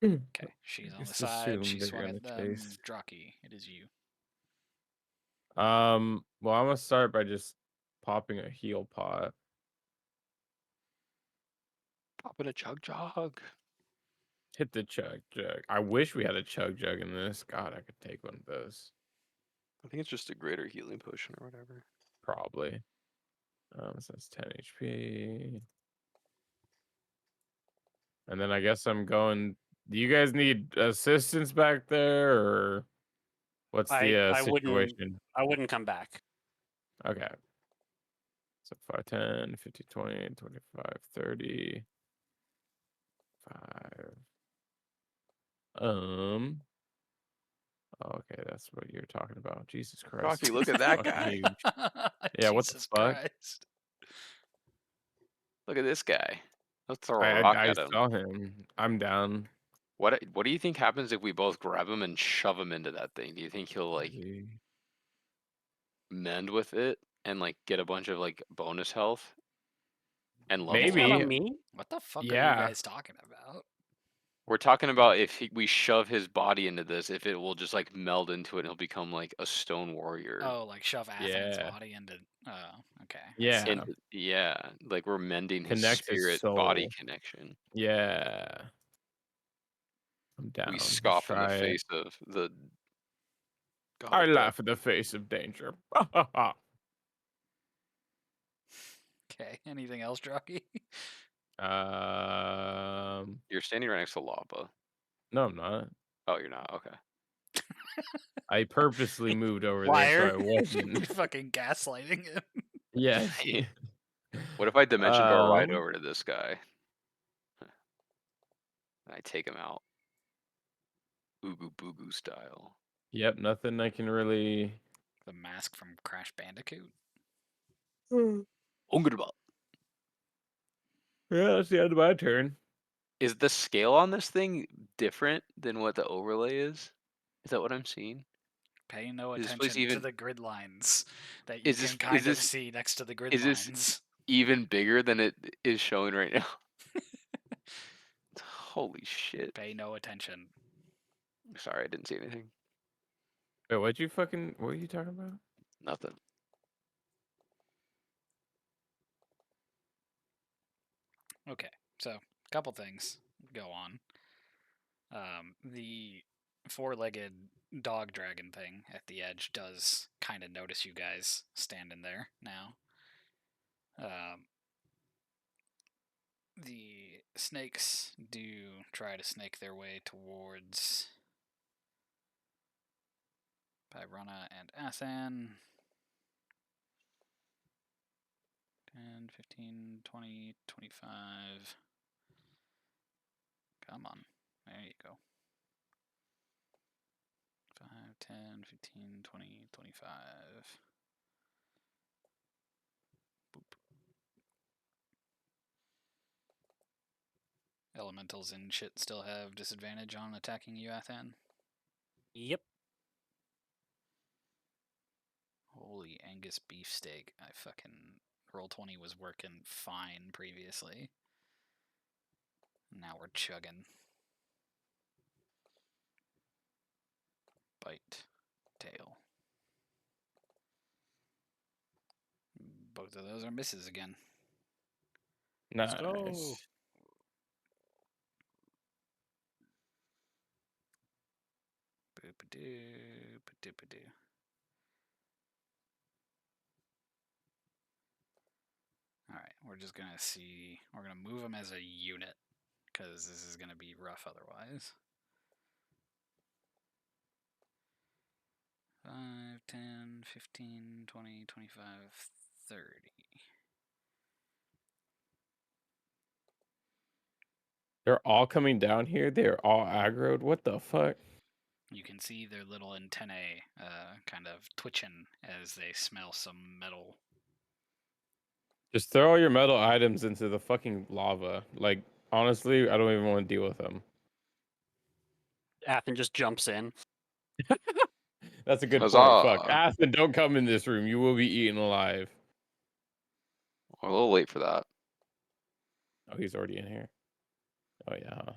Okay, she's on the just side. assume She they're swung gonna at them. chase. Draki, it is you. Well, I'm gonna start by just popping a heal pot. Pop in a chug jug. Hit the chug jug. I wish we had a chug jug in this. God, I could take one of those. I think it's just a greater healing potion or whatever. Probably. So that's 10 HP. And then I guess I'm going. Do you guys need assistance back there, or what's the I wouldn't situation? come back. Okay. So 5, 10, 50, 20, 25, 30. 5. Okay, that's what you're talking about. Jesus Christ. Rocky, look at that Fucking guy. huge. Yeah, what the Jesus fuck? Christ. Look at this guy. Let's throw I a I, rock I at him. saw him. I'm down. What do you think happens if we both grab him and shove him into that thing? Do you think he'll like mend with it and like get a bunch of like bonus health and Are you level talking up? about Maybe. me? What the fuck are you Yeah. guys talking about? We're talking about if we shove his body into this, if it will just like meld into it and he'll become like a stone warrior. Oh, like shove Athan's Yeah. body into. Oh, okay. I Yeah. see. And yeah, like we're mending his Connect his spirit body soul. connection. Yeah. I'm down. We Let's scoff in the try it. face of the god I of death. laugh in the face of danger. Okay. Anything else, Draki? You're standing right next to lava. No, I'm not. Oh, you're not. Okay. I purposely moved over there so Liar. I wasn't. Fucking gaslighting him. Yes. What if I dimension door right Um. over to this guy and I take him out, oogie boogoo style? Yep. Nothing I can really. The mask from Crash Bandicoot. Ungedabal. Yeah, that's the end of my turn. Is the scale on this thing different than what the overlay is? Is that what I'm seeing? Pay no Is this place attention to even? the grid lines that you Is can this? kind of see next to the grid Is this lines. even bigger than it is showing right now? Holy shit! Pay no attention. Sorry, I didn't see anything. Wait, what are you talking about? Nothing. Okay, so a couple things go on. The four-legged dog dragon thing at the edge does kind of notice you guys standing there now. The snakes do try to snake their way towards Pyrana and Athan. 10, 15, 20, 25. Come on. There you go. 5, 10, 15, 20, 25. Boop. Elementals and shit still have disadvantage on attacking you, Athan? Yep. Holy Angus beefsteak. I fucking... Roll20 was working fine previously. Now we're chugging. Bite. Tail. Both of those are misses again. Let's Nice. go. Boop-a-doo, ba-doop-a-doo. Alright, we're just gonna see... We're gonna move them as a unit, because this is gonna be rough otherwise. 5, 10, 15, 20, 25, 30. They're all coming down here. They're all aggroed. What the fuck? You can see their little antennae kind of twitching as they smell some metal. Just throw all your metal items into the fucking lava. Like, honestly, I don't even want to deal with them. Athen just jumps in. That's a good point. Fuck. Huzzah! Aspen, don't come in this room. You will be eaten alive. We're a little late for that. Oh, he's already in here. Oh, yeah. Huh?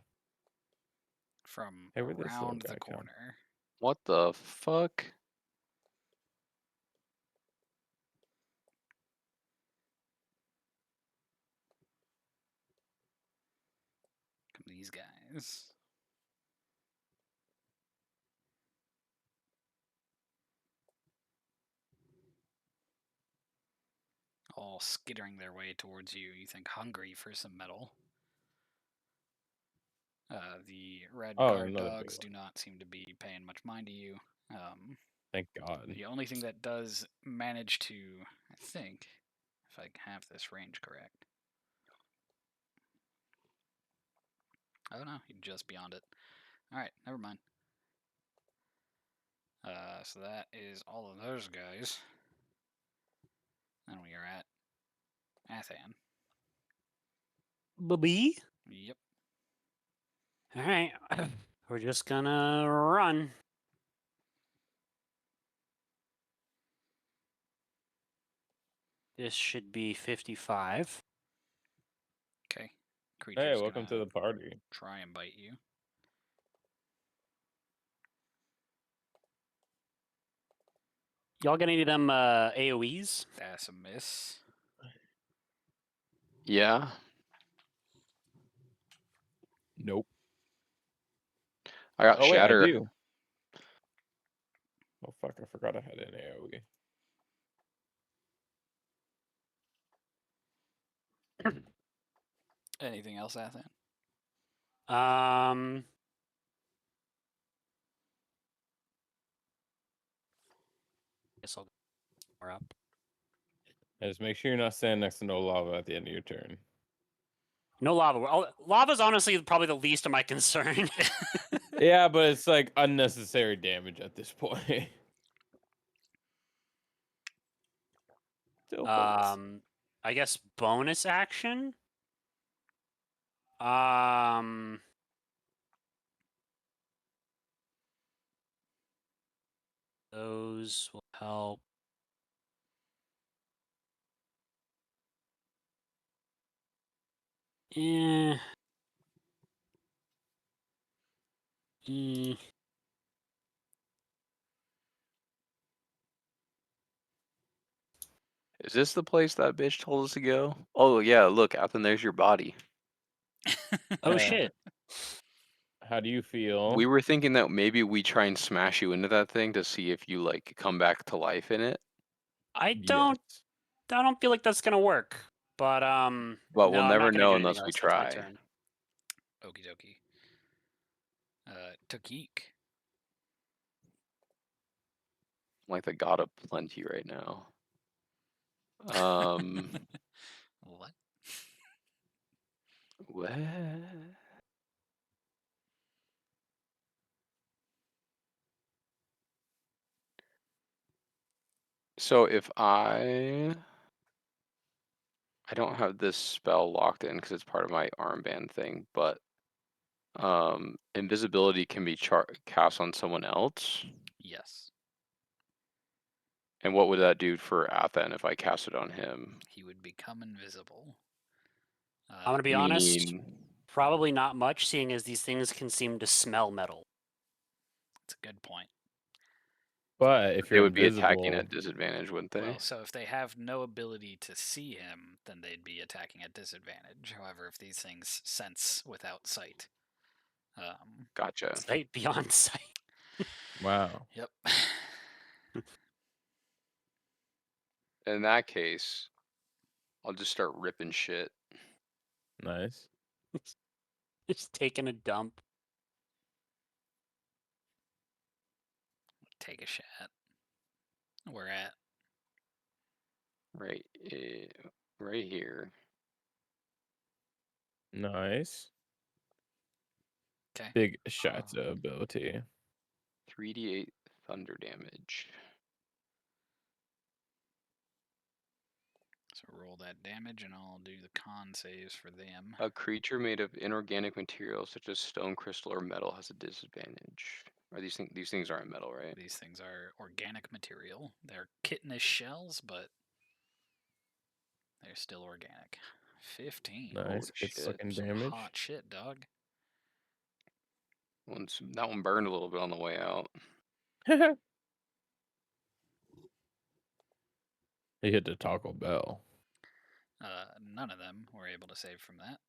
From Hey, where'd this little around guy the come? corner. What the fuck? Come these guys. All skittering their way towards you. You think hungry for some metal. The red Oh, guard another big dogs one. do not seem to be paying much mind to you. Thank God. The only thing that does manage to, I think, if I have this range correct. Oh no, you're just beyond it. Alright, never mind. So that is all of those guys. Then we are at Athan. Bubby. Yep. All right. We're just gonna run. This should be 55. Okay. Hey, Creature's welcome to gonna the party. try and bite you. Y'all got any of them AoEs? That's a miss. Yeah. Nope. I got Oh, wait, I Shatter. do. Oh, fuck. I forgot I had an AoE. Anything else, Athan? Guess I'll go more up. And just make sure you're not standing next to no lava at the end of your turn. No lava. Lava's honestly probably the least of my concern. Yeah, but it's like unnecessary damage at this point. Still hurts. I guess bonus action. Those will help. Eh. Is this the place that bitch told us to go? Oh yeah, look, Athen, there's your body. Oh shit. How do you feel? We were thinking that maybe we try and smash you into that thing to see if you like come back to life in it. I Yes. don't feel like that's gonna work. But But no, we'll I'm never not gonna know do anything unless we else. That's my try. turn. Okie dokie. Takik. I'm like the god of plenty right now. What? What? So if I don't have this spell locked in because it's part of my armband thing, but invisibility can be cast on someone else. Yes. And what would that do for Athen if I cast it on him? He would become invisible. I'm gonna be honest. Meaning, Probably not much, seeing as these things can seem to smell metal. That's a good point. But if they you're would be attacking invisible, at disadvantage, wouldn't they? Well, so if they have no ability to see him, then they'd be attacking at disadvantage. However, if these things sense without sight, Gotcha. Sight beyond sight. wow, yep. In that case, I'll just start ripping shit. nice. Just taking a dump. Take a shot. We're at Right, right here. Nice. okay. Big Shatta ability. 3d8 thunder damage. So roll that damage, and I'll do the con saves for them. A creature made of inorganic materials such as stone, crystal, or metal has a disadvantage. Are these things aren't metal, right? These things are organic material. They're chitinous shells, but they're still organic. 15. Holy Nice. Good shit. sucking Some damage. hot shit, dog. That one burned a little bit on the way out. He hit the Taco Bell. None of them were able to save from that.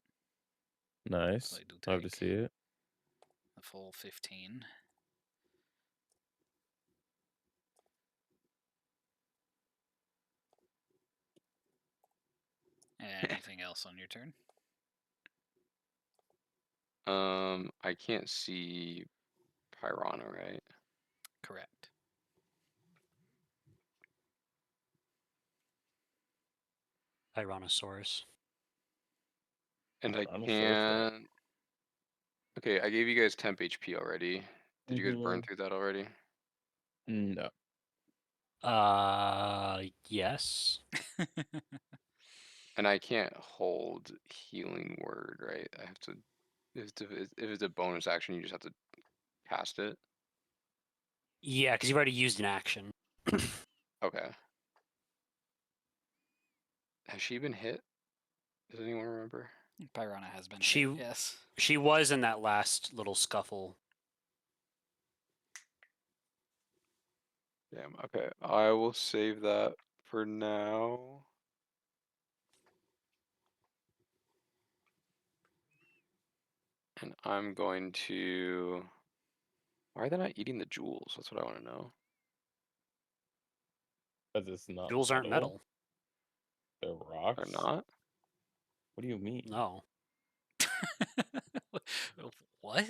Nice. So I do Love to take see it. the full 15. Anything else on your turn? I can't see Pyrana, right? Correct. Tyrannosaurus. And I Tyrannosaurus can't. Okay, I gave you guys temp HP already. Did you guys burn through that already? No. Yes. And I can't hold healing word, right? I have to. If it's a bonus action, you just have to cast it. Yeah, because you've already used an action. Okay. Has she been hit? Does anyone remember? Pyrana has been She- hit, yes. She was in that last little scuffle. Damn. Okay, I will save that for now. And I'm going to. Why are they not eating the jewels? That's what I want to know. Because it's not Jewels aren't metal. They're rocks. Or not? What do you mean? No. What?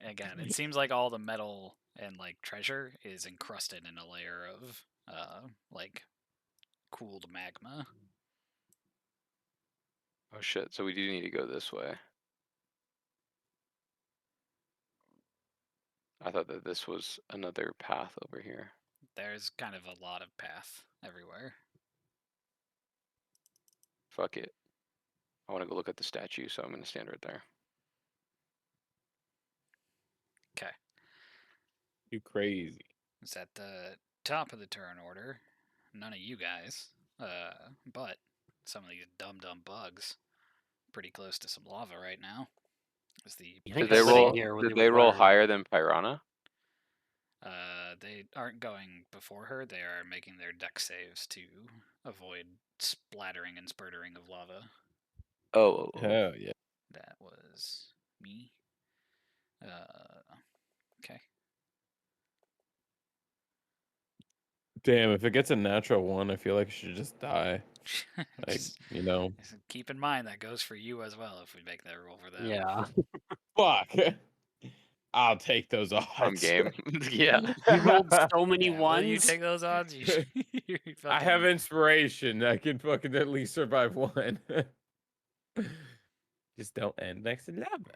Again, it seems like all the metal and like treasure is encrusted in a layer of like cooled magma. Oh shit, so we do need to go this way. I thought that this was another path over here. There's kind of a lot of path everywhere. Fuck it. I want to go look at the statue, so I'm going to stand right there. Okay. You crazy. It's at the top of the turn order. None of you guys. But some of these dumb bugs pretty close to some lava right now. As the You think Did they everybody in roll? here Did would they roll learn. higher than Pyrana? They aren't going before her. They are making their deck saves to avoid splattering and spurtering of lava. Oh. Hell yeah. That was me. Okay. Damn, if it gets a natural one, I feel like it should just die. Like, Just keep in mind that goes for you as well if we make that roll for them. Yeah. Fuck. I'll take those odds. I'm game. Yeah. You rolled so many Yeah, will you ones. take those odds? You you're I have fucking- inspiration. I can fucking at least survive one. Just don't end next to lava.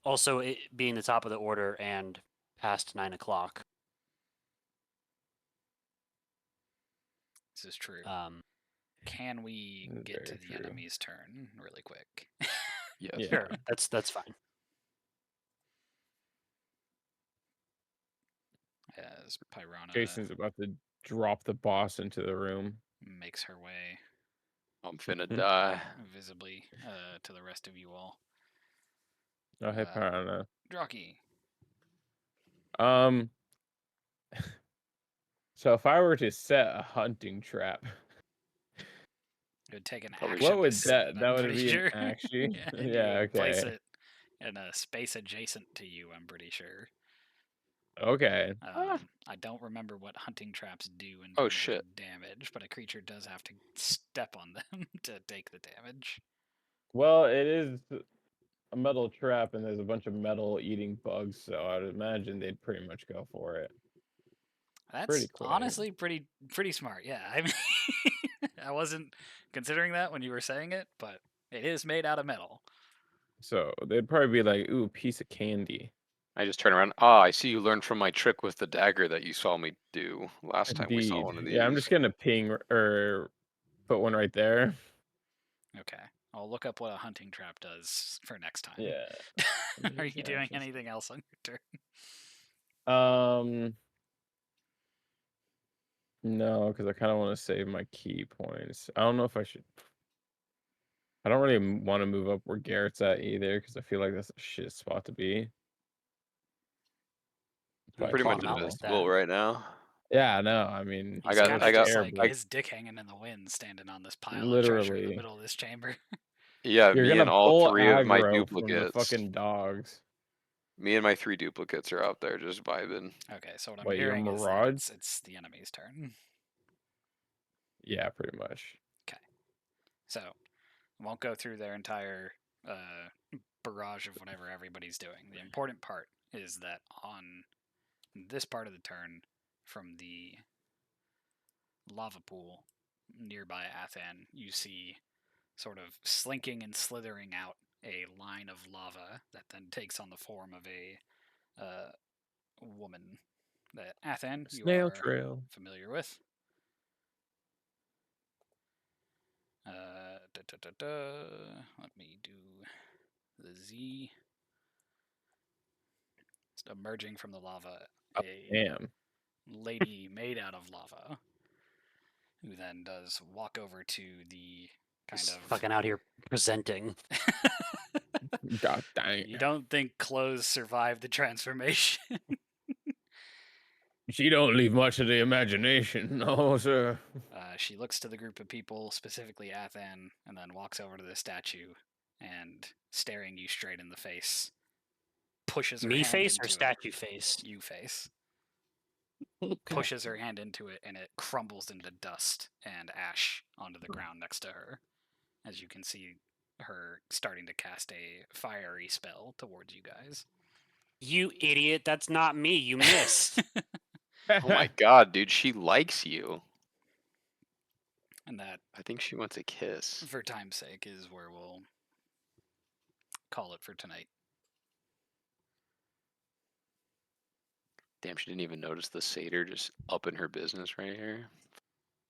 Also, it being the top of the order and past 9 o'clock. This is true. Can we This is get to very the true. enemy's turn really quick? Yes. Yeah. Sure, that's fine. As Pyrana Jason's about to drop the boss into the room. makes her way I'm finna die. visibly to the rest of you all. Oh, hey, Piranha. Drocky. So if I were to set a hunting trap, It would take an Probably action what to would set it, that I'm would pretty be sure. an action? And you Yeah, would place okay. it in a space adjacent to you, I'm pretty sure. Okay. I don't remember what hunting traps do in Oh, terms shit. of damage, but a creature does have to step on them to take the damage. Well, it is a metal trap and there's a bunch of metal eating bugs, so I'd imagine they'd pretty much go for it. That's Pretty quick. honestly pretty smart. Yeah, I mean, I wasn't considering that when you were saying it, but it is made out of metal. So they'd probably be like, ooh, piece of candy. I just turn around. Ah, I see you learned from my trick with the dagger that you saw me do last time we saw Indeed. one of these. Yeah, I'm just gonna ping or put one right there. Okay, I'll look up what a hunting trap does for next time. Yeah. Are you doing Actions. anything else on your turn? No, because I kind of want to save my key points. I don't know if I should. I don't really want to move up where Garrett's at either, because I feel like that's a shit spot to be. You're By Pretty much calling him out far. like invincible that. right now. Yeah, no, I mean, I He's got- kind I of got- just like terrible. his dick hanging in the wind, standing on this pile of treasure in the Literally. middle of this chamber. Yeah, You're me gonna and all pull 3 of my aggro from the duplicates. fucking dogs. Me and my 3 duplicates are out there just vibing. Okay, so what I'm Wait, you're hearing is that Mirage? it's the enemy's turn. Yeah, pretty much. So I won't go through their entire barrage of whatever everybody's doing. The important part is that on this part of the turn, from the lava pool nearby Athan, you see sort of slinking and slithering out a line of lava that then takes on the form of a woman that Athan you Snail are trail. familiar with. Let me do the Z. It's emerging from the lava, a Damn. lady made out of lava, who then does walk over to the kind Just of fucking out here presenting. God dang. You don't think clothes survive the transformation? She don't leave much of the imagination. No, sir. She looks to the group of people, specifically Athan, and then walks over to the statue and, staring you straight in the face, pushes her Me hand face into or it. statue face? You face. Pushes her hand into it, and it crumbles into dust and ash onto the ground next to her. As you can see her starting to cast a fiery spell towards you guys. You idiot! That's not me. You missed. Oh my god, dude, she likes you. And that, I think she wants a kiss. for time's sake, is where we'll call it for tonight. Damn, she didn't even notice the satyr just up in her business right here.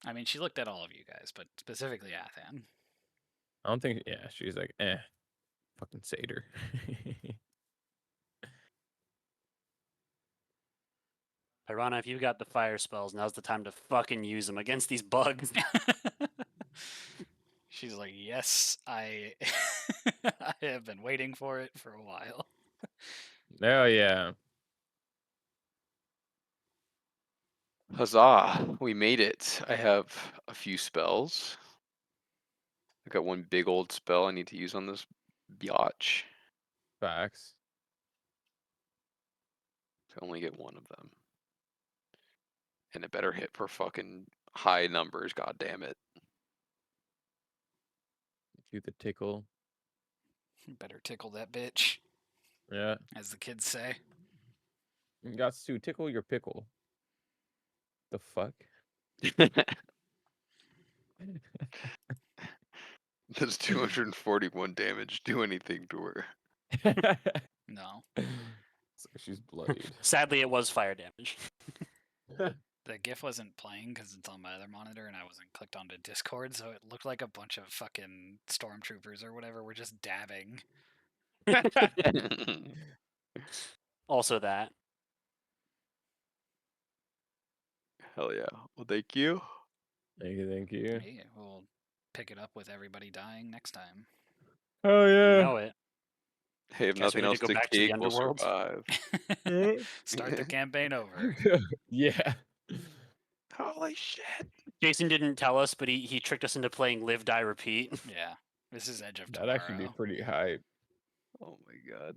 I mean, she looked at all of you guys, but specifically Athan. I don't think. Yeah, she's like, fucking satyr. Pirana, if you got the fire spells, now's the time to fucking use them against these bugs. She's like, yes, I I have been waiting for it for a while. Oh yeah. Huzzah! We made it. I have a few spells. I got one big old spell I need to use on this biatch. Facts. I only get one of them. And it better hit for fucking high numbers, god damn it. Do the tickle. Better tickle that bitch, Yeah. as the kids say. You got to tickle your pickle. The fuck? Does 241 damage do anything to her? No. So she's bloodied. Sadly, it was fire damage. The GIF wasn't playing because it's on my other monitor and I wasn't clicked onto Discord, so it looked like a bunch of fucking stormtroopers or whatever were just dabbing. Also that. Hell yeah. Well, thank you. Thank you, thank you. Hey, we'll pick it up with everybody dying next time. Oh You yeah. know it. Hey, if Guess we nothing need to else, go the back to the cake will underworld. survive. Start the campaign over. Yeah. Holy shit. Jason didn't tell us, but he tricked us into playing Live, Die, Repeat. Yeah. This is Edge of That'd actually be Tomorrow. pretty hype. Oh my god.